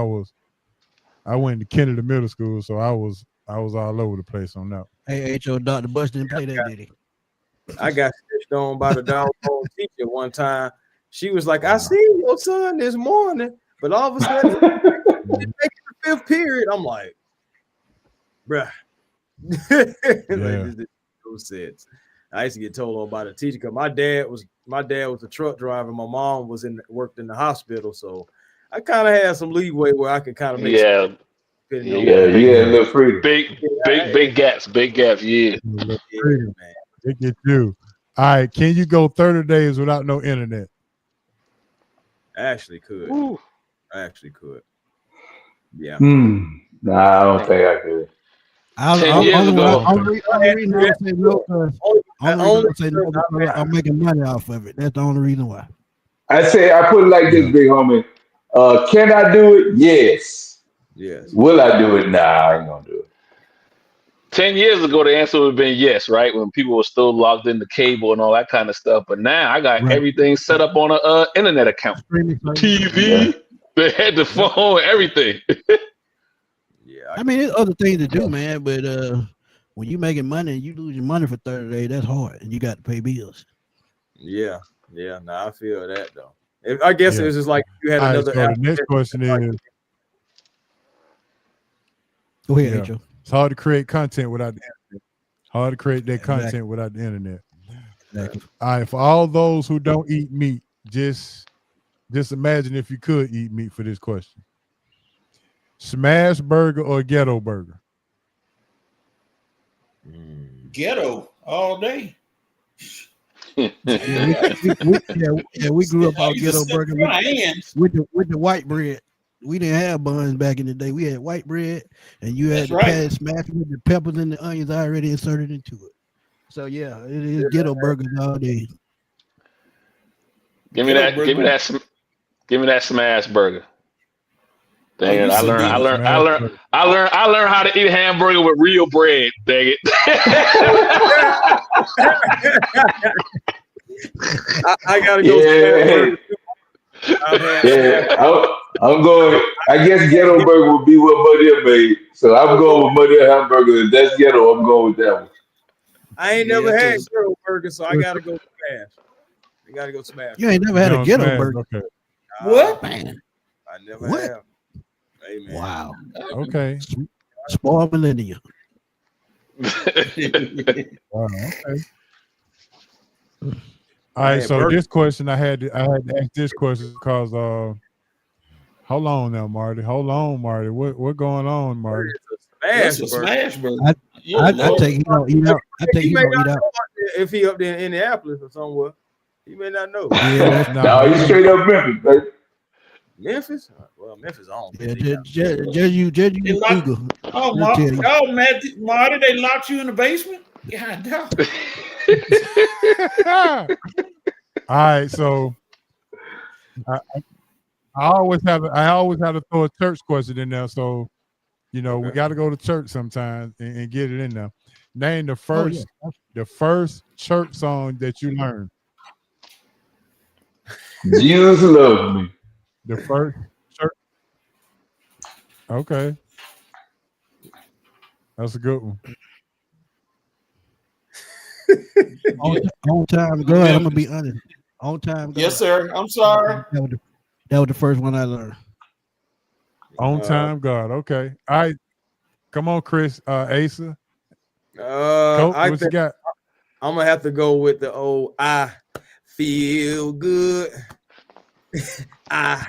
I went to Kennedy Middle School, so I was all over the place on that. Hey, H.O. Dr. Bush didn't play that, did he? I got stitched on by the downtown teacher one time. She was like, "I seen your son this morning," but all of a sudden, he the 5th period. I'm like, bruh. Yeah. Like, this no sense. I used to get told on by the teacher because my dad was a truck driver. My mom worked in the hospital, so I kind of had some leeway where I could kind of make Yeah, some. yeah, Yeah, you had a little freedom. big gaps, yeah. Yeah, Freedom. man. They get you. All right. Can you go 30 days without no internet? I actually could. Woo. Yeah. Nah, I don't think I could. 10 years ago. Only reason I say no, because I'm making money off of it. That's the only reason why. I put it like this, big homie. Can I do it? Yes. Yes. Will I do it? Nah, I ain't gonna do it. 10 years ago, the answer would have been yes, right? When people were still logged into cable and all that kind of stuff. But now I got everything set up on a internet account, TV, they had the phone, everything. Yeah. I mean, there's other things to do, man. But when you making money and you losing money for 30 days, that's hard, and you got to pay bills. Yeah. Nah, I feel that though. I guess it was just like you had All right, another. so the next question is. Go ahead, Yeah. Joe. It's hard to create content without the internet. Hard to create that content without the internet. Exactly. All right, for all those who don't eat meat, just imagine if you could eat meat for this question. Smash burger or ghetto burger? Ghetto all day. We grew up on ghetto burger with the white bread. We didn't have buns back in the day. We had white bread, and you had the pad smashed with the peppers and the onions already inserted into it. So yeah, it is ghetto burgers all day. Give me that smash burger. Dang it! I learned how to eat hamburger with real bread. Dang it! I gotta go. I'm going. I guess ghetto burger would be what Muddy made. So I'm going with Muddy hamburger. If that's ghetto, I'm going with that one. I ain't never had ghetto burger, so I gotta go smash. I gotta go smash. You ain't never had a ghetto burger. Okay. What? Man. I never have. Amen. Wow. Okay. Spoiled millennial. Wow, okay. All right, so this question I had to ask this question because hold on now, Marty. Hold on, Marty. What going on, Marty? That's a smash burger. I take he don't eat out. I think he don't eat out. If he up there in Indianapolis or somewhere, he may not know. Yeah, that's No, he's straight up Memphis, baby. Memphis? Well, Memphis on. Yeah, just you Google. Oh, Marty, they locked you in the basement? God damn. All right, so I always have to throw a church question in there. So, we got to go to church sometimes and get it in there. Name the first church song that you learned. Jesus loves me. The first church. Okay, that's a good one. On time, God. I'm gonna be honest. On time, God. Yes, sir. I'm sorry. That was the first one I learned. On time, God. Okay. All right. Come on, Chris. Asa. Coach, what you got? I'm gonna have to go with the old I feel good. I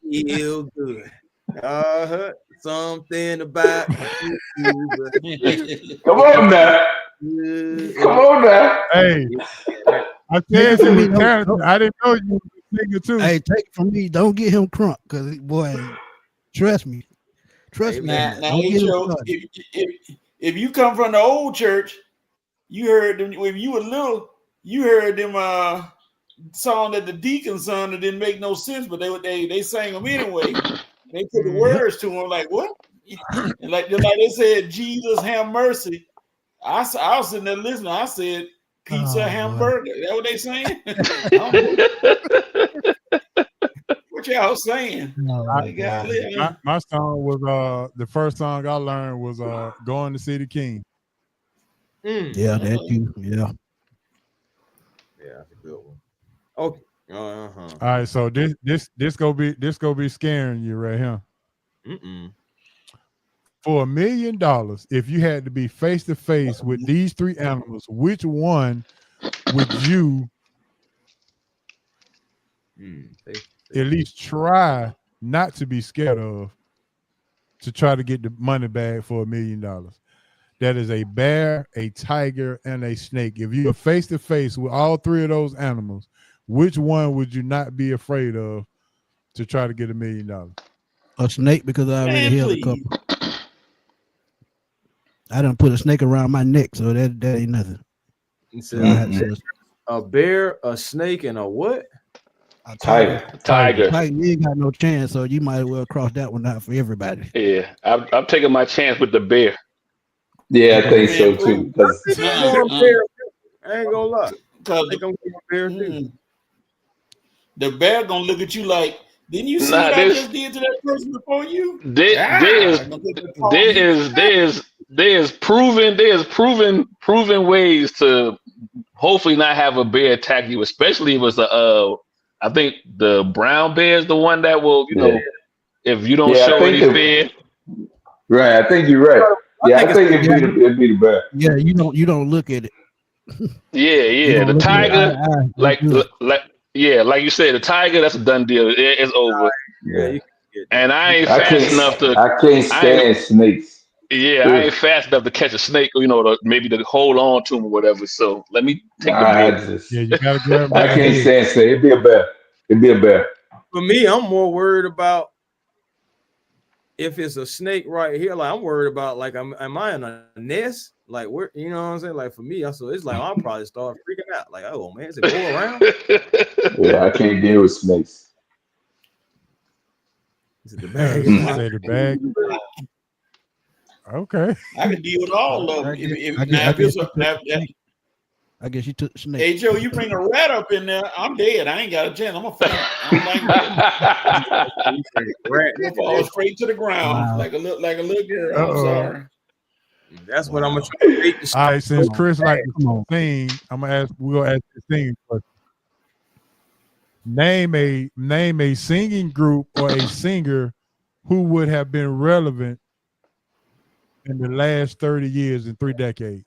feel good. Something about you. Come on now. Come on now. Hey, I said you was talented. I didn't know you was a nigga too. Hey, take it from me. Don't get him crunk, because boy, trust me. Trust me. Now, if you come from the old church, you heard them when you were little. You heard them song that the deacon sung that didn't make no sense, but they sang them anyway. They put the words to them like what? And like they said, Jesus have mercy. I was sitting there listening. I said, pizza hamburger. Is that what they saying? What y'all saying? My song was the first song I learned was Going to See the King. Yeah, that too. Yeah. Yeah, that's a good one. Okay. All right, so this gonna be scaring you right here. For $1 million, if you had to be face to face with these three animals, which one would you at least try not to be scared of to try to get the money back for $1 million? That is a bear, a tiger, and a snake. If you're face to face with all three of those animals, which one would you not be afraid of to try to get $1 million? A snake, because I already held a couple. I done put a snake around my neck, so that ain't nothing. So a bear, a snake, and a what? A tiger. Tiger, you ain't got no chance, so you might as well cross that one out for everybody. Yeah, I'm taking my chance with the bear. Yeah, I think so too. I ain't gonna lie. The bear gonna look at you like, didn't you see what I just did to that person before you? There is proven ways to hopefully not have a bear attack you, especially if it's I think the brown bear is the one that will, if you don't show any fear. Right, I think you're right. Yeah, I think it'd be the bear. Yeah, you don't look at it. Yeah. The tiger, like you said, the tiger, that's a done deal. It's over. Yeah. And I ain't fast enough to. I can't stand snakes. Yeah, I ain't fast enough to catch a snake, or maybe to hold on to him or whatever. So let me take the bear. You gotta grab. I can't stand snakes. It'd be a bear. For me, I'm more worried about if it's a snake right here. Like, I'm worried about, like, am I in a nest? Like, where, you know what I'm saying? Like, for me, so it's like I'll probably start freaking out. Like, oh man, is it go around? Yeah, I can't deal with snakes. Is it the bag? Say the bag. Okay. I can deal with all of them. I guess you took the snake. Hey Joe, you bring a rat up in there, I'm dead. I ain't got a chance. I'm a fan. I don't like rat. Fall straight to the ground like a little girl. I'm sorry. That's what I'm gonna try to make. All right, since Chris like to sing, we'll ask the singing question. Name a singing group or a singer who would have been relevant in the last 30 years and 3 decades.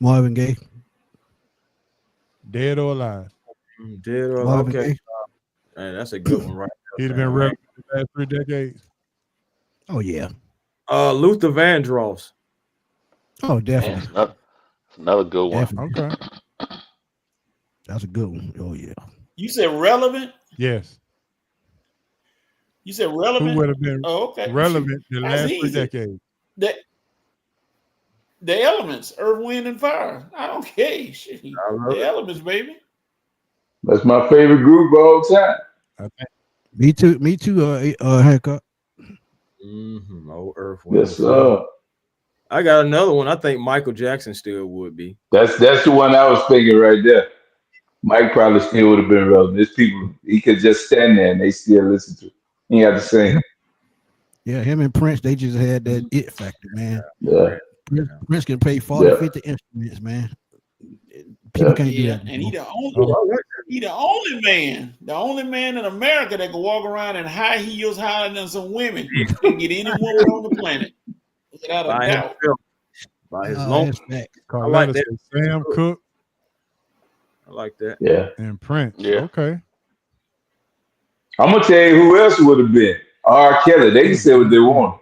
Marvin Gaye. Dead or alive? Dead or alive. Okay. Man, that's a good one, right? He'd have been relevant in the last 3 decades. Oh yeah. Luther Vandross. Oh, definitely. Man, another good one. Definitely. Okay. That's a good one. Oh yeah. You said relevant? Yes. You said relevant? Who would have been relevant in the last 3 decades? The elements, earth, wind, and fire. I don't care. Shit. The elements, baby. That's my favorite group of all time. Me too. Hancock. Oh, earth, wind. Yes, sir. I got another one. I think Michael Jackson still would be. That's the one I was thinking right there. Mike probably still would have been relevant. There's people he could just stand there and they still listen to. He had to sing. Yeah, him and Prince, they just had that it factor, man. Yeah. Prince can play 40, 50 instruments, man. People can't do that. And he the only man in America that can walk around in high heels higher than some women and get any woman on the planet. Without a doubt. By his long I like that. Sam Cooke. I like that. Yeah. And Prince. Yeah. Okay. I'm gonna tell you who else would have been. R. Kelly. They can say what they want.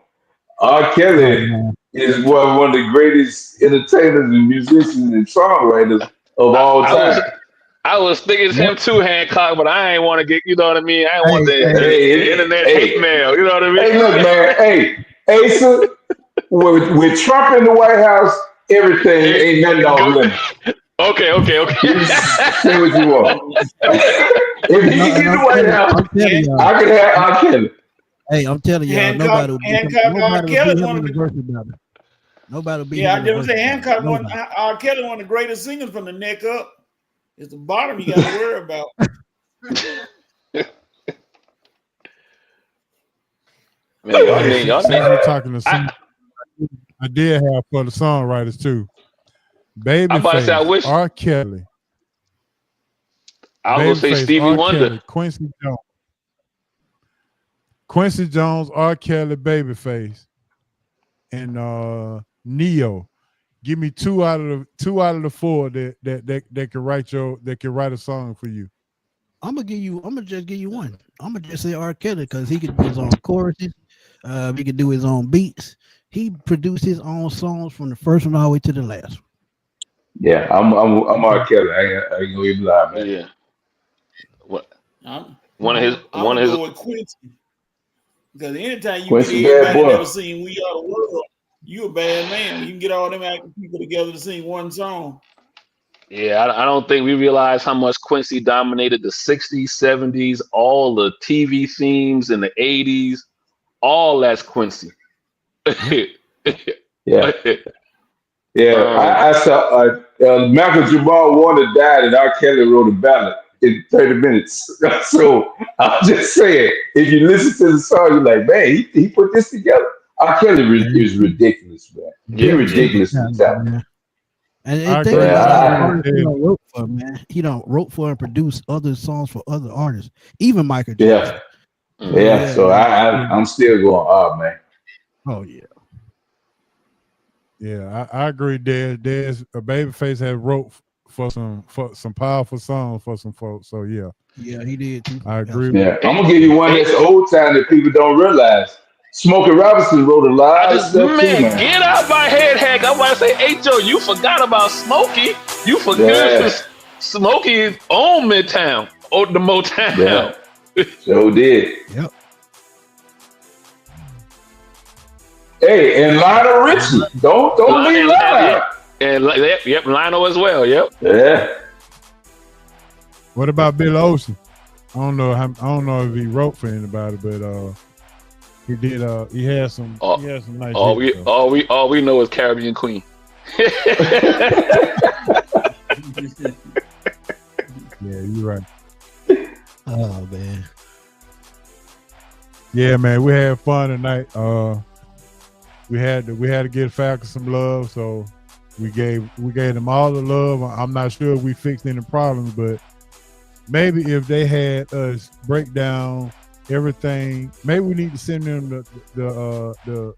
R. Kelly is one of the greatest entertainers and musicians and songwriters of all time. I was thinking him too, Hancock, but I ain't want to get, you know what I mean? I ain't want the internet hate mail, you know what I mean? Hey, look, man. Hey, Asa, with Trump in the White House, everything ain't nothing off limits. Okay. Say what you want. If he get in the White House, I can have R. Kelly. Hey, I'm telling you, nobody will be Nobody will be. Yeah, I didn't say Hancock. R. Kelly, one of the greatest singers from the neck up. It's the bottom you got to worry about. Y'all talking to some. I did have for the songwriters too. Babyface, R. Kelly. I was gonna say Stevie Wonder. Quincy Jones, R. Kelly, Babyface. and Neo. Give me two out of the four that can write a song for you. I'm gonna just give you one. I'm gonna just say R. Kelly because he could do his own choruses. He could do his own beats. He produced his own songs from the first one all the way to the last one. Yeah, I'm R. Kelly. I ain't gonna even lie, man. Yeah. What? I'm One of his. gonna go with Quincy. Because anytime you Quincy get bad everybody boy. never seen We Are the World, you a bad man. You can get all them acting people together to sing one song. Yeah, I don't think we realize how much Quincy dominated the 60s, 70s, all the TV themes in the 80s. All that's Quincy. Yeah. I saw Michael Jamal Warner died, and R. Kelly wrote a ballad in 30 minutes. So I'm just saying, if you listen to the song, you're like, man, he put this together. R. Kelly is ridiculous, man. He's ridiculous in time. And the thing about he don't wrote for, man. He don't wrote for and produced other songs for other artists, even Michael Jackson. Yeah. So I'm still going hard, man. Oh yeah. Yeah, I agree. There's a Babyface had wrote for some powerful songs for some folks. So yeah, he did too. I agree. Yeah, I'm gonna give you one that's old time that people don't realize. Smokey Robinson wrote a lot of stuff too, man. Get out my head, Hank. I want to say, hey Joe, you forgot about Smokey. You forgot Smokey on Midtown, or the Motown. Yeah. So did. Yep. Hey, and Lionel Richie. Don't leave Lionel. And Lionel as well. Yep. Yeah. What about Bill Ocean? I don't know if he wrote for anybody, but he did. He had some nice. All we know is Caribbean Queen. Yeah, you're right. Oh man. Yeah, man, we had fun tonight. We had to give Falcons some love, so we gave them all the love. I'm not sure if we fixed any problems, but maybe if they had us break down everything, maybe we need to send them the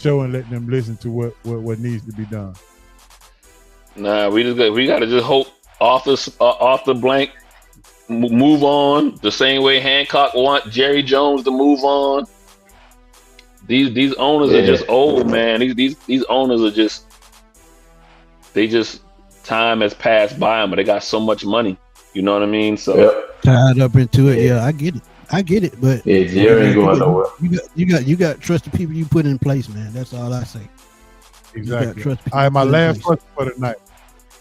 show and let them listen to what needs to be done. Nah, we got to just hope off the blank, move on the same way Hancock want Jerry Jones to move on. These owners are just old, man. These owners are just time has passed by them, but they got so much money. You know what I mean? So tied up into it. Yeah, I get it. But Jerry ain't going nowhere. You got trust the people you put in place, man. That's all I say. Exactly. All right, my last question for tonight.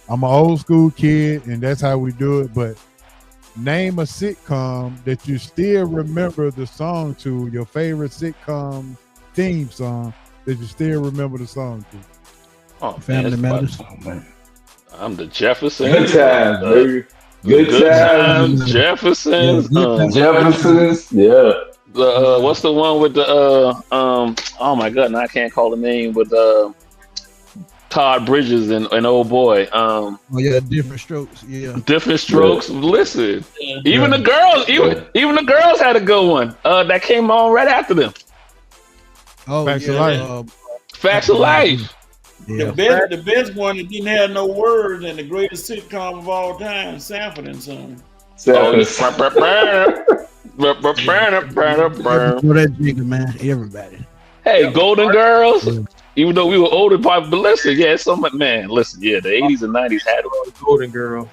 I'm an old school kid, and that's how we do it. But name a sitcom that you still remember the song to. Your favorite sitcom theme song that you still remember the song to. Oh, Family Matters. I'm the Jeffersons. Good times, baby. Good times. Jeffersons. Jeffersons. Yeah. What's the one with the oh my god, now I can't call the name, with Todd Bridges and Old Boy. Oh yeah, Different Strokes. Yeah. Different Strokes. Yeah. Listen. Even the girls, even the girls had a good one. That came on right after them. Oh, Facts of Life. Facts of Life. Yeah. The best one that didn't have no words and the greatest sitcom of all time, Sanford and Son. That jigger, man. Everybody. Hey, Golden Girls. Even though we were older, but listen, so much, man. Listen, the 80s and 90s had it. Golden Girl.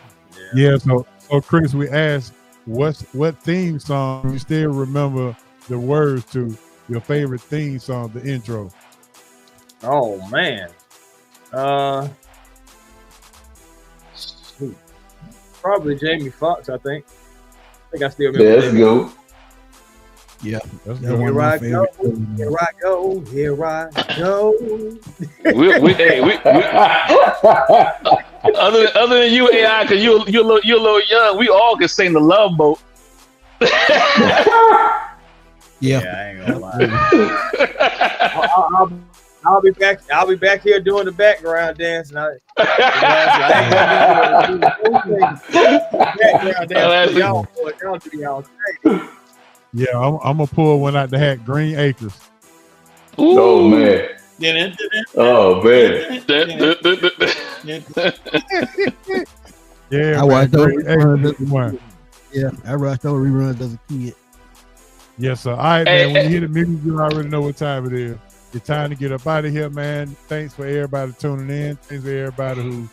Yeah. So Chris, we asked what theme song you still remember the words to. Your favorite theme song, the intro. Oh man. Probably Jamie Foxx, I think. I still remember. Let's go. Yeah. Here I go. Here I go. Here I go. Other than you, AI, because you're a little young, we all can sing the Love Boat. Yeah, I ain't gonna lie. I'll be back. I'll be back here doing the background dance. Y'all do y'all thing. Yeah, I'm gonna pull one out the hat. Green Acres. Ooh. Oh man, Oh man. Yeah, I watched those reruns. Hey, Yeah, I watched those reruns as a kid. yes, sir. All right, man. When you hear the music, you already know what time it is. It's time to get up out of here, man. Thanks for everybody tuning in. Thanks for everybody who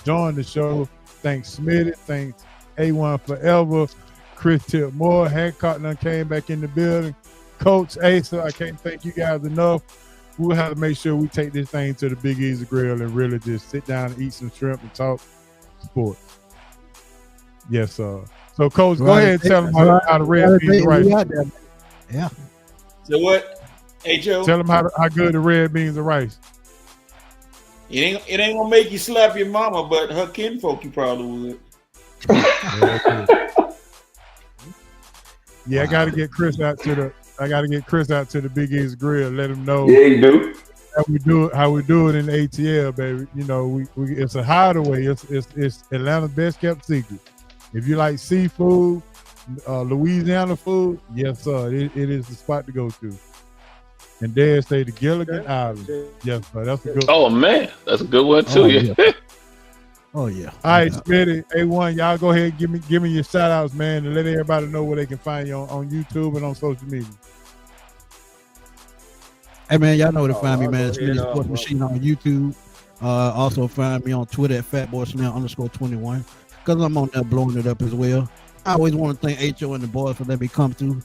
joined the show. Thanks, Smitty. Thanks, A1 Forever. Chris Tip Moore. Hancock done came back in the building. Coach Asa, I can't thank you guys enough. We'll have to make sure we take this thing to the Big Easy Grill and really just sit down and eat some shrimp and talk sports. Yes, sir. So, Coach, go ahead and tell them how the red beans are rice. Yeah. So what, H.O.? Tell them how good the red beans are rice. It ain't gonna make you slap your mama, but her kinfolk you probably would. Yeah, I gotta get Chris out to the Big East Grill. Let him know. Yeah, you do. How we do it in the ATL, baby. You know, we it's a hideaway. It's Atlanta's best kept secret. If you like seafood, Louisiana food, yes, sir. It is the spot to go to. And there stay the Gilligan Island. Yes, sir. That's a good one. Oh man, that's a good one too. Yeah. Oh yeah. All right, Smitty, A1, y'all go ahead and give me your shout outs, man, and let everybody know where they can find you on YouTube and on social media. Hey man, y'all know where to find me, man. Smitty Sports Machine on YouTube. Also find me on Twitter at FatBoySlam_21 because I'm on there blowing it up as well. I always want to thank H.O. and the boys for letting me come through,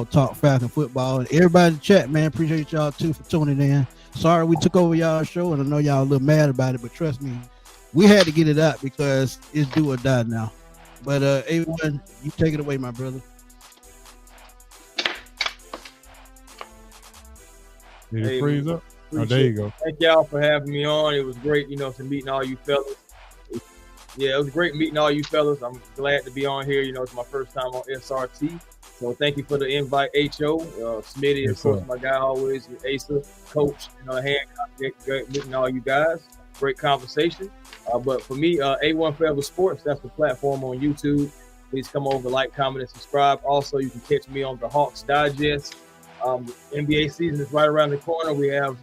talk Falcon football. And everybody in the chat, man, appreciate y'all too for tuning in. Sorry we took over y'all's show, and I know y'all a little mad about it, but trust me, we had to get it out because it's do or die now. But A1, you take it away, my brother. Did it freeze up? Oh, there you go. Thank y'all for having me on. It was great, to meeting all you fellas. Yeah, it was great meeting all you fellas. I'm glad to be on here. It's my first time on SRT. So thank you for the invite, H.O. Smitty, yes, of course, my guy always, Asa, Coach, Hancock, great meeting all you guys. Great conversation. But for me, A1 Forever Sports, that's the platform on YouTube. Please come over, like, comment, and subscribe. Also, you can catch me on the Hawks Digest. NBA season is right around the corner. We have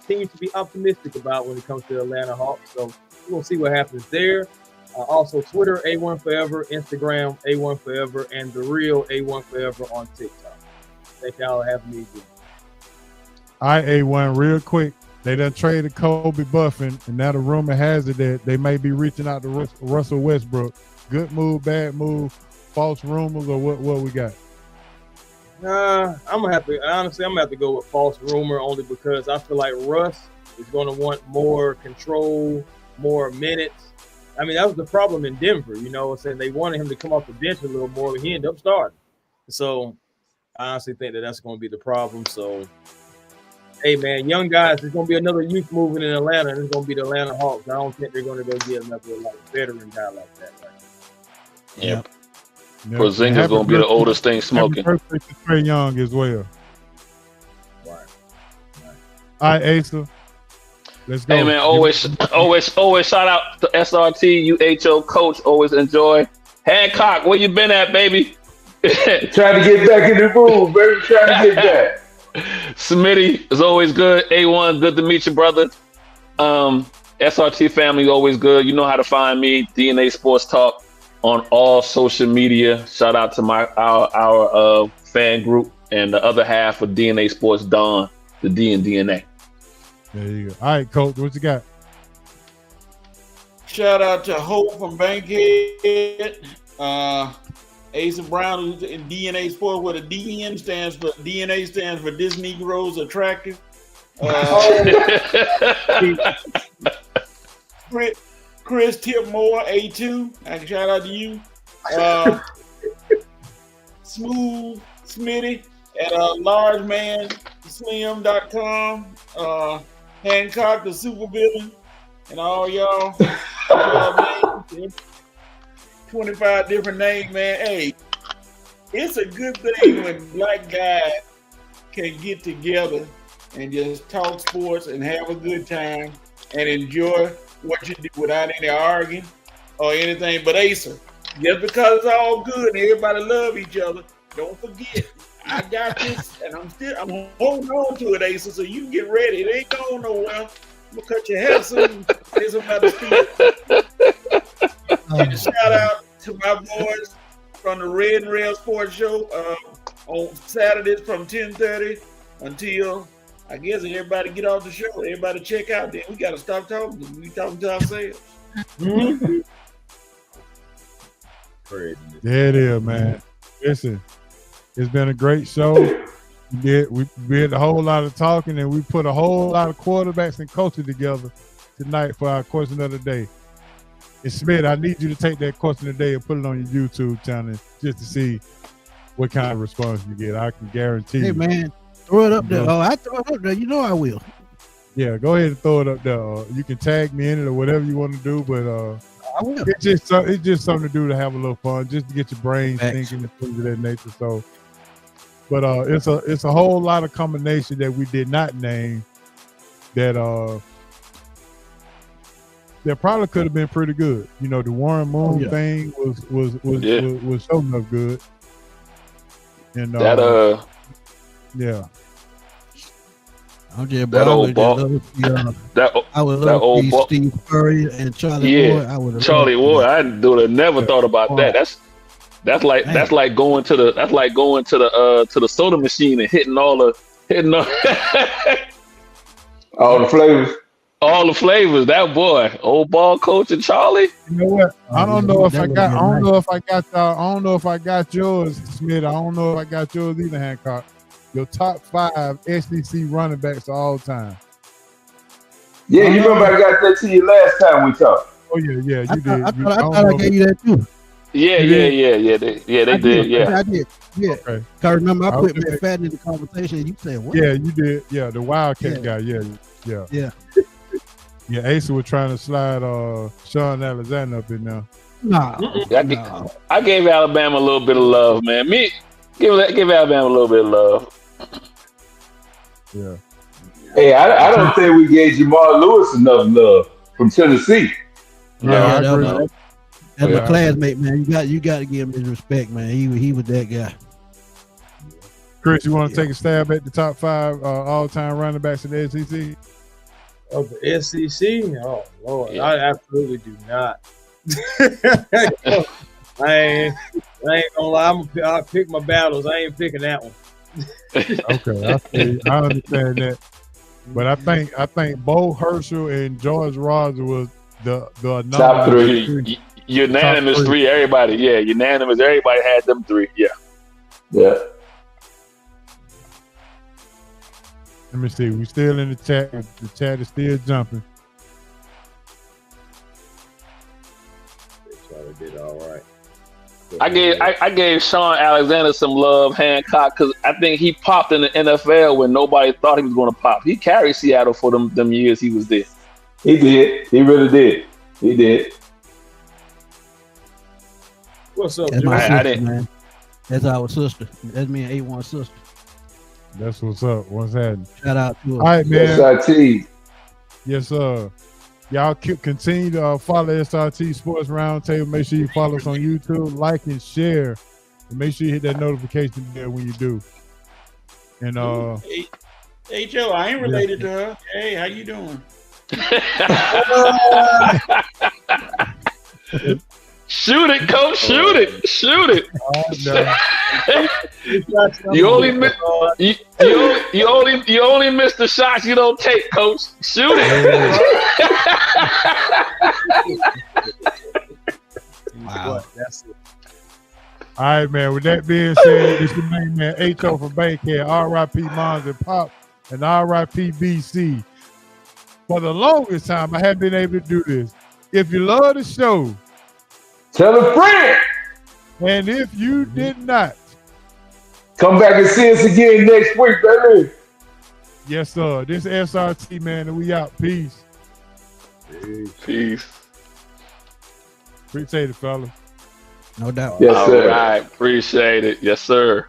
teams to be optimistic about when it comes to the Atlanta Hawks. So we'll see what happens there. Also, Twitter, A1 Forever, Instagram, A1 Forever, and the real A1 Forever on TikTok. Thank y'all for having me again. All right, A1, real quick. They done traded Kobe Buffin, and now the rumor has it that they may be reaching out to Russell Westbrook. Good move, bad move, false rumors, or what we got? I'm gonna have to go with false rumor only because I feel like Russ is gonna want more control, more minutes. I mean, that was the problem in Denver, saying they wanted him to come off the bench a little more, but he ended up starting. So I honestly think that's going to be the problem. So, hey, man, young guys, there's going to be another youth movement in Atlanta, and it's going to be the Atlanta Hawks. I don't think they're going to go get another veteran guy like that. Yep. Porzingis going to be the oldest thing smoking. Happy birthday to Trae Young as well. Right. All right, Asa. Let's go. Hey man, always shout out to SRT, UHO coach. Always enjoy. Hancock, where you been at, baby? Trying to get back in the groove, baby. Trying to get back. Smitty is always good. A1, good to meet you, brother. SRT family, always good. You know how to find me. DNA Sports Talk on all social media. Shout out to our fan group and the other half of DNA Sports Dawn, the D and DNA. There you go. All right, Coach, what you got? Shout out to Hope from Bankhead. Asa Brown, who's in DNA Sports, where the DN stands for. DNA stands for This Negro's Attractive. Chris Tipmore, A2. I can shout out to you. Smooth Smitty at largeman.slim.com. Hancock, the super villain, and all y'all. 25 different names, man. Hey, it's a good thing when black guys can get together and just talk sports and have a good time and enjoy what you do without any arguing or anything. But Asa, just because it's all good and everybody love each other, don't forget, I got this, and I'm holding on to it, Asa. So you get ready. It ain't going nowhere. I'm gonna cut your hair soon. There's about to speak. And a shout out to my boys from the Red and Rail Sports Show on Saturdays from 10:30 until I guess everybody get off the show. Everybody check out. Then we gotta stop talking. We talking to ourselves. There it is, man. Listen, it's been a great show. We did a whole lot of talking, and we put a whole lot of quarterbacks and coaches together tonight for our question of the day. And Smith, I need you to take that question of the day and put it on your YouTube channel just to see what kind of response you get. I can guarantee you. Hey, man, throw it up there. Oh, I throw it up there. You know I will. Yeah, go ahead and throw it up there. You can tag me in it or whatever you want to do, but I will. it's just something to do to have a little fun, just to get your brain thinking and things of that nature. So, but it's a whole lot of combination that we did not name that probably could have been pretty good. You know, the Warren Moon thing was so enough good, and yeah. I'm just that old ball. I would love to see Steve Curry and Charlie Ward. I would Charlie Ward. I would have never thought about that. That's like going to the soda machine and hitting all the flavors. All the flavors. That boy, old ball coach and Charlie. You know what? I don't know if I got yours, Smith. I don't know if I got yours either, Hancock. Your top 5 SEC running backs of all time. Yeah, you remember I got that to you last time we talked. Oh yeah, you did. I thought I gave you that too. Yeah. They did. Yeah, I did. Yeah. Okay. Cause remember, I put McFadden in the conversation. And you said what? Yeah, you did. Yeah, the Wildcat guy. Yeah. Yeah, Asa was trying to slide Sean Alexander up in there. Nah. I gave Alabama a little bit of love, man. Give Alabama a little bit of love. Yeah. Hey, I don't think we gave Jamal Lewis enough love from Tennessee. Yeah, that's my classmate, man. You got to give him his respect, man. He was that guy. Chris, you want to take a stab at the top 5 all-time running backs in the SEC? Of the SEC? Oh Lord, I absolutely do not. I ain't gonna lie. I'll pick my battles. I ain't picking that one. Okay, I understand that, but I think Bo Herschel and George Rogers was the top 3. Unanimous top 3. Everybody, unanimous. Everybody had them 3. Yeah. Let me see. We still in the chat. The chat is still jumping. They did all right. I gave Sean Alexander some love, Hancock, because I think he popped in the NFL when nobody thought he was going to pop. He carried Seattle for them years he was there. He did. He really did. He did. What's up, That's my sister, man. That's our sister. That's me and A1 sister. That's what's up. What's happening? Shout out to her. All right, man. SRT. Yes, sir. Y'all continue to follow SRT Sports Roundtable. Make sure you follow us on YouTube, like and share, and make sure you hit that notification bell when you do. And hey Joe, I ain't related to her. Hey, how you doing? Shoot it, coach. Shoot it. You only miss the shots you don't take, coach. Shoot it. Wow. That's it. all right, man. With that being said, it's your main man H.O. from Bankhead, R.I.P. Mons and Pop, and R.I.P. BC. For the longest time, I haven't been able to do this. If you love the show, tell a friend. And if you did not, come back and see us again next week, baby. Yes, sir. This is SRT, man, and we out. Peace. Peace. Appreciate it, fellas. No doubt. Yes, sir. All right. Appreciate it. Yes, sir.